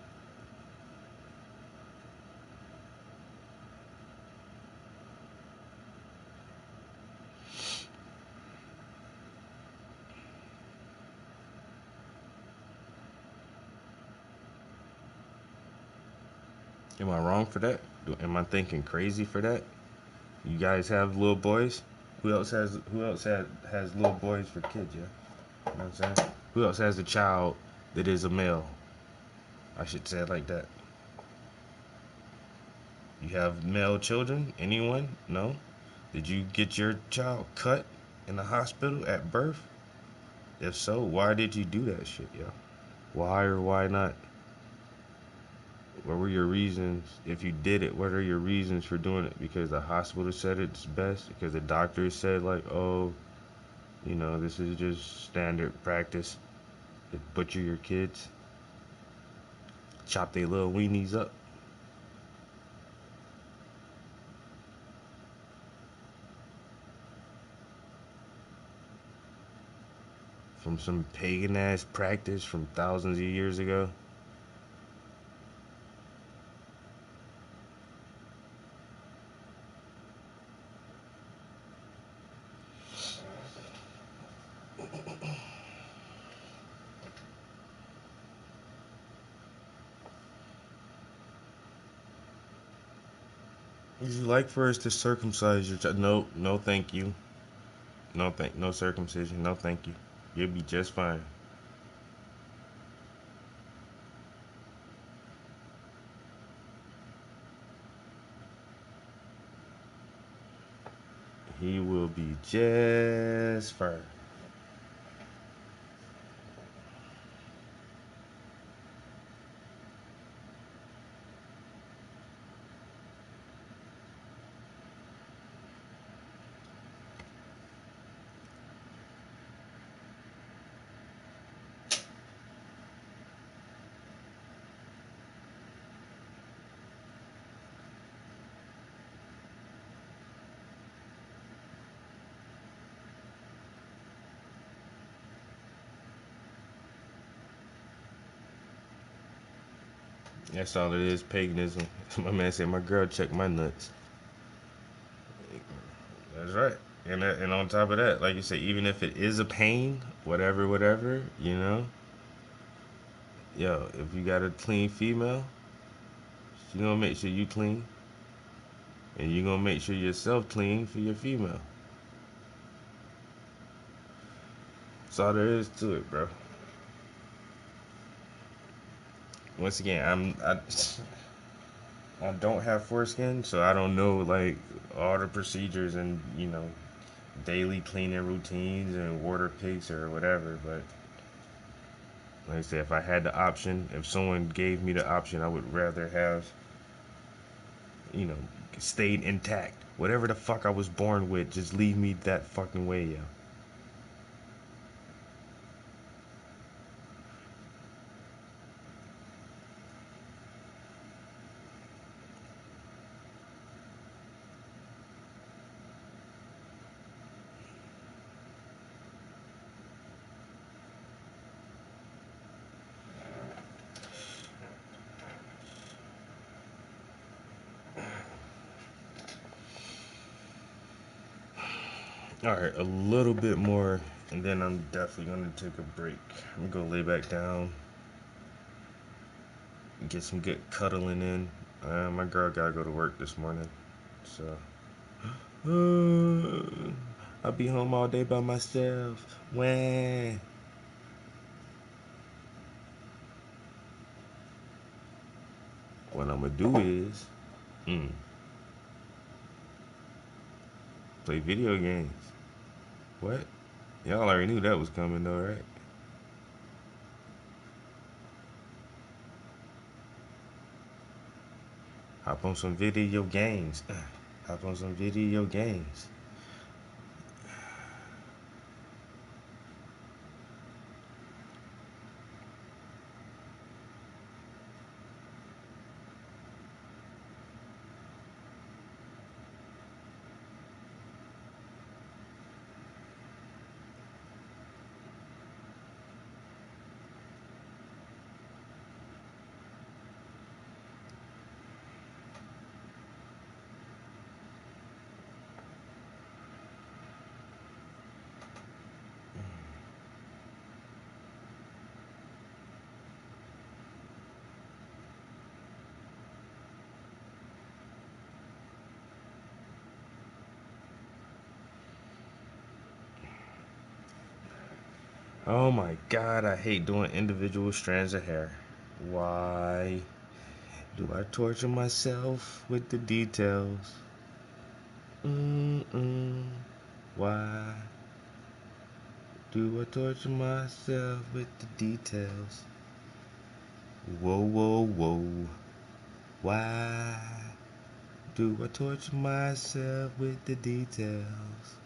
Am I wrong for that? Am I thinking crazy for that? You guys have little boys? Who else has little boys for kids, yeah? You know what I'm saying? Who else has a child that is a male? I should say it like that. You have male children? Anyone? No? Did you get your child cut in the hospital at birth? If so, why did you do that shit, yo? Why or why not? What were your reasons? If you did it, what are your reasons for doing it? Because the hospital said it's best? Because the doctors said, like, oh, you know, this is just standard practice to butcher your kids? Chop their little weenies up? From some pagan ass practice from thousands of years ago? Would you like for us to circumcise your child? No, no, thank you. No circumcision. No, thank you. You'll be just fine. He will be just fine. That's all it is, paganism. My man said, my girl checked my nuts. That's right. And on top of that, like you say, even if it is a pain, whatever, you know, yo, if you got a clean female, she gonna make sure you clean. And you gonna make sure yourself clean for your female. That's all there is to it, bro. Once again, I don't have foreskin, so I don't know like all the procedures and, you know, daily cleaning routines and water pigs or whatever, but Like I said, if I had the option, if someone gave me the option, I would rather have, you know, stayed intact. Whatever the fuck I was born with, just leave me that fucking way, yo. Alright, a little bit more, and then I'm definitely gonna take a break. I'm gonna go lay back down, get some good cuddling in. My girl gotta go to work this morning, so I'll be home all day by myself. When what I'm gonna do is play video games. What? Y'all already knew that was coming though, right? Hop on some video games. Hop on some video games. Oh my god, I hate doing individual strands of hair. Why do I torture myself with the details? Why do I torture myself with the details? Whoa, whoa, whoa. Why do I torture myself with the details?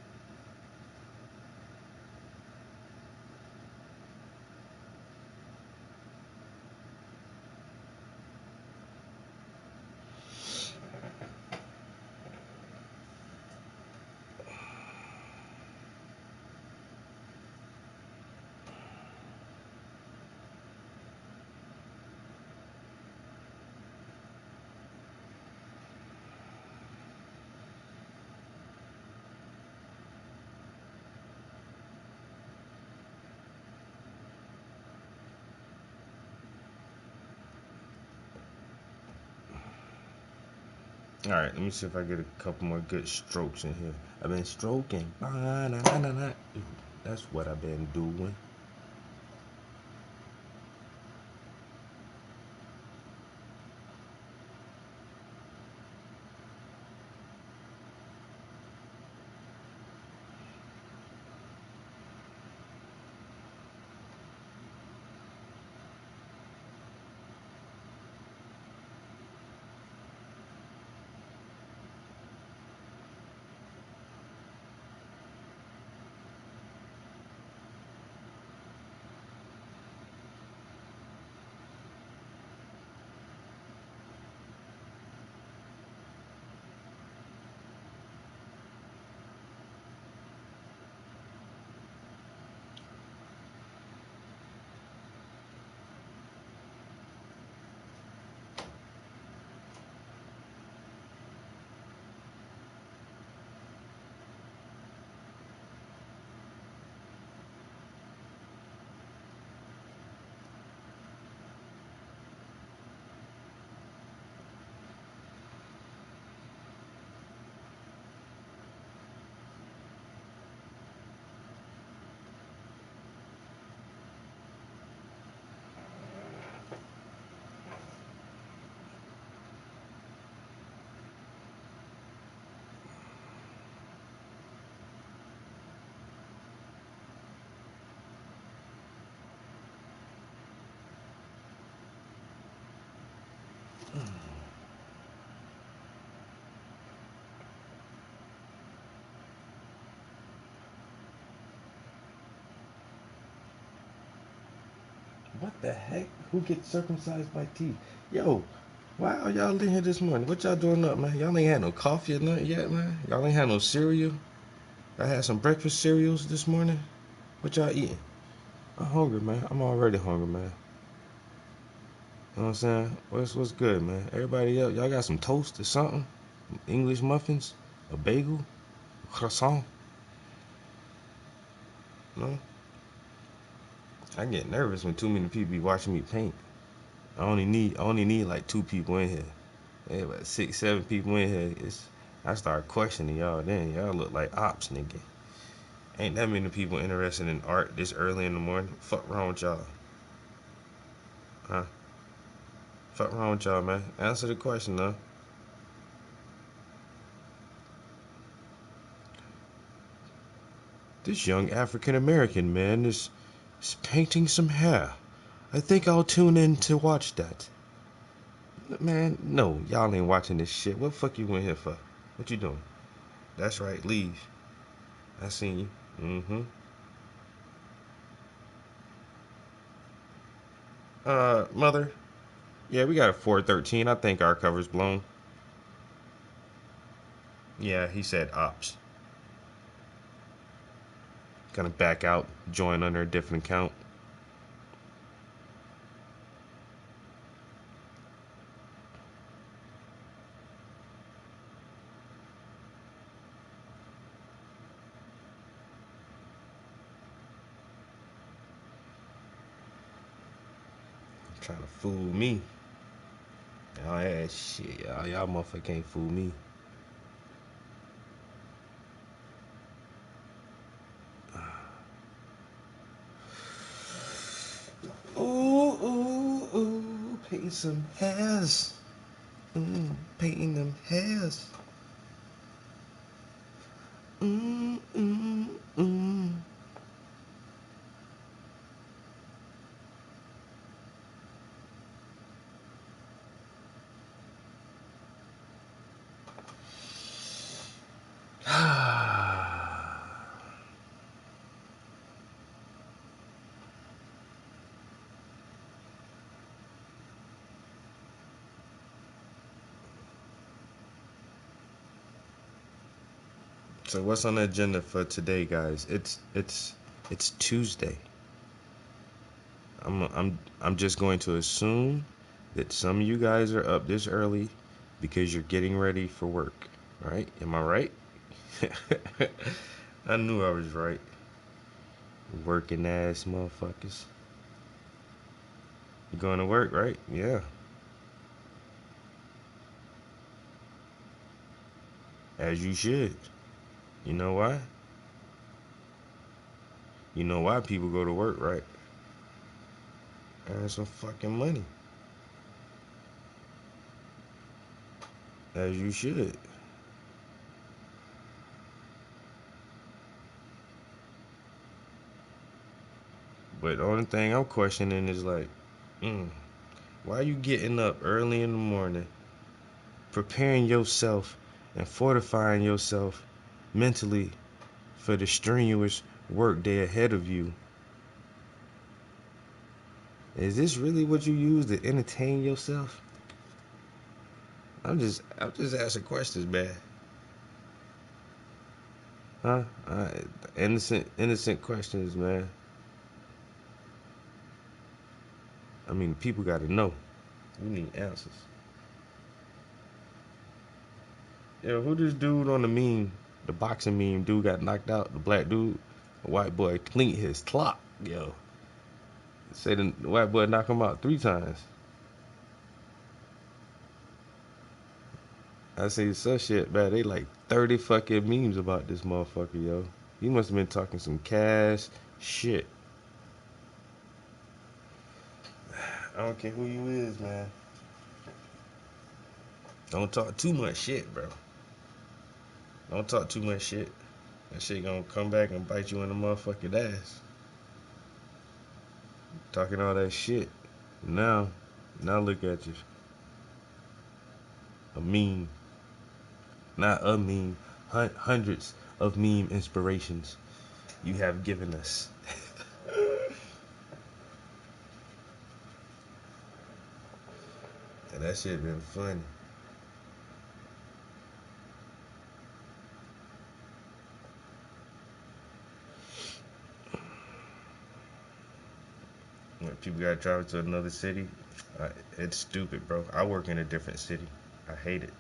Alright, let me see if I get a couple more good strokes in here. I've been stroking. That's what I've been doing. What the heck? Who gets circumcised by teeth? Yo, why are y'all in here this morning? What y'all doing up, man? Y'all ain't had no coffee or nothing yet, man? Y'all ain't had no cereal? I had some breakfast cereals this morning. What y'all eating? I'm hungry, man. I'm already hungry, man. You know what I'm saying? What's good, man? Everybody else, y'all got some toast or something? English muffins? A bagel? A croissant? No? I get nervous when too many people be watching me paint. I only need like 2 people in here. Hey, about 6, 7 people in here. I start questioning y'all. Then y'all look like ops, nigga. Ain't that many people interested in art this early in the morning? Fuck wrong with y'all? Huh? Fuck wrong with y'all, man? Answer the question, though. This young African American man is painting some hair. I think I'll tune in to watch that. Man, no, y'all ain't watching this shit. What the fuck you in here for? What you doing? That's right, leave. I seen you. Mm-hmm. Mother? Yeah, we got a 413. I think our cover's blown. Yeah, he said ops. Gonna back out, join under a different account. Trying to fool me. Oh yeah, shit, y'all motherfucker can't fool me. Ooh, painting some hairs. Painting them hairs. So what's on the agenda for today, guys? It's Tuesday. I'm just going to assume that some of you guys are up this early because you're getting ready for work, right? Am I right? I knew I was right. Working ass motherfuckers. You going to work, right? Yeah. As you should. You know why? You know why people go to work, right? Earn some fucking money. As you should. But the only thing I'm questioning is like, why are you getting up early in the morning, preparing yourself and fortifying yourself mentally for the strenuous work day ahead of you? Is this really what you use to entertain yourself? I'm just asking questions, man. Huh? Innocent questions, man. I mean, people gotta know. We need answers. Yo, who this dude on the meme, the boxing meme, dude got knocked out, the black dude? The white boy cleaned his clock, yo. Say the white boy knocked him out 3 times. I say some shit, man. They like 30 fucking memes about this motherfucker, yo. He must have been talking some cash shit. I don't care who you is, man. Don't talk too much shit, bro. Don't talk too much shit. That shit gonna come back and bite you in the motherfucking ass. Talking all that shit. Now look at you. A meme. Not a meme. Hundreds of meme inspirations you have given us. That shit been funny. When people gotta travel to another city, it's stupid, bro. I work in a different city. I hate it.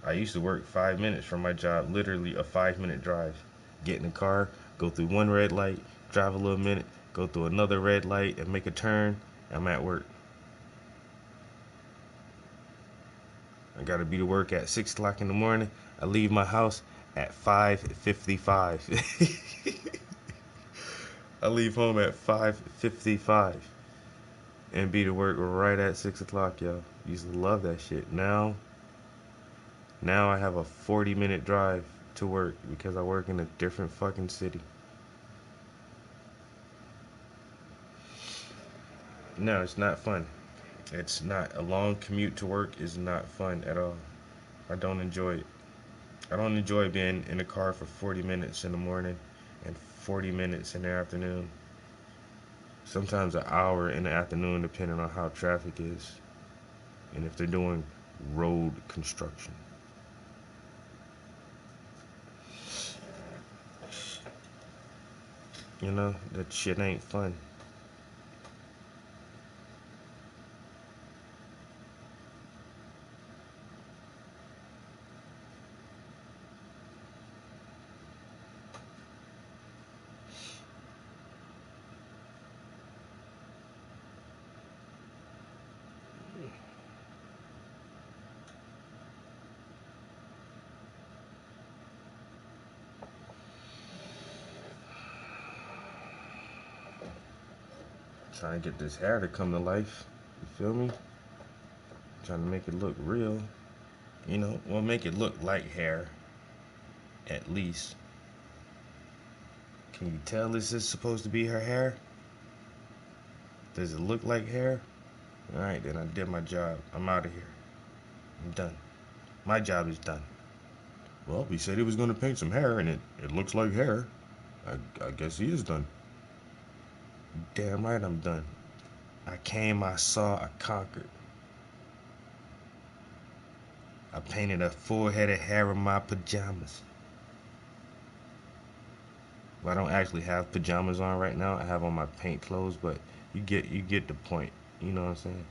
I used to work 5 minutes from my job, literally a 5-minute drive. Get in the car, go through one red light, drive a little minute, go through another red light, and make a turn. I'm at work. I gotta be to work at 6 o'clock in the morning. I leave my house at 5:55. I leave home at 5:55 and be to work right at 6 o'clock, yo. Used to love that shit. Now I have a 40-minute drive to work because I work in a different fucking city. No, it's not fun. It's not. A long commute to work is not fun at all. I don't enjoy it. I don't enjoy being in the car for 40 minutes in the morning and 40 minutes in the afternoon. Sometimes an hour in the afternoon, depending on how traffic is and if they're doing road construction. You know, that shit ain't fun. Trying to get this hair to come to life. You feel me? Trying to make it look real. You know, well, make it look like hair. At least. Can you tell this is supposed to be her hair? Does it look like hair? Alright, then I did my job. I'm out of here. I'm done. My job is done. Well, he said he was going to paint some hair, and it looks like hair. I guess he is done. Damn right I'm done. I came, I saw, I conquered. I painted a full head of hair in my pajamas. Well, I don't actually have pajamas on right now. I have on my paint clothes, but you get the point. You know what I'm saying?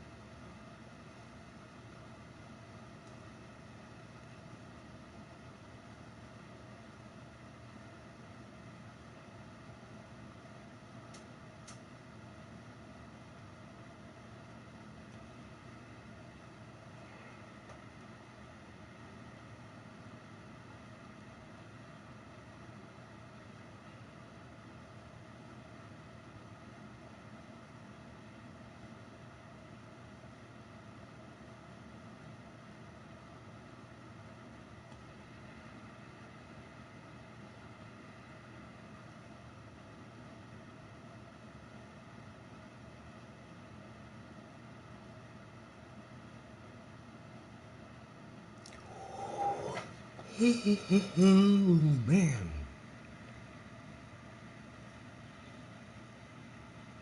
Oh, man.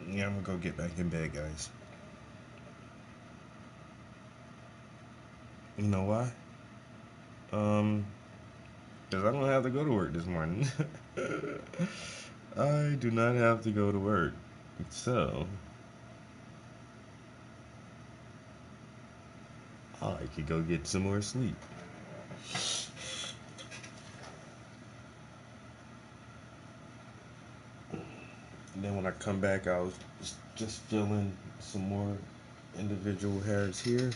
Yeah, I'm gonna go get back in bed, guys. You know why? Because I don't have to go to work this morning. I do not have to go to work. So, I could go get some more sleep. And then when I come back, I was just filling some more individual hairs here.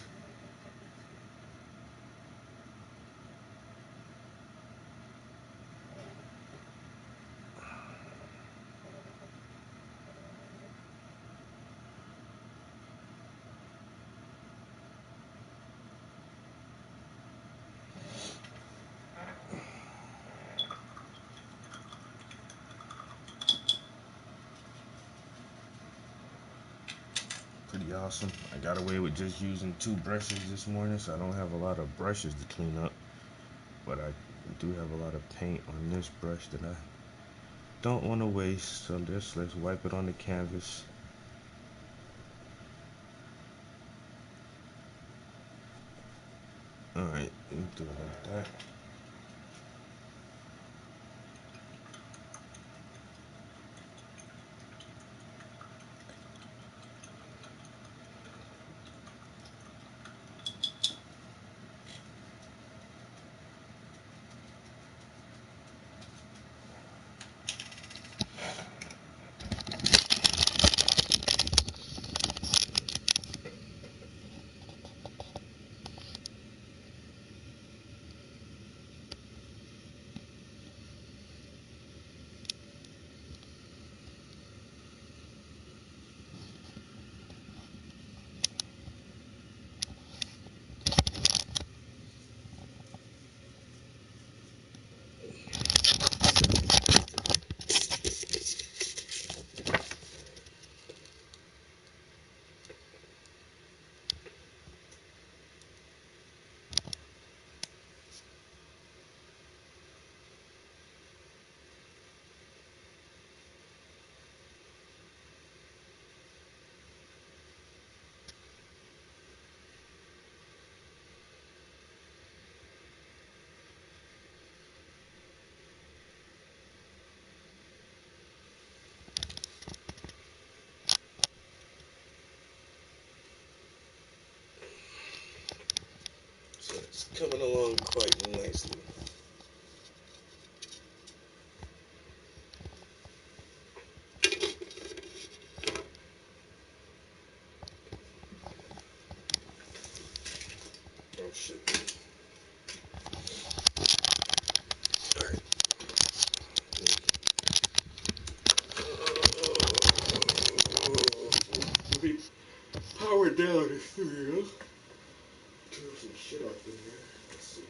Pretty awesome. I got away with just using 2 brushes this morning, so I don't have a lot of brushes to clean up. But I do have a lot of paint on this brush that I don't want to waste, so let's wipe it on the canvas. Alright, let me do it like that. So it's coming along quite nicely. Oh shit. Alright. Let me power down the studio. Turn some shit up in here. Let's see.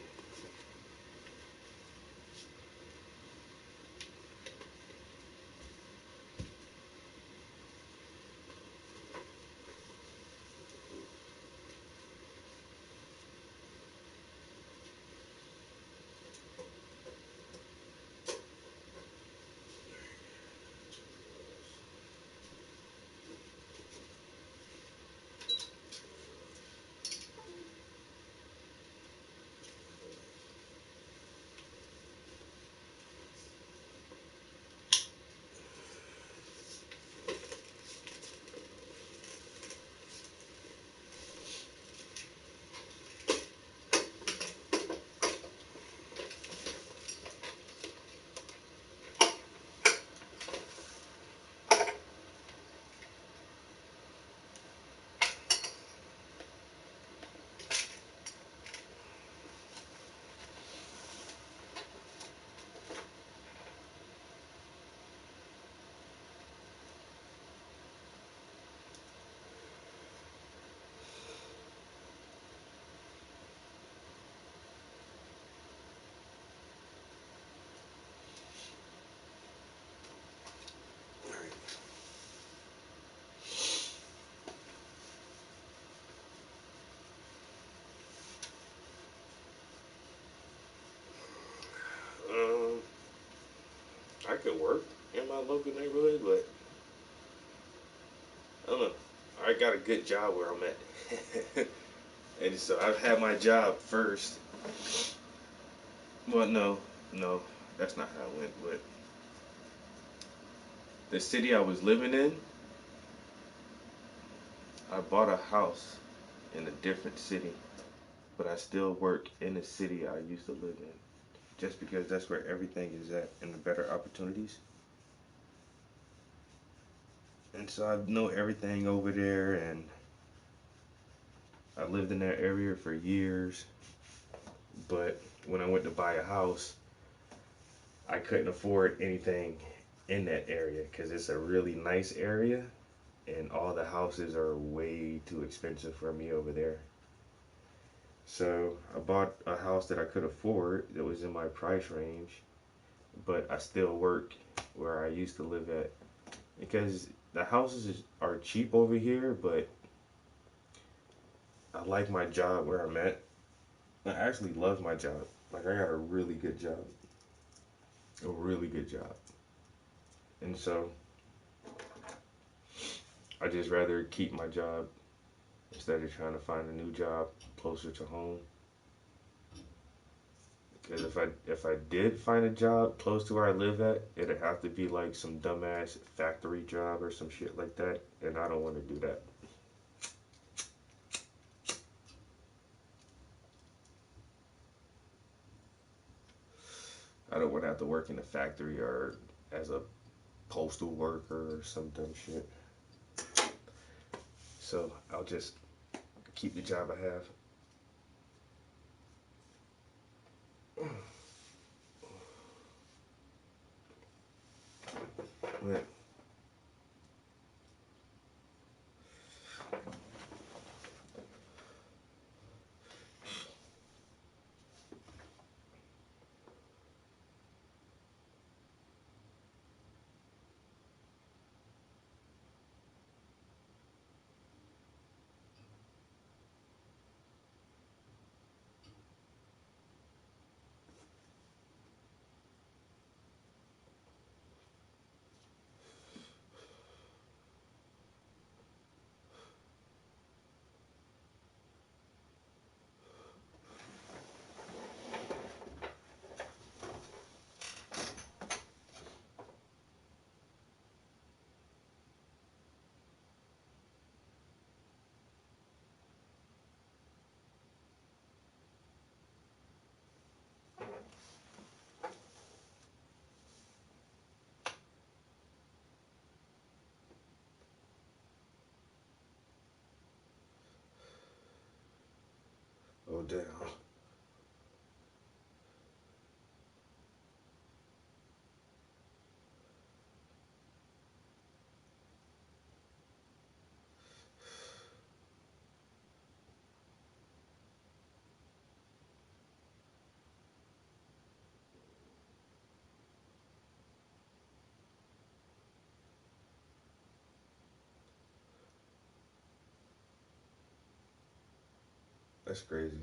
I could work in my local neighborhood, but I don't know. I got a good job where I'm at. And so I've had my job first. Well, no, that's not how it went. But the city I was living in, I bought a house in a different city, but I still work in the city I used to live in, just because that's where everything is at and the better opportunities. And so I know everything over there, and I lived in that area for years. But when I went to buy a house, I couldn't afford anything in that area because it's a really nice area, and all the houses are way too expensive for me over there. So I bought a house that I could afford that was in my price range, but I still work where I used to live at because the houses are cheap over here, but I like my job where I'm at. I actually love my job. Like, I got a really good job. A really good job. And so I just rather keep my job instead of trying to find a new job closer to home. Because if I did find a job close to where I live at, it'd have to be like some dumbass factory job or some shit like that, and I don't want to do that. I don't want to have to work in a factory or as a postal worker or some dumb shit. So I'll just keep the job I have. Yeah. Oh damn. That's crazy.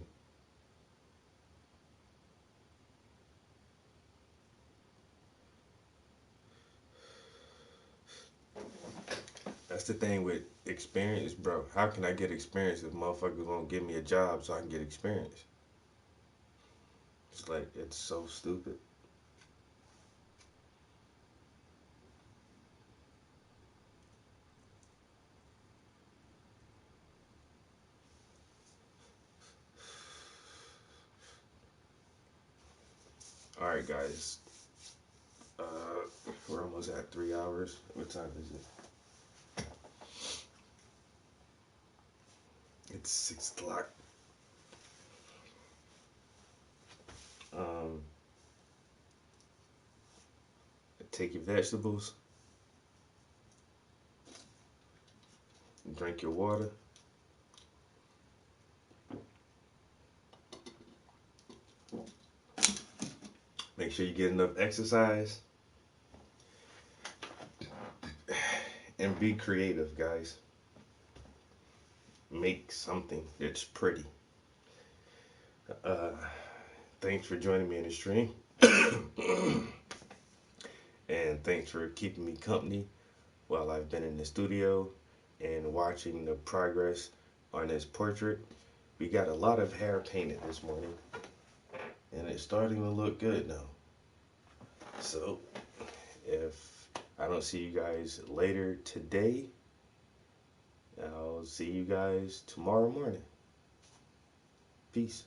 That's the thing with experience, bro. How can I get experience if motherfuckers won't give me a job so I can get experience? It's like, it's so stupid. Alright, guys. We're almost at 3 hours. What time is it? It's 6 o'clock. Take your vegetables. Drink your water. Make sure you get enough exercise. And be creative, guys. Make something that's pretty. Thanks for joining me in the stream. And thanks for keeping me company while I've been in the studio and watching the progress on this portrait. We got a lot of hair painted this morning, and it's starting to look good now. So, if I don't see you guys later today, I'll see you guys tomorrow morning. Peace.